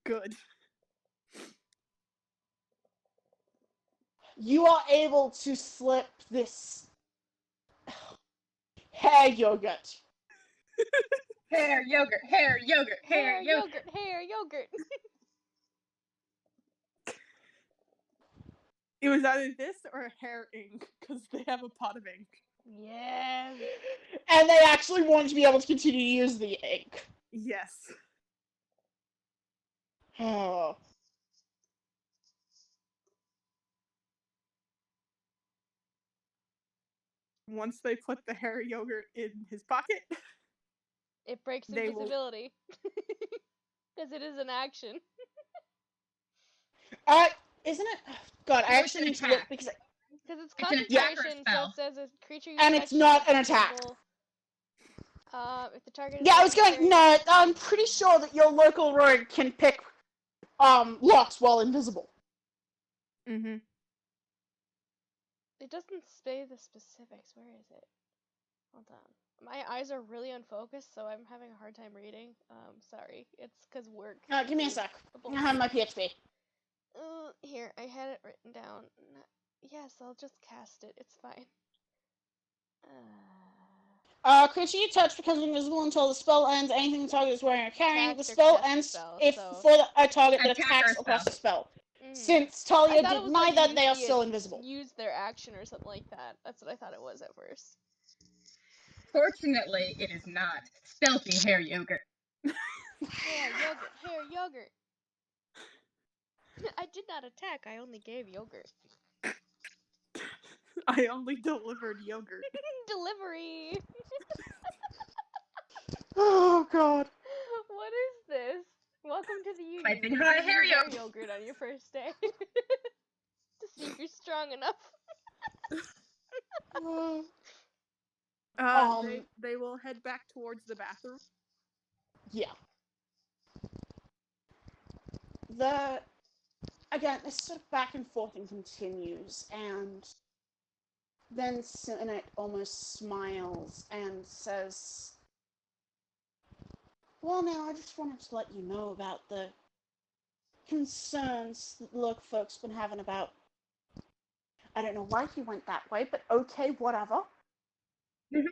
Good. You are able to slip this hair yogurt. Hair yogurt, hair yogurt, hair yogurt. Hair yogurt. It was either this or hair ink because they have a pot of ink. Yes. And they actually want to be able to continue to use the ink. Yes. Oh. Once they put the hair yogurt in his pocket, It breaks They will- invisibility. Because it is an action. Isn't it? God, I No, actually need it's to an look attack. because Because it's It's an attack or concentration, so spell. it says a creature you And touch it's not an is attack. visible. If the target is yeah, I was necessary- going. No, I'm pretty sure that your local rogue can pick locks while invisible. mm-hmm. It doesn't say the specifics. Where is it? Hold on. My eyes are really unfocused, so I'm having a hard time reading. Sorry. It's because work. Give me a is sec. a I have my PHP. Here, I had it written down. Yes, I'll just cast it. It's fine. Creature you touch becomes invisible until the spell ends. Anything the target is wearing or carrying. The Attacks or spell casts a ends spell, if so- for a target that Attack attacks or or casts a spell. Mm. Since I Talia thought it did was neither, like they are use still the- invisible. Use their action or something like that. That's what I thought it was at first. Fortunately, it is not. Stealthy hair yogurt. Hair yogurt. Hair yogurt. I did not attack. I only gave yogurt. I only delivered yogurt. Delivery. Oh god. What is this? Welcome to the union. Piping You hot can hair use yogurt. yogurt on your first day. To see if you're strong enough. They will head back towards the bathroom. Yeah. Again, this sort of back and forth and continues, and then Sinet almost smiles and says, well, now, I just wanted to let you know about the concerns that the local folks been having about... I don't know why he went that way, but okay, whatever. Mhm.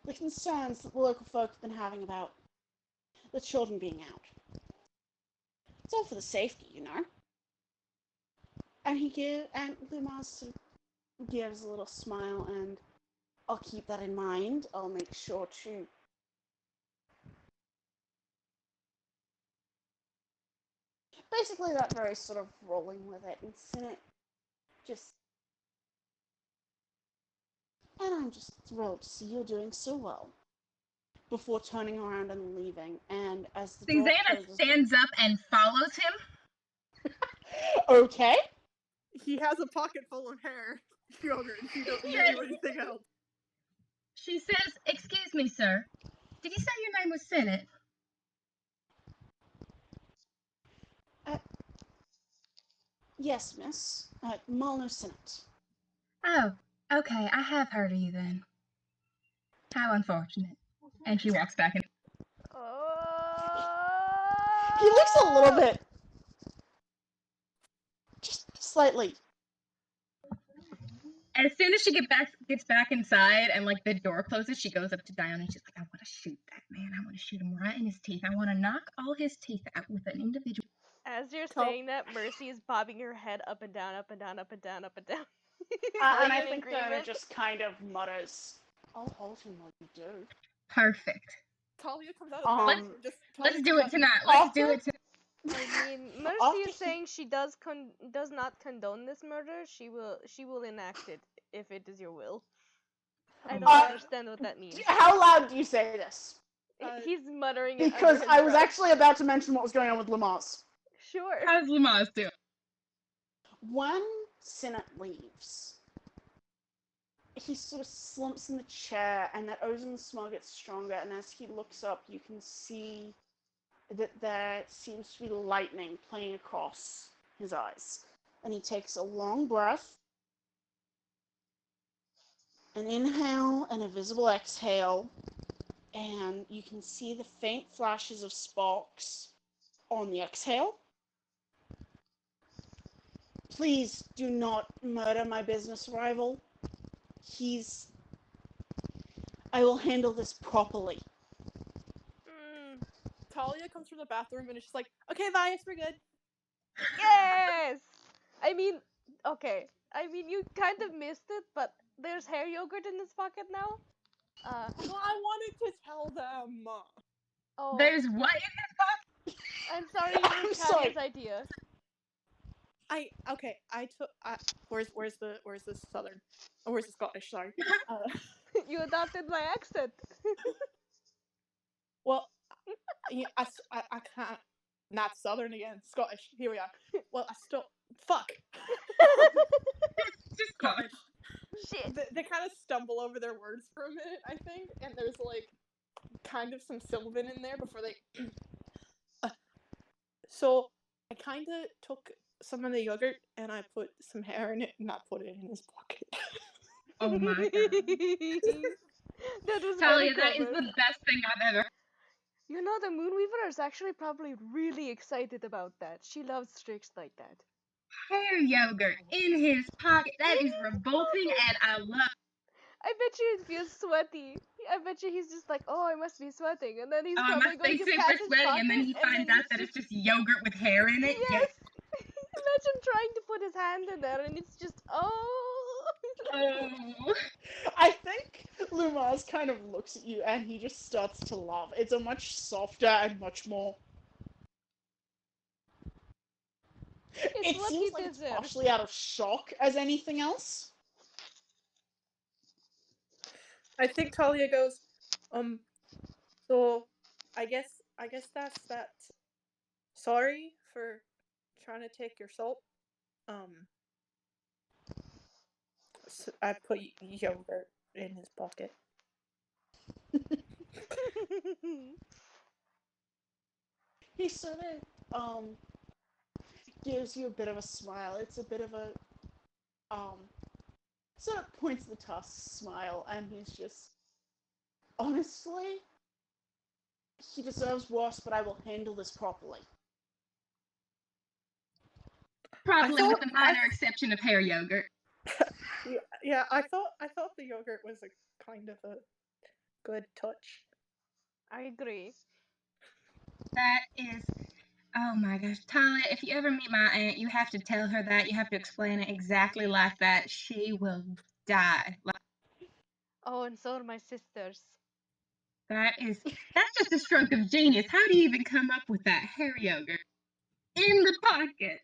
The concerns that the local folk have been having about the children being out. It's all for the safety, you know. And Lumaz sort of gives a little smile, and I'll keep that in mind. I'll make sure to basically that very sort of rolling with it, and Sinet just... And I'm just thrilled to see you're doing so well. Before turning around and leaving, and as the door Susanna closes... stands up and follows him. Okay. He has a pocket full of hair yogurt. He doesn't Yeah. do anything else. She says, excuse me, sir. Did you say your name was Sinet? Yes, miss. Malno Sinet. Oh, okay. I have heard of you then. How unfortunate. And she walks back in. He looks a little bit, just slightly. As soon as she gets back inside and like the door closes, she goes up to Dion and she's like, I want to shoot that man. I want to shoot him right in his teeth. I want to knock all his teeth out with an individual. As you're Tell- saying that, Mercy is bobbing her head up and down, up and down, up and down, up and down. And I In think Diana agreement. just kind of mutters, I'll hold him like you do. Perfect. Talia comes out Um, of the bathroom. Let's do it tonight. Let's do it tonight. I mean, Mercy After is he- saying she does not condone this murder. She will enact it if it is your will. I don't understand what that means. How loud do you say this? He's muttering it Because under his I was breath. actually about to mention what was going on with Lamars. Sure. How's Lamaze doing? When Sinnott leaves, he sort of slumps in the chair, and that ozone smell gets stronger, and as he looks up, you can see that there seems to be lightning playing across his eyes. And he takes a long breath, an inhale and a visible exhale, and you can see the faint flashes of sparks on the exhale. Please do not murder my business rival. I will handle this properly. Talia comes from the bathroom and is just like, okay, Vias, we're good. Yes. I mean, okay. I mean, you kind of missed it, but there's hair yogurt in this pocket now. Well, I wanted to tell them. Oh, There's what? I'm sorry, it I'm was sorry. Talia's idea. Where's the southern? Oh, where's the Scottish? Sorry. You adopted my accent. Well, I can't. Not southern again. Scottish. Here we are. Well, I still fuck. Just Scottish. Shit. They kind of stumble over their words for a minute, I think, and there's like kind of some Sylvan in there before they. So I kind of took some of the yogurt and I put some hair in it and I put it in his pocket. Oh my god. That was Talia, very that is clever. the best thing I've ever. You know, the Moonweaver is actually probably really excited about that. She loves tricks like that. Hair yogurt in his pocket. That is revolting, and I love. I bet you it feels sweaty. I bet you he's just like, oh, I must be sweating, and then he's Oh, probably my going face to super pat his sweaty, and then he pocket, and finds then out that it's just yogurt with hair in it. Yes. Imagine trying to put his hand in there, and it's just Oh. I think Lumaz kind of looks at you and he just starts to laugh. It's a much softer and much more. It's It what seems he like it's deserves. partially out of shock as anything else. I think Talia goes, so I guess that's that. Sorry for trying to take your salt. So I put yogurt in his pocket. He sort of gives you a bit of a smile. It's a bit of a sort of points the tusk smile, and he's just honestly, he deserves worse, but I will handle this properly. Probably thought- with the minor exception of hair yogurt. Yeah, I thought the yogurt was a kind of a good touch. I agree. That is. Oh my gosh. Talia, if you ever meet my aunt, you have to tell her that. You have to explain it exactly like that. She will die. Oh, and so are my sisters. That's just a stroke of genius. How do you even come up with that hair yogurt in the pocket?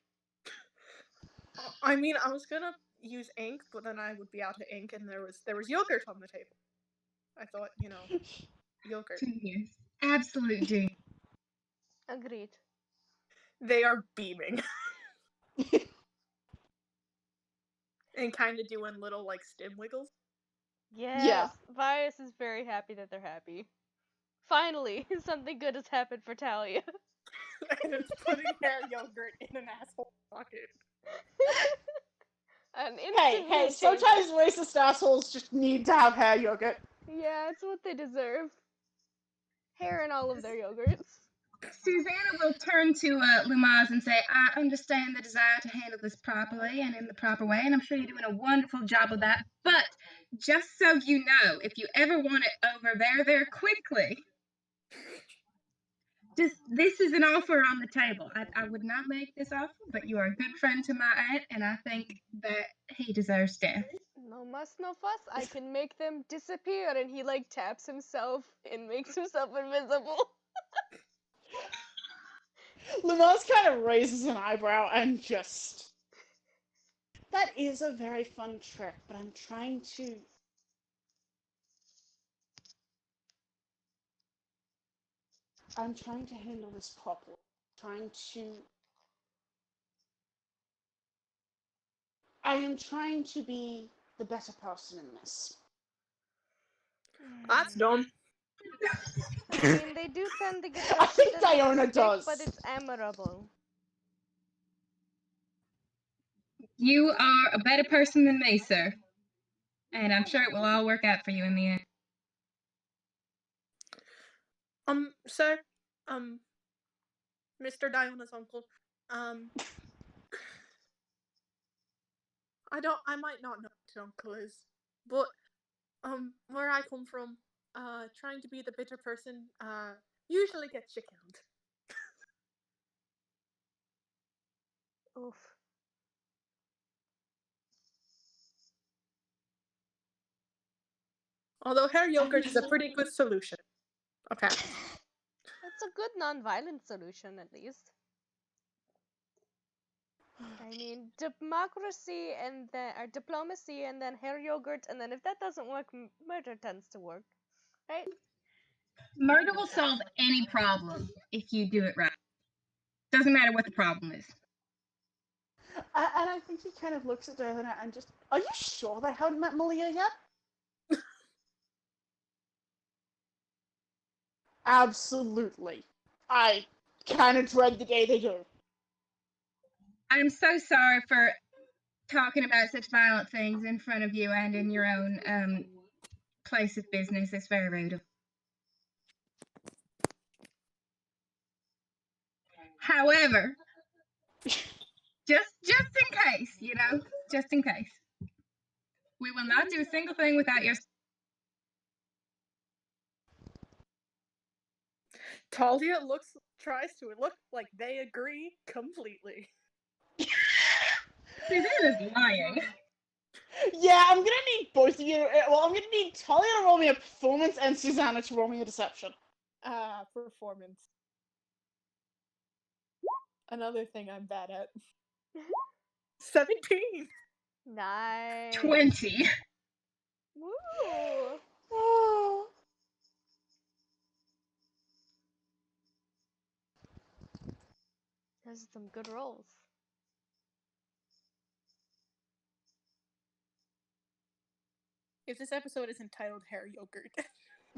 I mean, I was gonna use ink, but then I would be out of ink, and there was yogurt on the table. I thought, yogurt. Genius. Absolute genius. Agreed. They are beaming. And kind of doing little, like, stim wiggles. Yes. Vias is very happy that they're happy. Finally, something good has happened for Talia. And it's putting hair yogurt in an asshole pocket. And Hey, instantly sometimes racist assholes just need to have hair yogurt. Yeah, it's what they deserve. Hair in all of their yogurts. Susanna will turn to Lumaz and say, I understand the desire to handle this properly and in the proper way, and I'm sure you're doing a wonderful job of that. But just so you know, if you ever want it over very quickly, this is an offer on the table. I would not make this offer, but you are a good friend to my aunt, and I think that he deserves death. No muss, no fuss. I can make them disappear, and he like taps himself and makes himself invisible. Lumaz kind of raises an eyebrow and just. That is a very fun trick, but I'm trying to. I'm trying to handle this properly. I am trying to be the better person in this. That's dumb. I mean, they do tend to get their I think shit done on Diona stick, does. but it's admirable. You are a better person than me, sir. And I'm sure it will all work out for you in the end. Sir, Mr. Diona's uncle, I might not know what your uncle is, but, where I come from, trying to be the bitter person, usually gets you killed. Oof. Although hair yogurt is a pretty good solution, apparently. It's a good non-violent solution, at least. I mean, democracy and then or diplomacy, and then hair yogurt, and then if that doesn't work, murder tends to work, right? Murder will solve any problem if you do it right. Doesn't matter what the problem is. And I think he kind of looks at Diana and just. Are you sure they haven't met Malia yet? Absolutely. I kind of dread the day they do. I'm so sorry for talking about such violent things in front of you and in your own place of business. It's very rude. However, just in case, just in case, we will not do a single thing without your. Talia tries to look like they agree completely. Susanna's lying. Yeah, I'm gonna need both of you. Well, I'm gonna need Talia to roll me a performance and Susanna to roll me a deception. Performance. Another thing I'm bad at. 17! Nice. 20. Woo! Oh. Those are some good rolls. If this episode is entitled Hair Yogurt.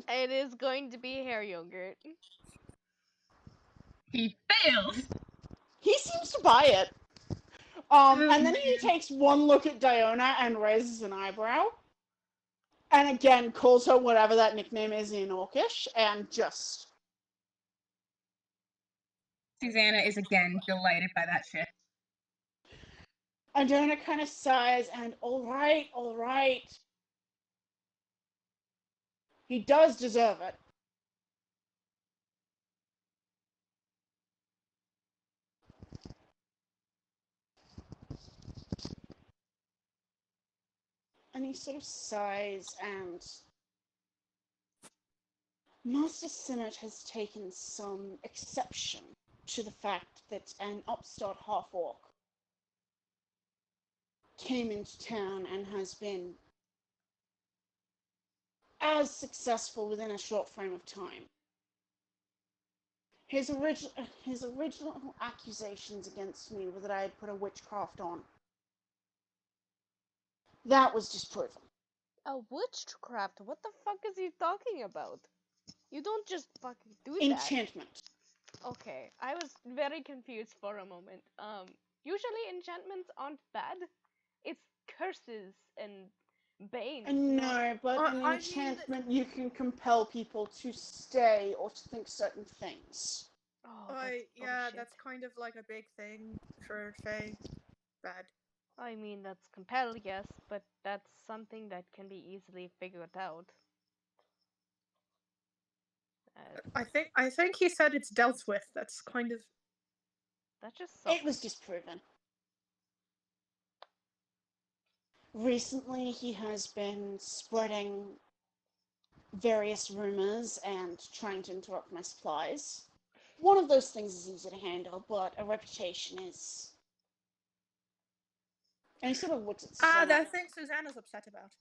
It is going to be hair yogurt. He fails. He seems to buy it. And then he takes one look at Diona and raises an eyebrow. And again calls her whatever that nickname is in Orcish, and just. Susanna is again delighted by that shit. And Diona kind of sighs and, all right. He does deserve it. And he sort of sighs, and Master Sinnott has taken some exception to the fact that an upstart half-orc came into town and has been as successful within a short frame of time. His original accusations against me were that I had put a witchcraft on. That was disproven. A witchcraft? What the fuck is he talking about? You don't just fucking do that. Enchantment. Okay, I was very confused for a moment. Usually enchantments aren't bad. It's curses and Bane. No, but Or, in I mean, enchantment, you can compel people to stay or to think certain things. Oh, that's yeah, bullshit. that's kind of like a big thing for Fae. Bad. I mean, that's compel, yes, but that's something that can be easily figured out. I think he said it's dealt with. That's kind of That just sucks. It was disproven. Recently, he has been spreading various rumors and trying to interrupt my supplies. One of those things is easy to handle, but a reputation is. And he sort of looks at Susanna. that thing Susanna's upset about.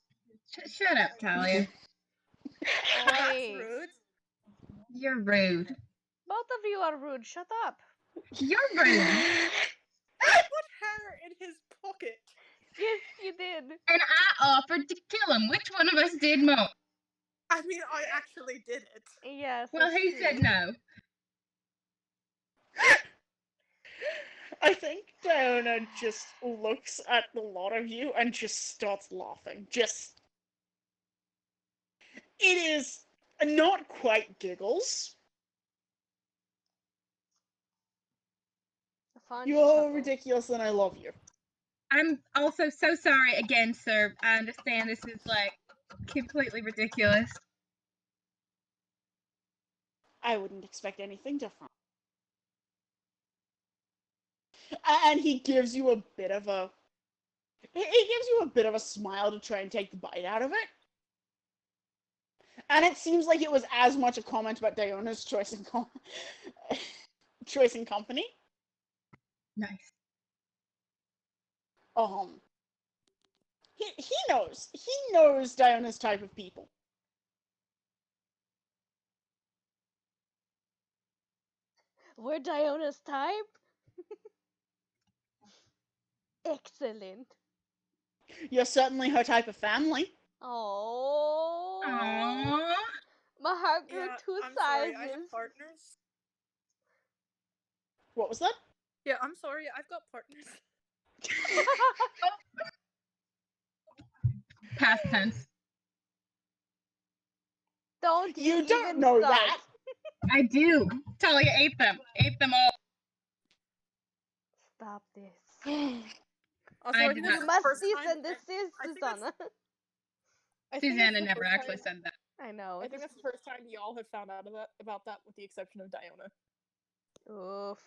Shut up, Talia. That's Oi. rude. You're rude. Both of you are rude. Shut up. You're rude. I put hair in his pocket. Yes, you did. And I offered to kill him. Which one of us did more? I mean, I actually did it. Yes. Well, that's who true. said no? I think Diona just looks at the lot of you and just starts laughing. It is not quite giggles. A fun You're chuckle. ridiculous and I love you. I'm also so sorry again, sir. I understand this is like completely ridiculous. I wouldn't expect anything different. And he gives you a bit of a. He gives you a bit of a smile to try and take the bite out of it. And it seems like it was as much a comment about Diona's choice in company. Nice. He knows. He knows Diona's type of people. We're Diona's type? Excellent. You're certainly her type of family. Oh. Aww. My heart grew Yeah, 2 I'm sorry. sizes. I have partners. What was that? Yeah, I'm sorry. I've got partners. Past tense. Don't You even don't know start. that. I do. Talia ate them. Ate them all. Stop this. Also, I I did think not- it's You the must first cease time- and desist, I think that's- Susanna. I think that's Susanna the never first actually time- said that. I know. I think that's the first time y'all have found out about that, with the exception of Diona. Oof.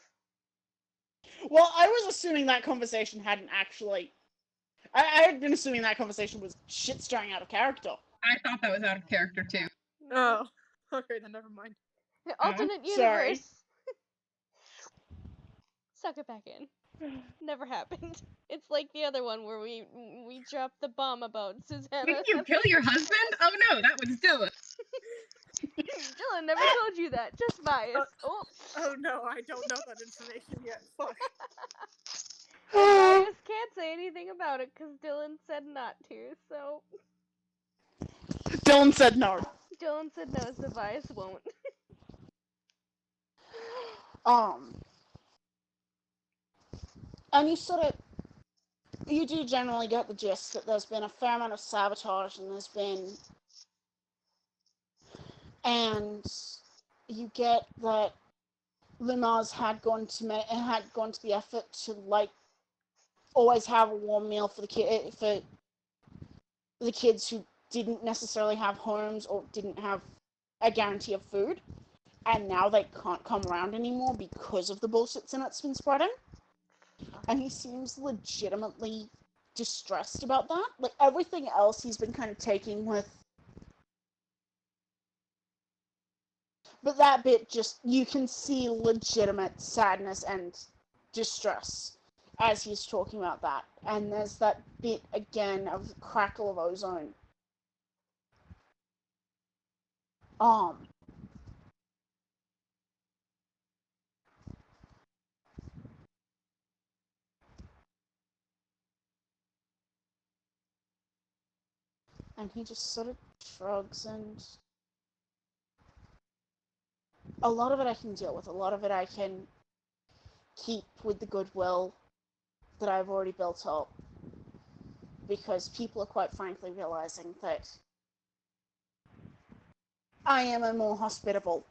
Well, I was assuming that conversation hadn't actually. I had been assuming that conversation was shit stirring out of character. I thought that was out of character too. Oh, okay, then never mind. Alternate sorry. universe. Suck it back in. Never happened. It's like the other one where we dropped the bomb about Susanna. Didn't you kill your husband? Oh no, that was Dylan. Dylan never told you that. Just bias. Oh. Oh no, I don't know that information yet. Fuck. And bias can't say anything about it because Dylan said not to. So Dylan said no. Dylan said no, so bias won't. And you do generally get the gist that there's been a fair amount of sabotage, and you get that Lumaz had gone to the effort to always have a warm meal for the kids who didn't necessarily have homes or didn't have a guarantee of food, and now they can't come around anymore because of the bullshit that's been spreading. And he seems legitimately distressed about that. Like, everything else he's been kind of taking with. But that bit you can see legitimate sadness and distress as he's talking about that. And there's that bit again of the crackle of ozone. And he just sort of shrugs, and a lot of it I can deal with. A lot of it I can keep with the goodwill that I've already built up. because people are quite frankly realizing that I am a more hospitable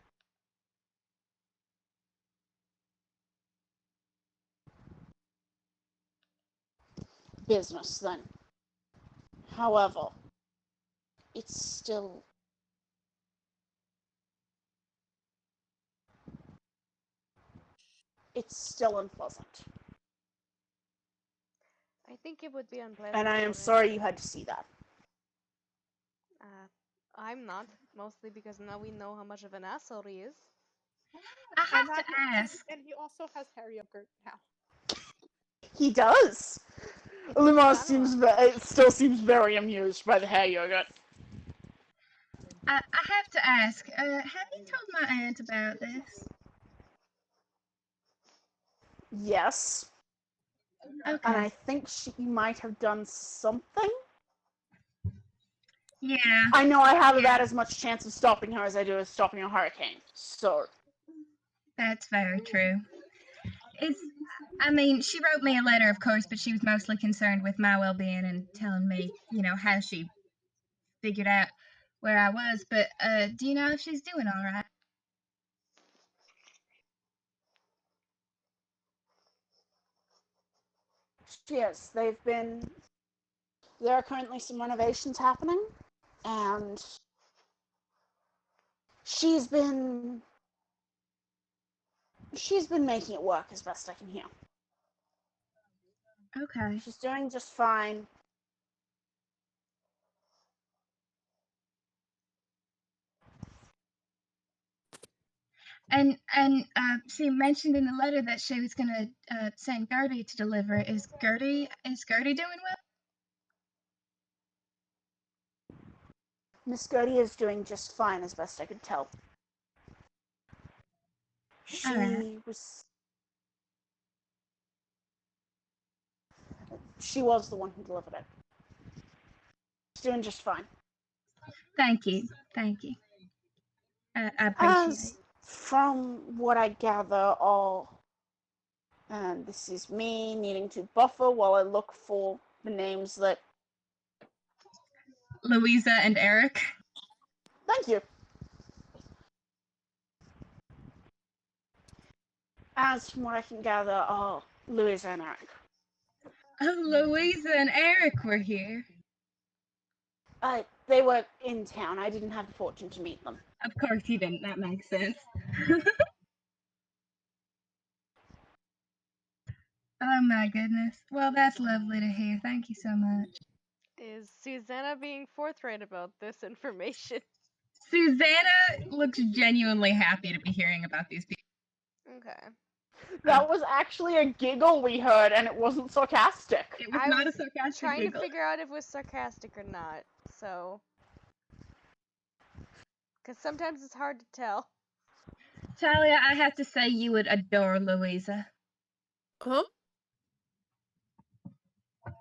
business than. However, it's still unpleasant. I think it would be unpleasant. And I am for sorry anyone. you had to see that. I'm not, mostly because now we know how much of an asshole he is. I have And to that ask. and he also has hair yogurt now. He does. Lumos Kinda. still seems very amused by the hair yogurt. I have to ask. Have you told my aunt about this? Yes. Okay. And I think she might have done something. Yeah. I know I have about as much chance of stopping her as I do of stopping a hurricane. So That's very true. I mean, she wrote me a letter, of course, but she was mostly concerned with my well-being and telling me, how she figured out where I was. But do you know if she's doing all right? yes, there are currently some renovations happening, and she's been making it work as best I can hear. Okay. She's doing just fine. And she mentioned in the letter that she was gonna send Gertie to deliver. Is Gertie doing well? Miss Gertie is doing just fine as best I could tell. She Alright. was the one who delivered it. She's doing just fine. Thank you. I appreciate it. From what I gather, and this is me needing to buffer while I look for the names that. Louisa and Eric. Thank you. As from what I can gather, Louisa and Eric. Oh, Louisa and Eric were here. They were in town. I didn't have the fortune to meet them. Of course you didn't. That makes sense. Oh my goodness. Well, that's lovely to hear. Thank you so much. Is Susanna being forthright about this information? Susanna looks genuinely happy to be hearing about these people. Okay. That was actually a giggle we heard, and it wasn't sarcastic. It was I not was a sarcastic trying giggle. to figure out if it was sarcastic or not, so. Because sometimes it's hard to tell. Talia, I have to say you would adore Louisa. Huh?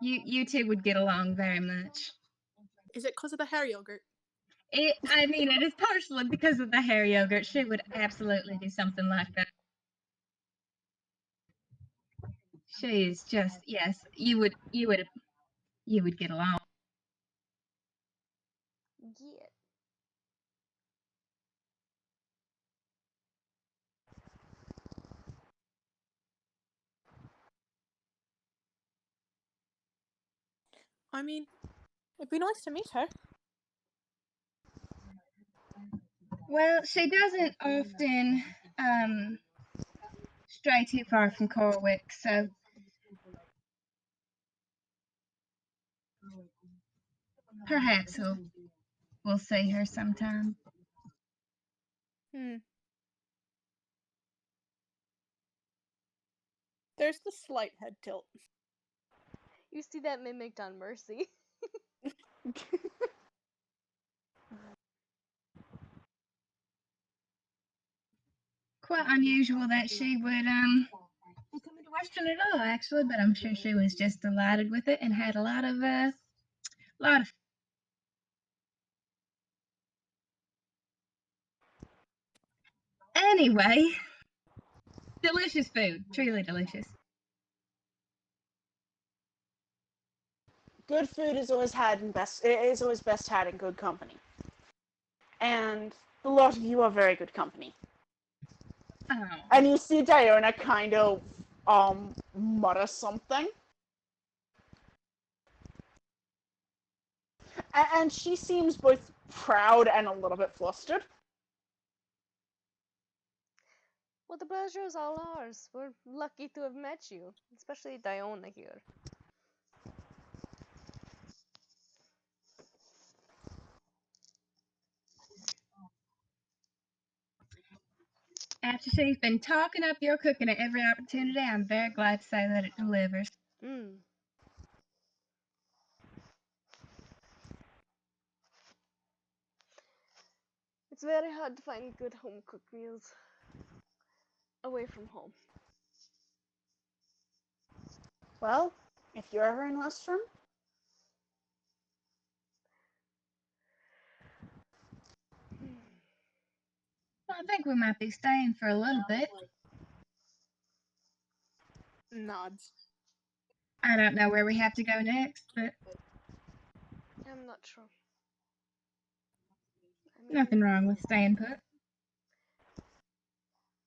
You two would get along very much. Is it because of the hair yogurt? I mean, it is partially because of the hair yogurt. She would absolutely do something like that. She's just, yes, you would get along. Yeah. I mean, it'd be nice to meet her. Well, she doesn't often stray too far from Corwick, so perhaps we'll see her sometime. There's the slight head tilt. You see that mimicked on Mercy. Quite unusual that she would come to Western at all, actually, but I'm sure she was just delighted with it and had a lot of Anyway, delicious food, truly delicious. good food is always best had in good company. And a lot of you are very good company. Oh. And you see Diona kind of mutter something. And she seems both proud and a little bit flustered. Well, the pleasure is all ours. We're lucky to have met you, especially Diona here. After she's been talking up your cooking at every opportunity, I'm very glad to say that it delivers. Mm. It's very hard to find good home-cooked meals away from home. Well, if you're ever in Western, Well, I think we might be staying for a little bit. Nods. I don't know where we have to go next, but I'm not sure. I mean, nothing wrong with staying put.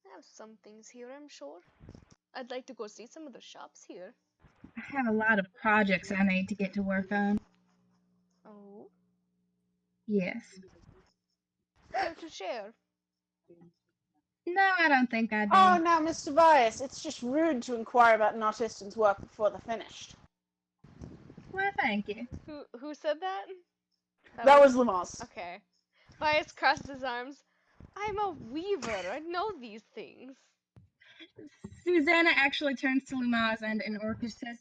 I have some things here, I'm sure. I'd like to go see some of the shops here. I have a lot of projects I need to get to work on. Oh, Yes. care to share? No, I don't think I do. oh, now, Mr. Bias, it's just rude to inquire about an artisan's work before they're finished. Well, thank you. Who said that? That was Lamaz. Okay. Bias crossed his arms. I'm a weaver. I know these things. Susanna actually turns to Lumaz and in Orcish says,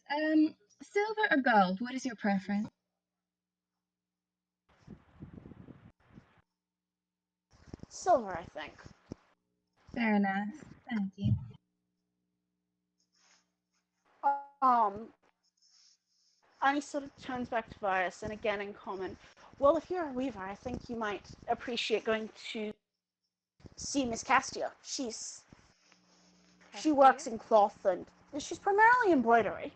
silver or gold? What is your preference? Silver, I think. Very nice. Thank you. And he sort of turns back to Bias and again in common. Well, if you're a weaver, I think you might appreciate going to see Miss Castia. She works in cloth and she's primarily embroidery.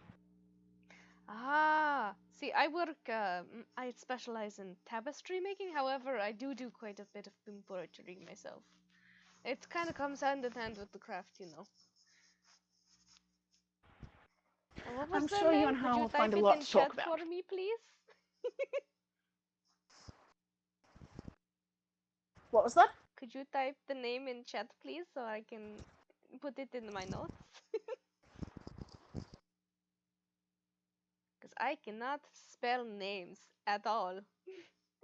Ah, see, I work, I specialize in tapestry making. However, I do quite a bit of embroidery myself. It kind of comes hand in hand with the craft, you know. And what was I'm their sure you name? and Could Hal you will type find a it lot in to talk chat about. for me, please? What was that? Could you type the name in chat, please, so I can put it in my notes? Because I cannot spell names at all.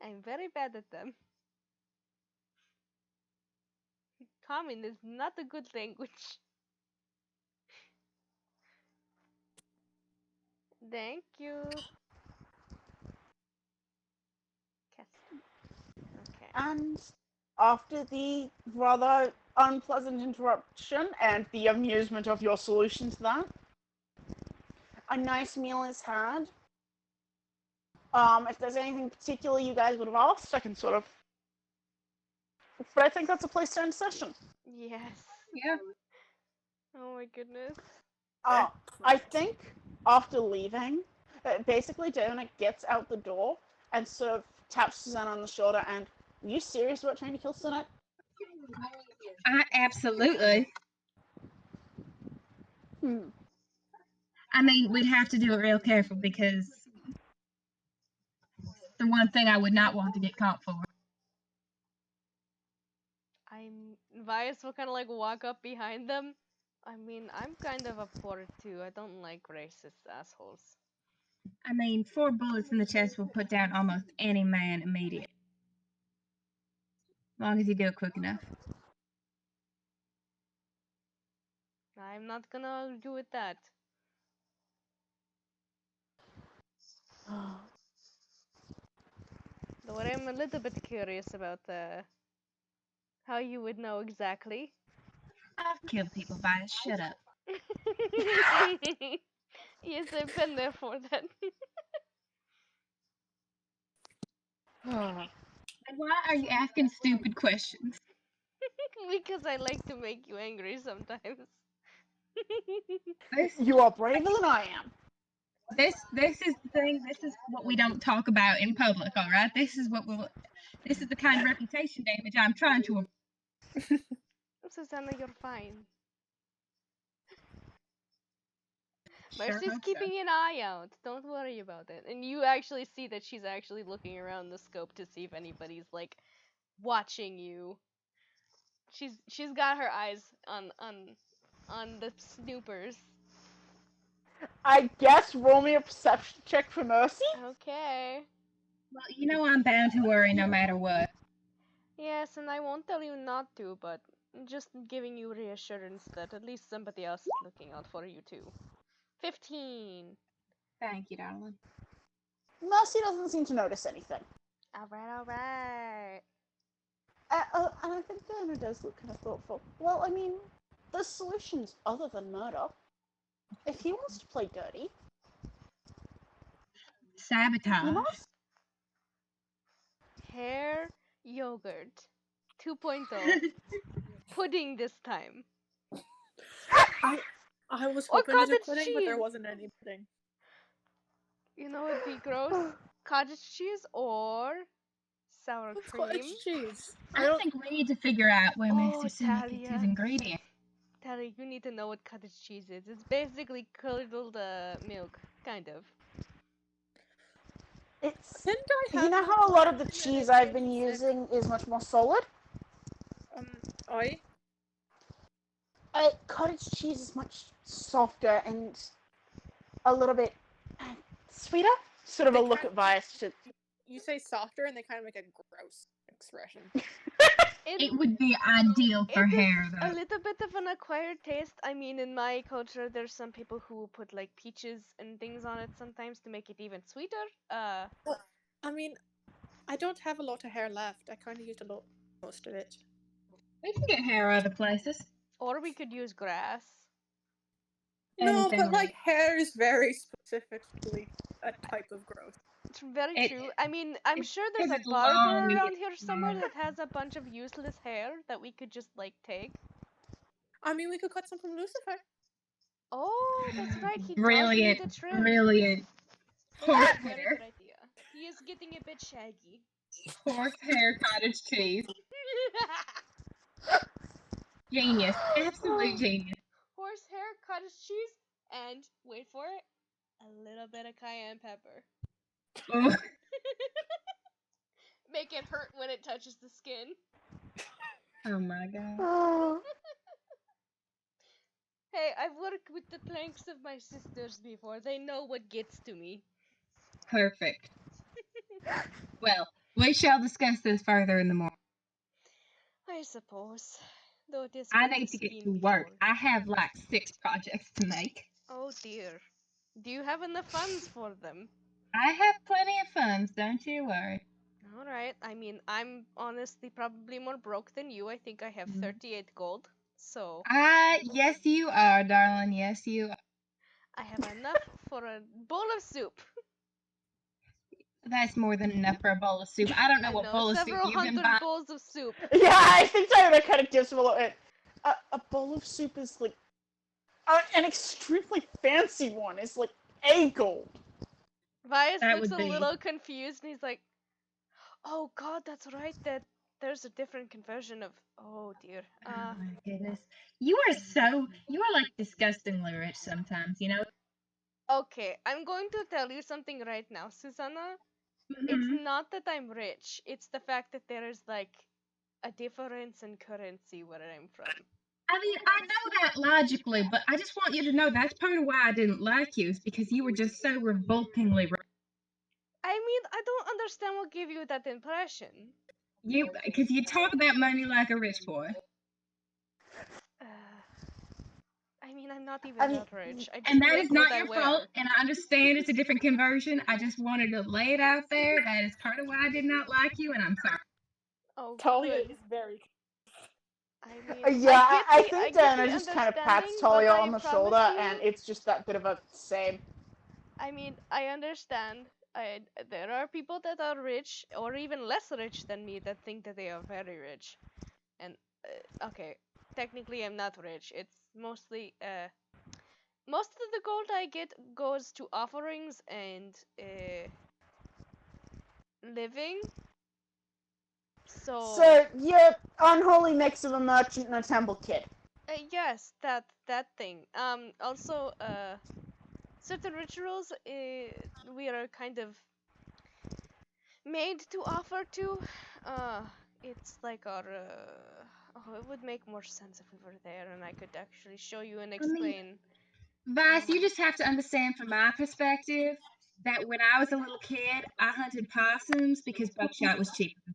I'm very bad at them. Common is not a good language. Thank you. Okay. And after the rather unpleasant interruption and the amusement of your solution to that, a nice meal is had. If there's anything particular you guys would have asked, I can sort of... But I think that's a place to end session. Yes. Yeah. Oh my goodness. I think after leaving, basically Diona gets out the door and sort of taps Susanna on the shoulder and, are you serious about trying to kill Sinet? Absolutely. I mean, we'd have to do it real careful because the one thing I would not want to get caught for. Vias will kind of like walk up behind them. I mean, I'm kind of up for it too. I don't like racist assholes. I mean, 4 bullets in the chest will put down almost any man immediately. As long as you do it quick enough. I'm not gonna argue with that. Though I'm a little bit curious about how you would know exactly. I've killed people, Bias. Shut up. Yes, I've been there for that. And why are you asking stupid questions? Because I like to make you angry sometimes. You are braver than I am. this is the thing. This is what we don't talk about in public. All right. This is what we'll. This is the kind of reputation damage I'm trying to. Susanna, you're fine. Sure Mercy's hope so. keeping an eye out. Don't worry about it. And you actually see that she's actually looking around the scope to see if anybody's like watching you. She's got her eyes on the snoopers. I guess roll me a perception check for Mercy. Okay. Well, you know I'm bound to worry no matter what. Yes, and I won't tell you not to, but just giving you reassurance that at least somebody else is looking out for you too. 15. Thank you, darling. Mercy doesn't seem to notice anything. Alright. And I think Diana does look kind of thoughtful. Well, I mean, there's solutions other than murder. If he wants to play dirty, Sabotage. he must. Hair yogurt 2.0. Pudding this time. I was Or hoping to do cottage pudding, but there cheese. wasn't any pudding. You know it'd be gross? Cottage cheese or sour What's cream. cottage cheese? I think we need to figure out where Oh, Mr. Sumi gets his Talia. ingredients. Tally, you need to know what cottage cheese is. It's basically curdled milk, kind of. It's. Didn't I have You know how a lot of the cheese I've been using is much more solid? Oi? Cottage cheese is much softer and a little bit sweeter. Sort of a They look kind- at Vice to. You say softer, and they kind of make a gross expression. It would be ideal for It is hair, a though. little bit of an acquired taste. I mean, in my culture, there's some people who put like peaches and things on it sometimes to make it even sweeter. I mean, I don't have a lot of hair left. I kind of used most of it. We can get hair other places. Or we could use grass. No, Anything but like hair is very specifically a type of growth. It's very It- true. I mean, I'm sure there's a it's barber long, around it's here somewhere long. that has a bunch of useless hair that we could just like take. I mean, we could cut some from Lucifer. Oh, that's right. He Brilliant, does need a trim. brilliant. Very Horsehair, good idea. He is getting a bit shaggy. horsehair cottage cheese. Genius, absolute genius. Horsehair, cottage cheese, and wait for it, a little bit of cayenne pepper. Oh, Make it hurt when it touches the skin. oh my god. Oh. Hey, I've worked with the planks of my sisters before. They know what gets to me. Perfect. Well, we shall discuss this further in the morning. I suppose. Though it is I fun need to get scheme to work. before. I have like 6 projects to make. Oh dear. Do you have enough funds for them? I have plenty of funds, don't you worry. Alright, I mean, I'm honestly probably more broke than you. I think I have Mhm. 38 gold. So, Yes you are, darling. Yes you are. I have enough for a bowl of soup. That's more than enough for a bowl of soup. I don't know I what know, bowl of soup several you've been hundred buying. bowls of soup. Yeah, I think Diana kind of gives him a little bit. A bowl of soup is like an extremely fancy one. It's like a gold. Vias That looks would a be- little confused and he's like, oh god, that's right, that there's a different conversion of, oh dear. Oh my goodness. You are like disgustingly rich sometimes, you know? Okay, I'm going to tell you something right now, Susanna. It's Mhm. not that I'm rich, it's the fact that there is like a difference in currency where I'm from. I mean, I know that logically, but I just want you to know that's part of why I didn't like you, is because you were just so revoltingly rich. I mean, I don't understand what gave you that impression. Because you talk about money like a rich boy. I mean, I'm not even I mean, that rich. I just And that like is what not I your wear. fault, and I understand it's a different conversion. I just wanted to lay it out there. That is part of why I did not like you, and I'm sorry. Oh, Talia good. is very. I mean, Yeah, I get think the Diana just kind of pats understanding, Talia but on I the promise shoulder, you- and it's just that bit of a same. I mean, I understand. There are people that are rich or even less rich than me that think that they are very rich. And okay, technically I'm not rich. It's mostly most of the gold I get goes to offerings and living. So you're unholy mix of a merchant and a temple kid. Yes, that thing. Also, certain rituals we are kind of made to offer to. It's like our. Oh, it would make more sense if we were there and I could actually show you and mean, explain. Vice, you just have to understand from my perspective that when I was a little kid, I hunted possums because buckshot was cheaper.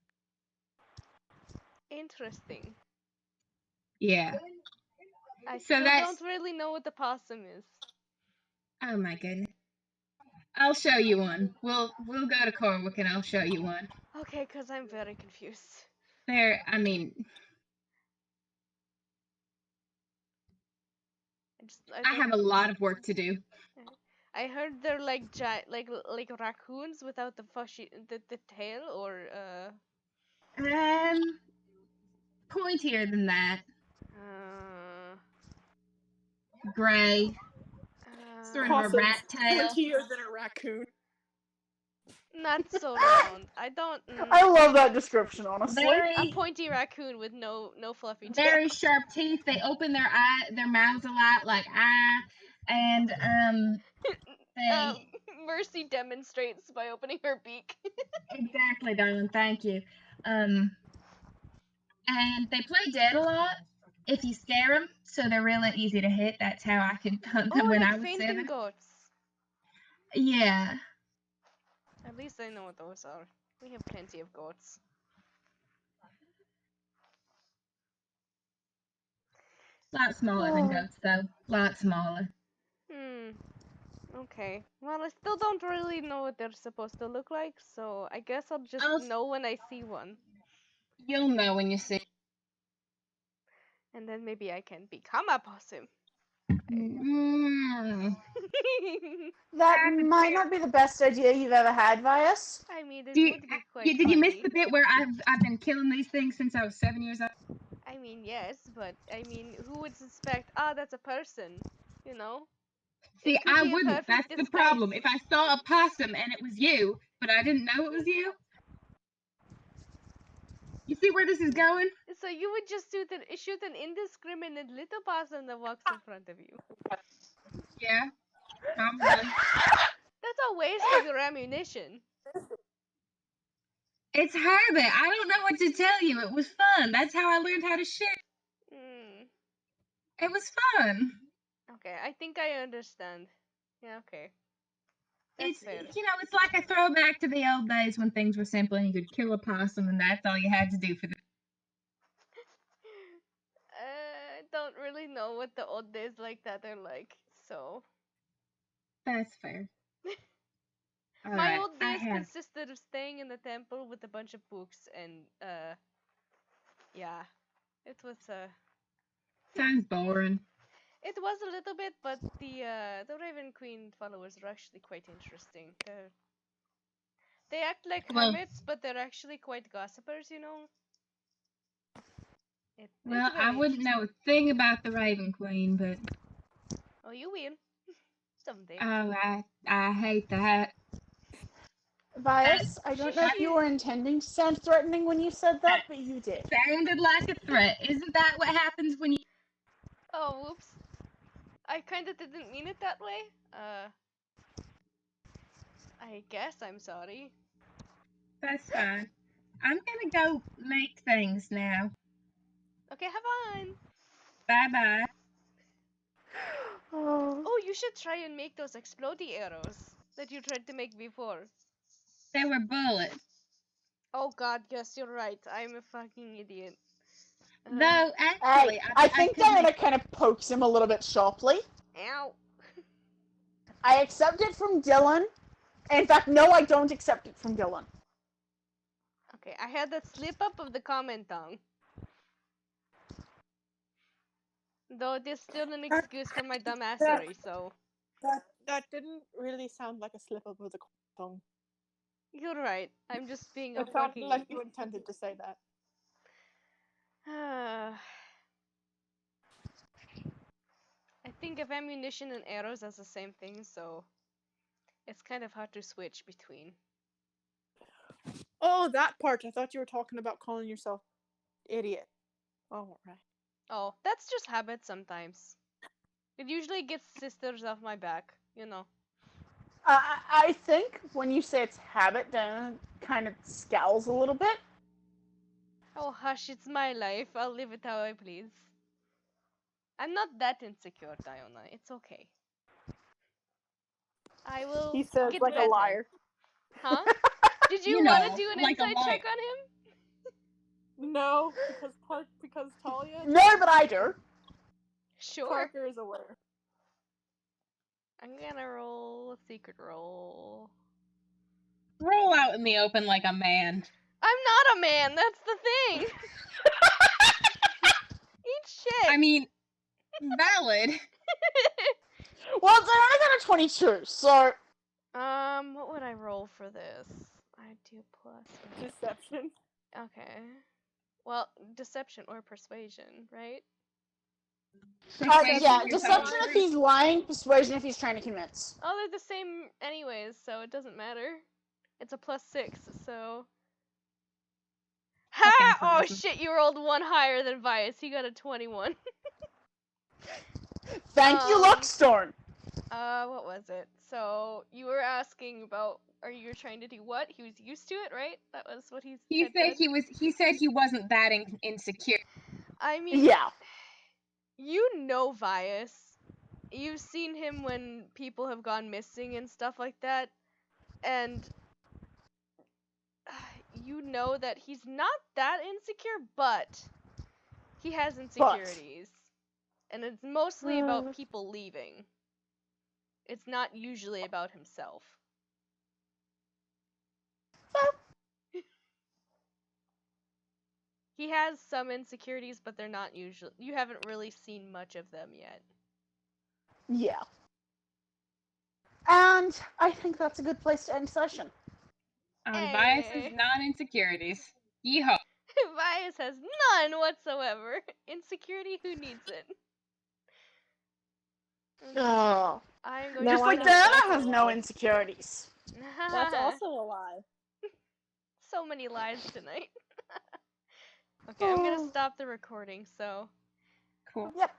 Interesting. Yeah. I So still that's- don't really know what the possum is. Oh my goodness. I'll show you one. We'll go to Corwick and I'll show you one. Okay, cause I'm very confused. I mean, I have a lot of work to do. I heard they're like like raccoons without the the tail, or Pointier than that. uh, Gray. Sort of a Possums rat tail. pointier than a raccoon. not so round. I don't. I love that description, honestly. A pointy raccoon with no fluffy tail. Very sharp teeth. They open their mouths a lot, like and they Mercy demonstrates by opening her beak. exactly, darling. Thank you. And they play dead a lot if you scare them, so they're really easy to hit. That's how I could hunt them when I was fainting 7. goats. Yeah. At least I know what those are. We have plenty of goats. Lot smaller than goats, though. Lot smaller. Okay. Well, I still don't really know what they're supposed to look like, so I guess I'll just know when I see one. You'll know when you see. And then maybe I can become a possum. That might not be the best idea you've ever had, Vias. I mean, it would be quite Did you miss funny. the bit where I've been killing these things since I was 7 years old? I mean, yes, but I mean, who would suspect? That's a person, you know? See, could I be a wouldn't. perfect That's the disguise. problem. If I saw a possum and it was you, but I didn't know it was you. You see where this is going? So you would just shoot an indiscriminate little possum that walks in front of you. Yeah. That's a waste of your ammunition. It's Herbert. I don't know what to tell you. It was fun. That's how I learned how to shoot. It was fun. Okay, I think I understand. Yeah, okay. That's fair. It's like a throwback to the old days when things were simple and you could kill a possum and that's all you had to do for the. I don't really know what the old days like that are like, so. That's fair. My old days consisted of staying in the temple with a bunch of books and, yeah. It was, Sounds boring. It was a little bit, but the Raven Queen followers are actually quite interesting. They act like hermits, but they're actually quite gossipers, you know? Well, I wouldn't know a thing about the Raven Queen, but... Oh, you will. Someday. Oh, I hate that. Vias, I don't know if you were intending to sound threatening when you said that, but you did. Sounded like a threat. Isn't that what happens when you... Oh, whoops. I kinda didn't mean it that way. I guess I'm sorry. That's fine. I'm gonna go make things now. Okay, have fun. Bye-bye. Oh, you should try and make those explodey arrows that you tried to make before. They were bullets. Oh god, yes, you're right. I'm a fucking idiot. Though, actually, I think Diana kind of pokes him a little bit sharply. Ow. I accept it from Dylan. In fact, no, I don't accept it from Dylan. Okay, I had that slip up of the comment tongue. Though it is still an excuse for my dumbassery, so... That didn't really sound like a slip up of the tongue. You're right. I'm just being a It sounded fucking... like you intended to say that. I think of ammunition and arrows as the same thing, so it's kind of hard to switch between. Oh, that part. I thought you were talking about calling yourself idiot. Oh, right. Oh, that's just habit sometimes. It usually gets sisters off my back, you know. I think when you say it's habit, Dan kind of scowls a little bit. Oh, hush, it's my life. I'll live it how I please. I'm not that insecure, Diona. It's okay. I will He says get like better. a liar. Huh? Did you You want to know, do an like a inside check liar. on him? No, because Talia. No, but I do. Sure. Parker is aware. I'm gonna roll a secret roll. Roll out in the open like a man. I'm not a man, that's the thing! Eat shit! I mean, valid. Well, then I got a 22, so What would I roll for this? I do plus. Deception. Okay. Well, deception or persuasion, right? yeah, Persuasion, deception if he's lying, persuasion if he's trying to convince. Oh, they're the same anyways, so it doesn't matter. It's a +6, so... Ha! Oh Fucking shit, you rolled one higher than Vias. He got a 21. Thank you, Luckstorm. What was it? So, you were asking about, are you trying to do what? He was used to it, right? That was what he He had said he said he wasn't that insecure. I mean, Yeah. you know Vias. You've seen him when people have gone missing and stuff like that. And you know that he's not that insecure, but he has insecurities. And it's mostly about people leaving. It's not usually about himself. He has some insecurities, but they're not usually. You haven't really seen much of them yet. Yeah. And I think that's a good place to end session. Bias's Hey. non-insecurities. Yeehaw. Vias has none whatsoever. Insecurity, who needs it? Oh. I'm going Now Just to I like know Diana that's a has no lie. insecurities. That's also a lie. So many lies tonight. Okay, I'm gonna stop the recording, so... Cool. Yep.